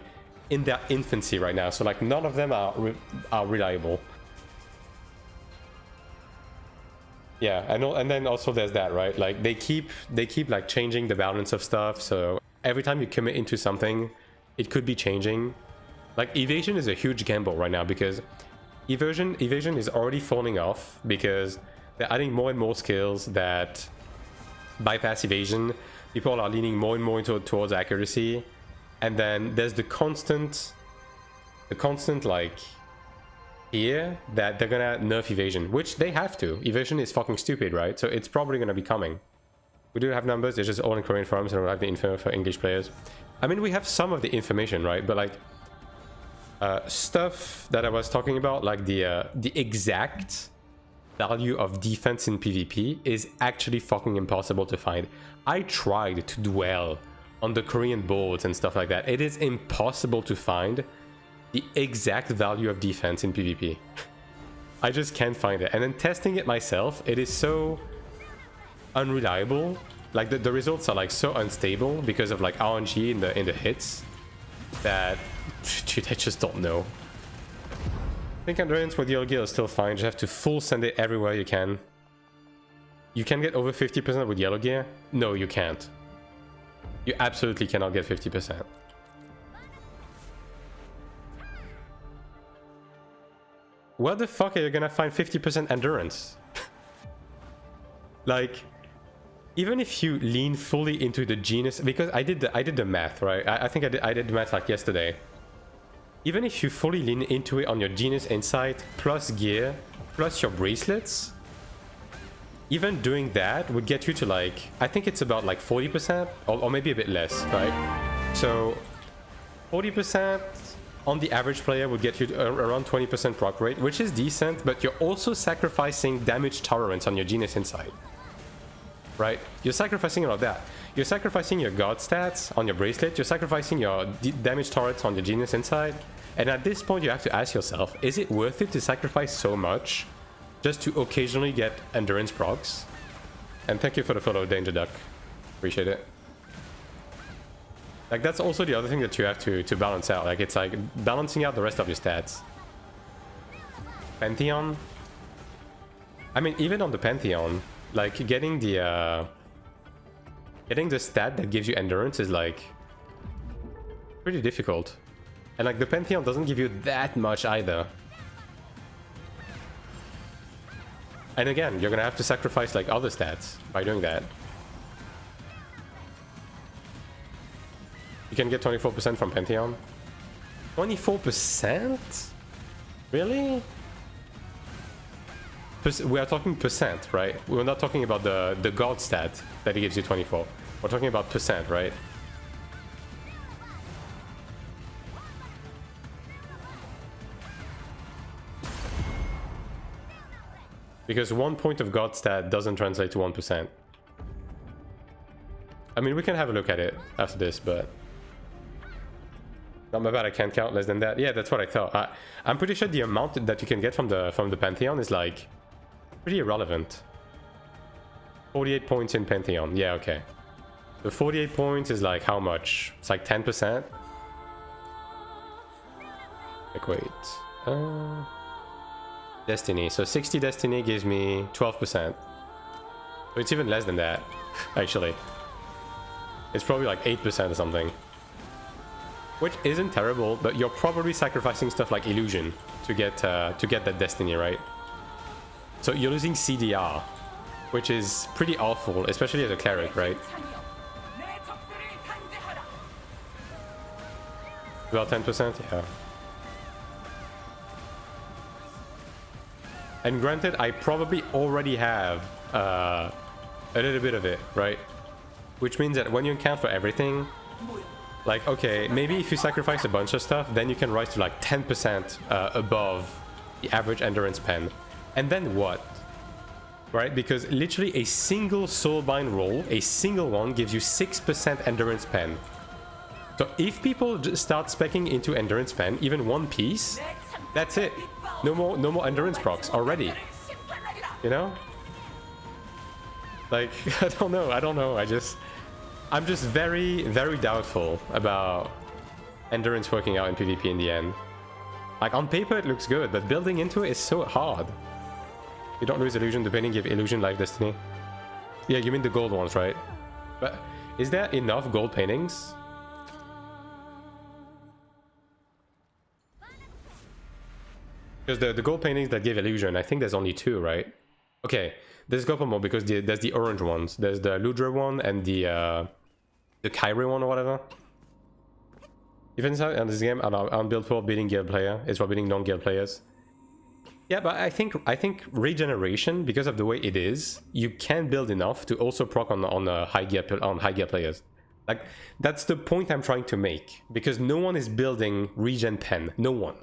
in their infancy right now. So like none of them are reliable. Yeah, and then also there's that, right? Like they keep like changing the balance of stuff. So every time you commit into something, it could be changing. Like evasion is a huge gamble right now because evasion is already falling off because they're adding more and more skills that bypass evasion. People are leaning more and more towards accuracy, and then there's the constant like here that they're gonna nerf evasion, which they have to. Evasion is fucking stupid, right? So it's probably gonna be coming. We do have numbers, it's just all in Korean forums, and we don't have the info for English players. I mean, we have some of the information, right? But like stuff that I was talking about, like the exact value of defense in PvP is actually fucking impossible to find. I tried to dwell on the Korean boards and stuff like that. It is impossible to find the exact value of defense in PvP. I just can't find it. And then testing it myself, it is so unreliable. Like the results are like so unstable because of like RNG in the hits that, dude, I just don't know. I think endurance with Yellow Gear is still fine. Just have to full send it everywhere you can. You can get over 50% with Yellow Gear? No, you can't. You absolutely cannot get 50%. Where the fuck are you gonna find 50% endurance? Like, even if you lean fully into the genus, because I did the math, right? I think I did the math like yesterday. Even if you fully lean into it on your genus insight plus gear plus your bracelets, even doing that would get you to like, I think it's about like 40% or maybe a bit less, right? So 40% on the average player would get you to around 20% proc rate, which is decent, but you're also sacrificing damage tolerance on your genus insight, right? You're sacrificing all of that. You're sacrificing your god stats on your bracelet, you're sacrificing your damage tolerance on your genus insight, and at this point you have to ask yourself, is it worth it to sacrifice so much just to occasionally get endurance procs? And thank you for the follow, Danger Duck. Appreciate it. Like, that's also the other thing that you have to balance out. Like, it's like balancing out the rest of your stats. Pantheon. I mean, even on the Pantheon, like, getting the stat that gives you endurance is, like, pretty difficult. And, like, the Pantheon doesn't give you that much either. And again, you're gonna have to sacrifice, like, other stats by doing that. You can get 24% from Pantheon. 24%? Really? We are talking percent, right? We're not talking about the god stat that it gives you 24. We're talking about percent, right? Because 1 point of god stat doesn't translate to 1%. I mean, we can have a look at it after this, but... Not my bad, I can't count less than that. Yeah, that's what I thought. I'm pretty sure the amount that you can get from the Pantheon is like pretty irrelevant. 48 points in Pantheon. Yeah, okay. The 48 points is like how much? It's like 10%. Like, wait. Destiny. So 60 Destiny gives me 12%. So it's even less than that, actually. It's probably like 8% or something. Which isn't terrible, but you're probably sacrificing stuff like illusion to get that destiny, right? So you're losing CDR, which is pretty awful, especially as a cleric, right? About 10%, yeah. And granted, I probably already have a little bit of it, right? Which means that when you account for everything, like, okay, maybe if you sacrifice a bunch of stuff, then you can rise to like 10% above the average endurance pen. And then what? Right? Because literally a single soulbind roll, a single one, gives you 6% endurance pen. So if people just start speccing into endurance pen, even one piece, that's it. No more endurance procs already. You know? Like, I don't know. I'm just very, very doubtful about endurance working out in PvP in the end. Like, on paper it looks good, but building into it is so hard. You don't lose illusion, the painting give illusion life destiny. Yeah, you mean the gold ones, right? But is there enough gold paintings? Because the gold paintings that give illusion, I think there's only 2, right? Okay, there's a couple more because there's the orange ones. There's the Ludra one and the Kyrie one or whatever. Even in this game, I'm built for beating guild player. It's for beating non-guild players. Yeah, but I think regeneration, because of the way it is, you can build enough to also proc on high gear players. Like, that's the point I'm trying to make, because no one is building regen pen. No one.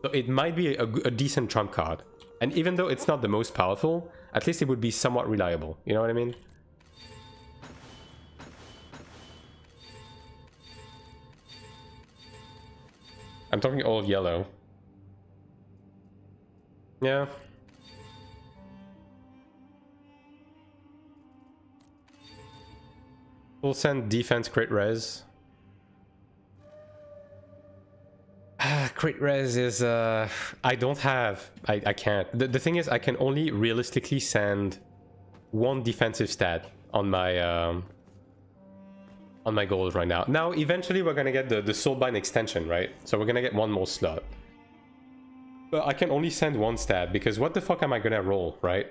So it might be a decent trump card. And even though it's not the most powerful, at least it would be somewhat reliable. You know what I mean? I'm talking all of yellow. Yeah. We'll send defense crit res. Crit res is I don't have, I can't. The thing is, I can only realistically send one defensive stat on my goals right now. Now eventually we're gonna get the soulbind extension, right? So we're gonna get one more slot, but I can only send one stat, because what the fuck am I gonna roll, right?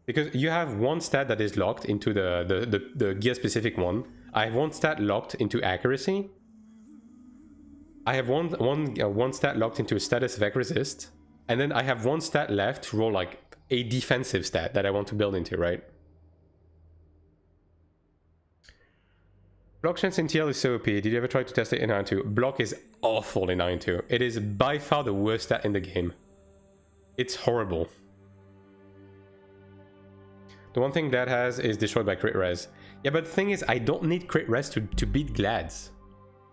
Because you have one stat that is locked into the gear specific one. I have one stat locked into accuracy. I have one stat locked into a status of resist, and then I have one stat left to roll like a defensive stat that I want to build into, right? Block chance in TL is so OP. Did you ever try to test it in 9-2? Block is awful in 9-2. It is by far the worst stat in the game. It's horrible. The one thing that has is destroyed by crit res. Yeah, but the thing is, I don't need crit res to beat Glads.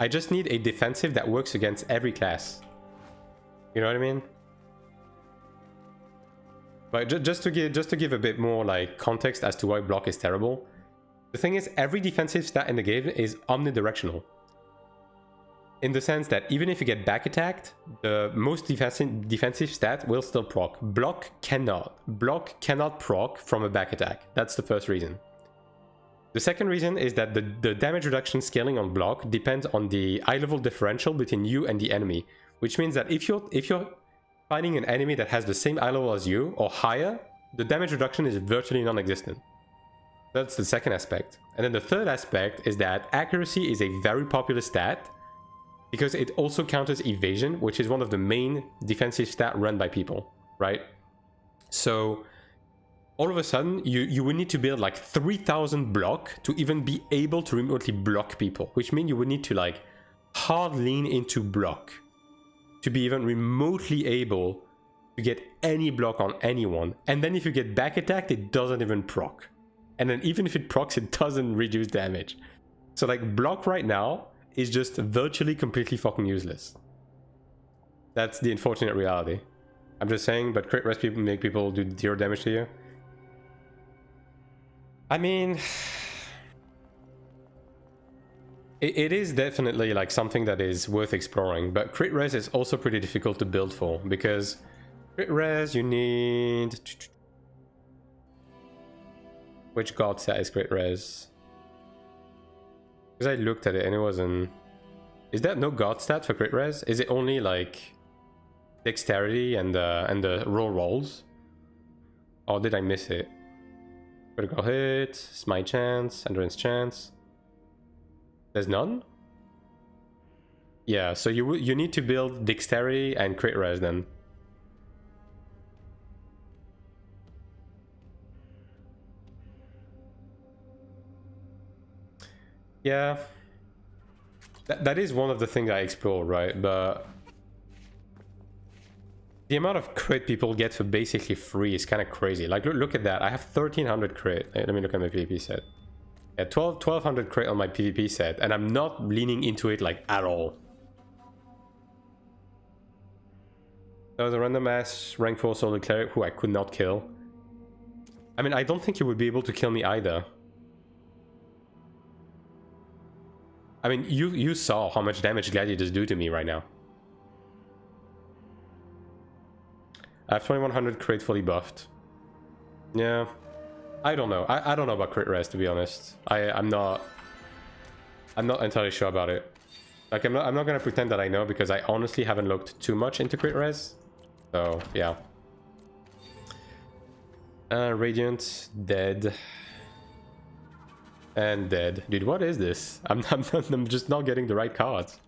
I just need a defensive that works against every class. You know what I mean? But just to give a bit more like context as to why block is terrible. The thing is, every defensive stat in the game is omnidirectional. In the sense that even if you get back attacked, the most defensive stat will still proc. Block cannot. Block cannot proc from a back attack. That's the first reason. The second reason is that the damage reduction scaling on block depends on the eye level differential between you and the enemy, which means that if you're fighting an enemy that has the same eye level as you or higher, the damage reduction is virtually non-existent. That's the second aspect. And then the third aspect is that accuracy is a very popular stat because it also counters evasion, which is one of the main defensive stats run by people, right? So all of a sudden, you would need to build like 3,000 block to even be able to remotely block people, which means you would need to like hard lean into block to be even remotely able to get any block on anyone. And then if you get back attacked, it doesn't even proc. And then even if it procs, it doesn't reduce damage. So like block right now is just virtually completely fucking useless. That's the unfortunate reality. I'm just saying, but crit res people make people do 0 damage to you. I mean, it is definitely like something that is worth exploring, but crit res is also pretty difficult to build for, because crit res you need... Which god set is crit res? Because I looked at it and it wasn't... Is there no god stat for crit res? Is it only like dexterity and the rolls? Or did I miss it? Critical hit, smite chance, endurance chance. There's none? Yeah, so you need to build dexterity and crit res then. Yeah. That is one of the things I explore, right? But the amount of crit people get for basically free is kind of crazy. Like, look at that. I have 1300 crit. Let me look at my PvP set. Yeah, 1200 crit on my PvP set, and I'm not leaning into it like at all. There was a random ass rank 4 solo cleric who I could not kill. I mean, I don't think he would be able to kill me either. I mean, you saw how much damage gladiators do to me right now. I have 2100 crit fully buffed. Yeah, I don't know. I don't know about crit res, to be honest. I'm not entirely sure about it. Like, I'm not gonna pretend that I know, because I honestly haven't looked too much into crit res. So yeah. Radiant, dead. And dead. Dude, what is this? I'm just not getting the right cards.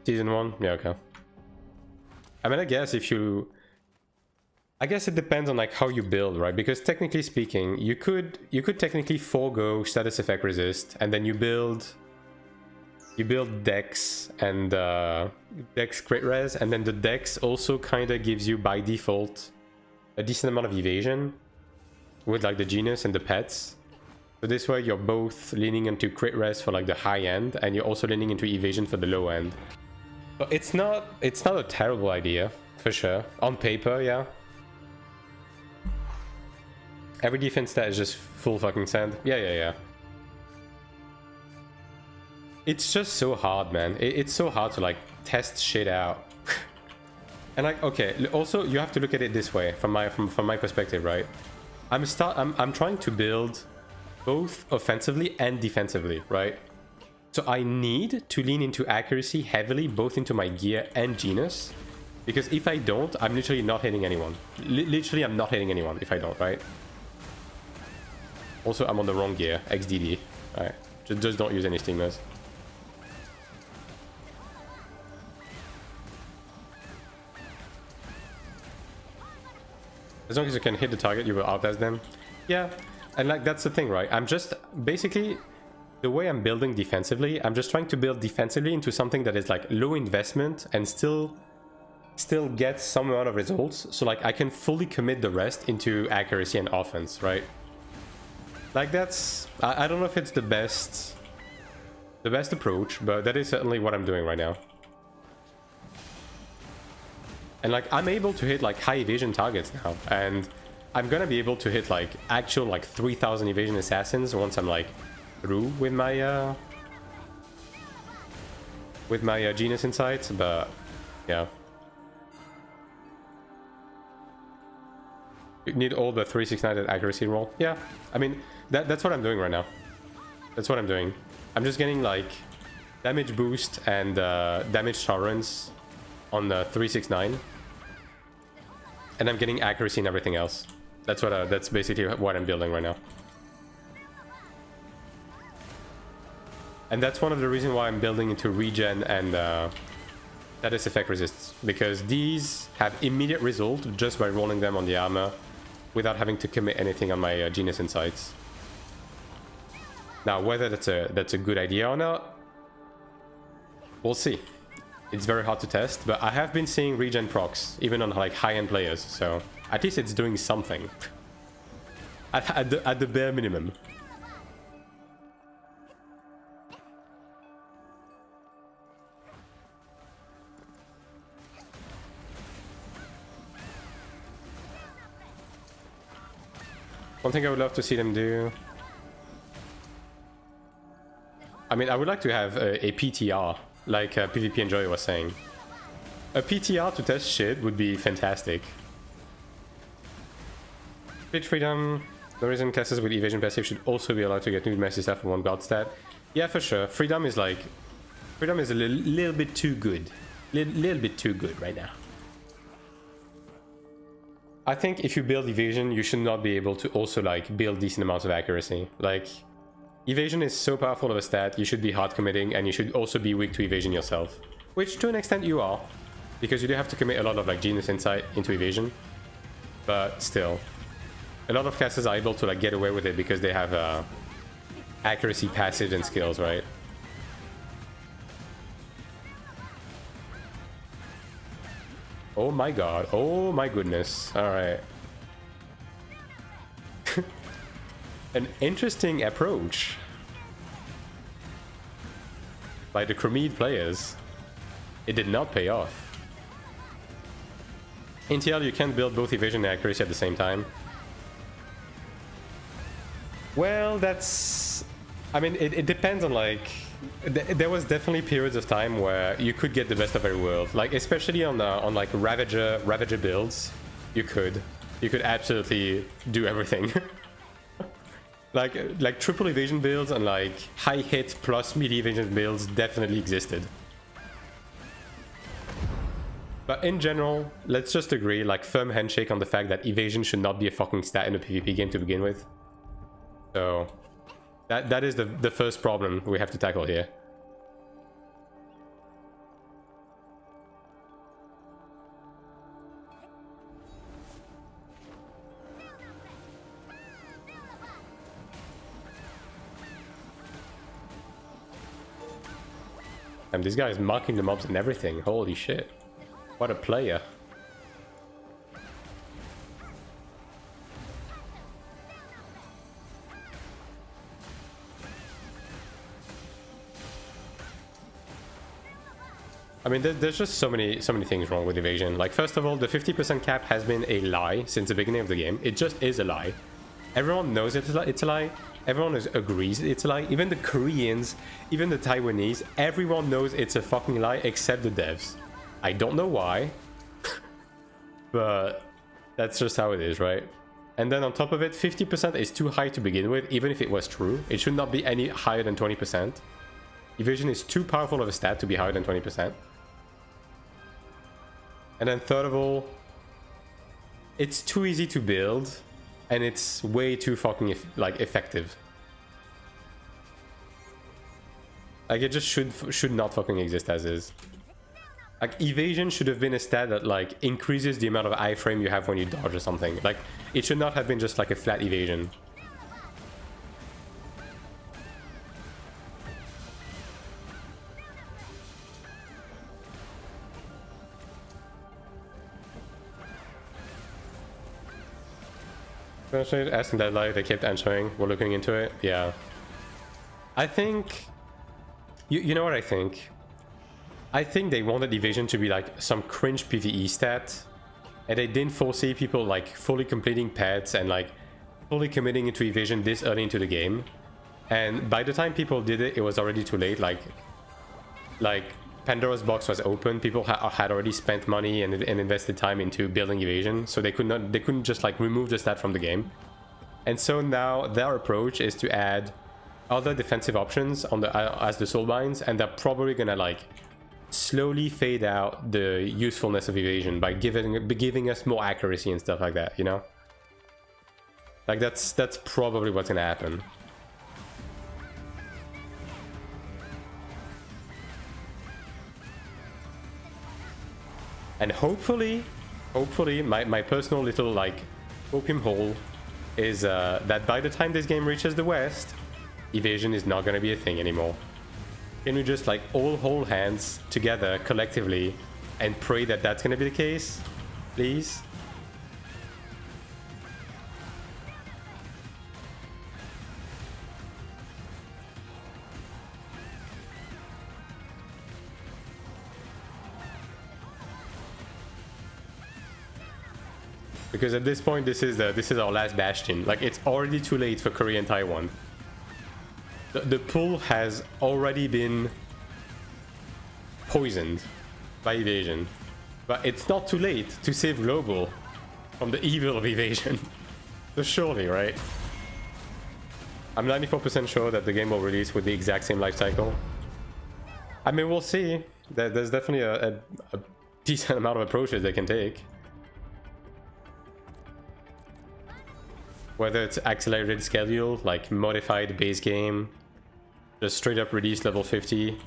Season 1? Yeah, okay. I mean, I guess if you... I guess it depends on like how you build, right? Because technically speaking, you could technically forego status effect resist, and then you build Dex and Dex crit res, and then the Dex also kind of gives you by default a decent amount of evasion with like the Genius and the pets. So this way you're both leaning into crit res for like the high end, and you're also leaning into evasion for the low end. But it's not a terrible idea, for sure. On paper, yeah. Every defense stat is just full fucking sand. Yeah. It's just so hard, man. It's so hard to like test shit out. And like, okay, also you have to look at it this way from my perspective, right? I'm trying to build both offensively and defensively, right? So I need to lean into accuracy heavily, both into my gear and genus, because if I don't, I'm literally not hitting anyone. Literally, I'm not hitting anyone if I don't, right? Also, I'm on the wrong gear, XDD. Alright, just don't use any stigmas. As long as you can hit the target, you will outlast them. Yeah, and like that's the thing, right? I'm just basically the way I'm building defensively. I'm just trying to build defensively into something that is like low investment and still gets some amount of results. So like I can fully commit the rest into accuracy and offense, right? Like that's I don't know if it's the best approach, but that is certainly what I'm doing right now. And like I'm able to hit like high evasion targets now, and I'm gonna be able to hit like actual like 3000 evasion assassins once I'm like through with my Genius Insights. But yeah, you need all the 369 accuracy roll. Yeah, I mean that's what I'm doing right now. That's what I'm doing. I'm just getting like damage boost and damage tolerance on the 369, and I'm getting accuracy and everything else. That's basically what I'm building right now. And that's one of the reasons why I'm building into regen and status effect resists, because these have immediate result just by rolling them on the armor without having to commit anything on my Genius Insights. Now, whether that's a good idea or not, we'll see. It's very hard to test, but I have been seeing regen procs even on like high-end players, so at least it's doing something at the bare minimum. One thing I would love to see them do, I mean, I would like to have a PTR, like PvP Enjoy was saying. A PTR to test shit would be fantastic. Bit freedom. The reason classes with evasion passive should also be allowed to get new massive stuff for one god stat. Yeah, for sure. Freedom is a little bit too good. Little bit too good right now. I think if you build evasion, you should not be able to also like build decent amounts of accuracy. Like, evasion is so powerful of a stat, you should be hard committing, and you should also be weak to evasion yourself. Which to an extent you are, because you do have to commit a lot of like Genius Insight into evasion. but still. A lot of casters are able to like get away with it because they have accuracy, passage, and skills, right? Oh my god. Oh my goodness. Alright. An interesting approach by the Cromede players. It did not pay off. In TL, you can't build both evasion and accuracy at the same time. Well, that's... I mean, it depends on, like... There was definitely periods of time where you could get the best of every world. Like, especially on like, Ravager builds, you could absolutely do everything. Like, triple evasion builds and, like, high hit plus melee evasion builds definitely existed. But in general, let's just agree, like, firm handshake on the fact that evasion should not be a fucking stat in a PvP game to begin with. So, that is the first problem we have to tackle here. And this guy is marking the mobs and everything. Holy shit. What a player. I mean, there's just so many things wrong with evasion. Like, first of all, the 50% cap has been a lie since the beginning of the game. It just is a lie. Everyone knows it's a lie. Everyone agrees it's a lie. Even the Koreans, even the Taiwanese, everyone knows it's a fucking lie except the devs. I don't know why, but that's just how it is, right? And then on top of it, 50% is too high to begin with, even if it was true. It should not be any higher than 20%. Evasion is too powerful of a stat to be higher than 20%. And then third of all, it's too easy to build, and it's way too fucking effective. Like, it just should not fucking exist as is. Like, evasion should have been a stat that, like, increases the amount of iframe you have when you dodge or something. Like, it should not have been just like a flat evasion. Asking that live, they kept answering. We're looking into it. Yeah. I think... You know what I think? I think they wanted evasion to be like some cringe PvE stat. And they didn't foresee people like fully completing pets and like fully committing into evasion this early into the game. And by the time people did it, it was already too late. Like Pandora's box was open. People had already spent money and invested time into building evasion, so they couldn't just like remove the stat from the game. And so now their approach is to add other defensive options on the as the soulbinds, and they're probably gonna like slowly fade out the usefulness of evasion by giving us more accuracy and stuff like that. You know, like that's probably what's gonna happen. And hopefully, my personal little, like, opium hole is that by the time this game reaches the West, evasion is not going to be a thing anymore. Can we just, like, all hold hands together collectively and pray that that's going to be the case? Please? Because at this point, this is our last bastion. Like, it's already too late for Korea and Taiwan. The pool has already been poisoned by evasion, but it's not too late to save global from the evil of evasion. So surely, right? I'm 94% sure that the game will release with the exact same life cycle. I mean, we'll see. There's definitely a decent amount of approaches they can take. Whether it's accelerated schedule, like modified base game, just straight up release level 50.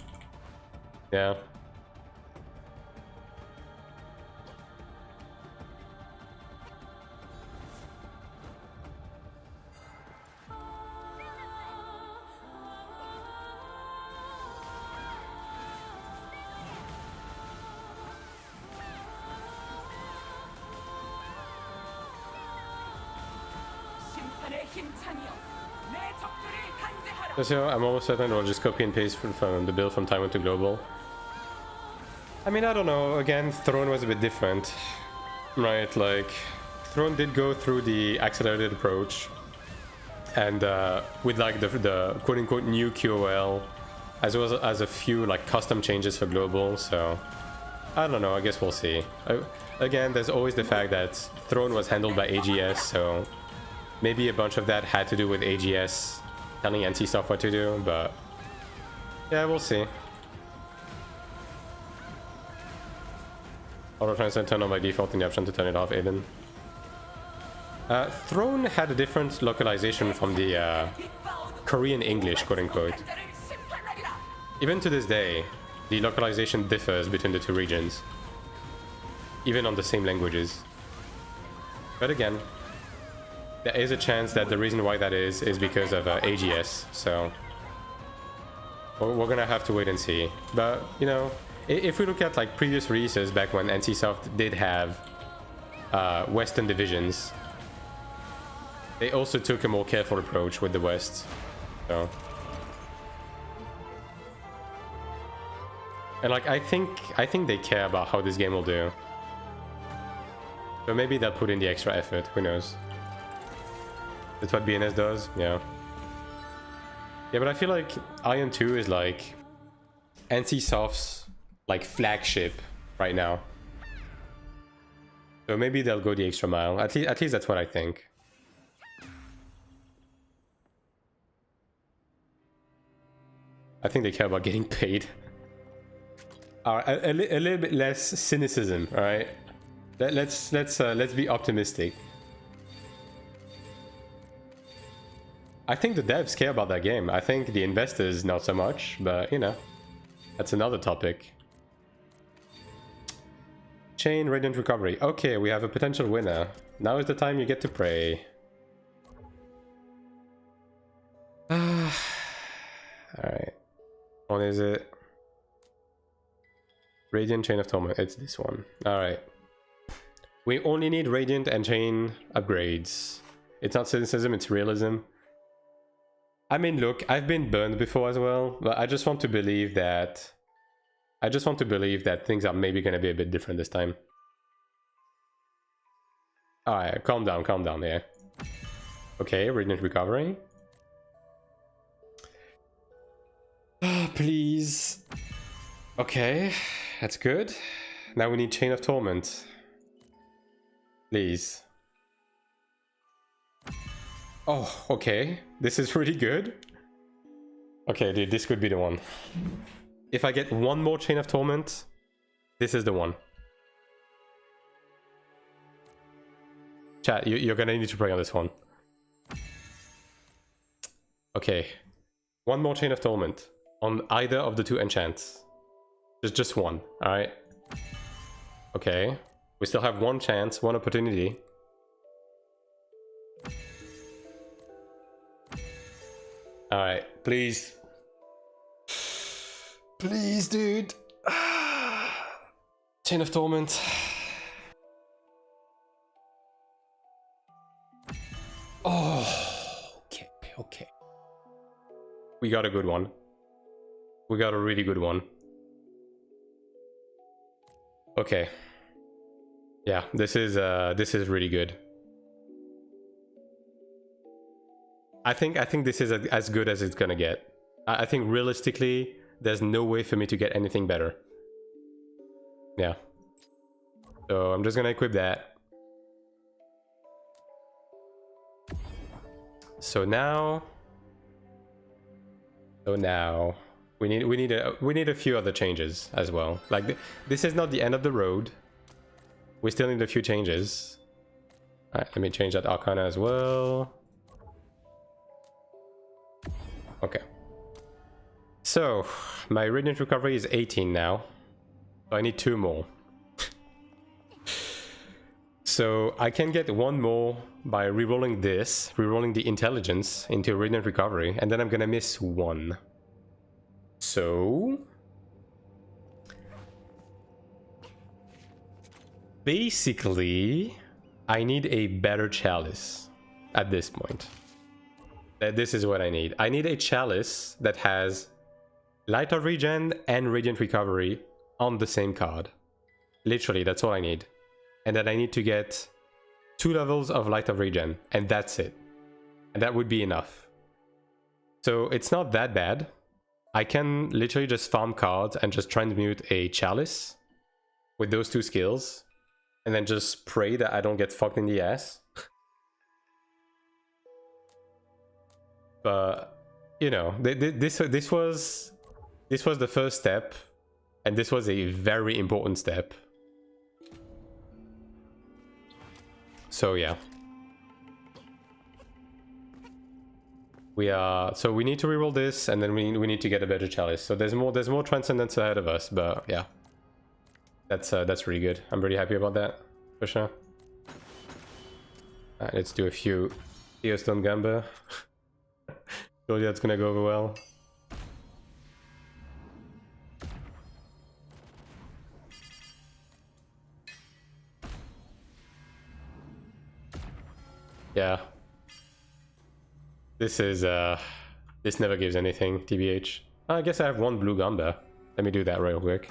Yeah. So I'm almost certain I'll just copy and paste from the build from Taiwan to global. I mean, I don't know. Again, Throne was a bit different, right? Like, Throne did go through the accelerated approach, and with like the quote-unquote new QOL, as well as a few like custom changes for global. So I don't know. I guess we'll see. Again, there's always the fact that Throne was handled by AGS, so maybe a bunch of that had to do with AGS telling NCSoft what to do, but yeah, we'll see. Auto translate turn on by default in the option to turn it off, Aiden. Throne had a different localization from the Korean English, quote unquote. Even to this day, the localization differs between the two regions, even on the same languages. But again, there is a chance that the reason why that is because of AGS, so we're gonna have to wait and see. But, you know, if we look at like previous releases back when NCSoft did have Western divisions, they also took a more careful approach with the West, so... And like, I think they care about how this game will do. So maybe they'll put in the extra effort, who knows. That's what BNS does, yeah. Yeah, but I feel like Iron 2 is like NCSoft's like flagship right now. So maybe they'll go the extra mile. At least that's what I think. I think they care about getting paid. A little bit less cynicism, all right? Let's be optimistic. I think the devs care about that game. I think the investors not so much, but you know, that's another topic. Chain Radiant Recovery. Okay, we have a potential winner. Now is the time you get to pray. All right. What is it? Radiant Chain of Torment. It's this one. All right. We only need Radiant and Chain upgrades. It's not cynicism, it's realism. I mean, look, I've been burned before as well, but I just want to believe that... things are maybe going to be a bit different this time. Alright, calm down, yeah. Okay, Radiant Recovery. Please. Okay, that's good. Now we need Chain of Torment. Please. Oh, okay. This is really good. Okay, dude, this could be the one. If I get one more Chain of Torment, this is the one. Chat, you're gonna need to pray on this one. Okay. One more Chain of Torment on either of the two enchants. Just one, alright? Okay. We still have one chance, one opportunity. Alright, please. Please, dude. Chain of Torment. Oh, okay. We got a good one. We got a really good one. Okay. Yeah, this is really good. I think this is as good as it's gonna get. I think realistically, there's no way for me to get anything better. Yeah. So I'm just gonna equip that. So now we need a few other changes as well. Like this is not the end of the road. We still need a few changes. All right, let me change that Arcana as well. Okay. So my Radiant Recovery is 18 now. So I need 2 more. So I can get 1 more by rerolling this, rerolling the Intelligence into Radiant Recovery, and then I'm gonna miss 1. So basically I need a better Chalice. at this point. This is what I need. I need a chalice that has Light of Regen and Radiant Recovery on the same card. Literally, that's all I need. And then I need to get 2 levels of Light of Regen, and that's it. And that would be enough. So it's not that bad. I can literally just farm cards and just transmute a chalice with those 2 skills, and then just pray that I don't get fucked in the ass. But you know, this was the first step, and this was a very important step. So yeah, we need to reroll this, and then we need to get a better chalice. So there's more transcendence ahead of us, but yeah, that's really good. I'm really happy about that for sure. Alright, let's do a few Eostone Gamba. Surely that's gonna go over well. Yeah. This is, this never gives anything, TBH. I guess I have 1 blue Gamba. Let me do that real quick.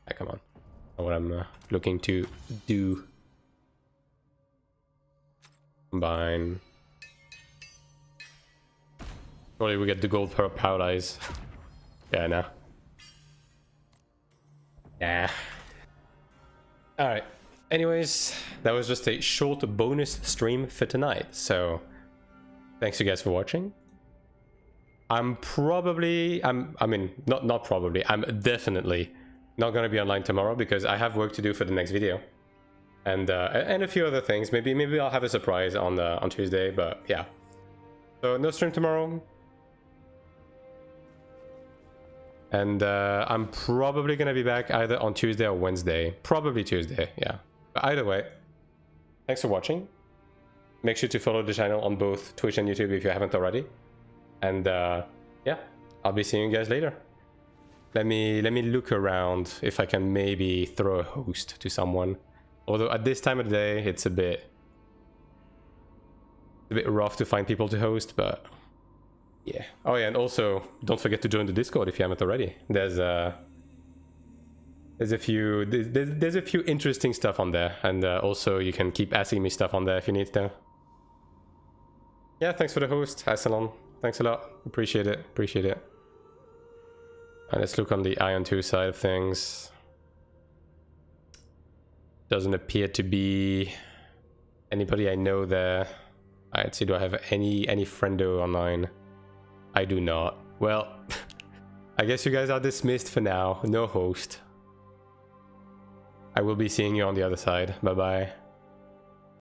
Ah, come on. Not what I'm looking to do. Combine. Probably we get the gold per paralyze. Yeah, nah. Nah. Alright. Anyways, that was just a short bonus stream for tonight. So, thanks you guys for watching. I'm definitely not gonna be online tomorrow because I have work to do for the next video. And a few other things. Maybe I'll have a surprise on Tuesday, but yeah. So no stream tomorrow. And I'm probably gonna be back either on Tuesday or Wednesday. Probably Tuesday, yeah. But either way, thanks for watching. Make sure to follow the channel on both Twitch and YouTube if you haven't already. And yeah, I'll be seeing you guys later. Let me look around if I can maybe throw a host to someone. Although at this time of the day, it's a bit rough to find people to host, but yeah. Oh yeah, and also don't forget to join the Discord if you haven't already. There's a few interesting stuff on there, and also you can keep asking me stuff on there if you need to. Yeah, thanks for the host, Assalon. Thanks a lot. Appreciate it. Appreciate it. And let's look on the Iron 2 side of things. Doesn't appear to be anybody I know there. Alright, see, do I have any friendo online? I do not. Well, I guess you guys are dismissed for now. No host. I will be seeing you on the other side. Bye bye.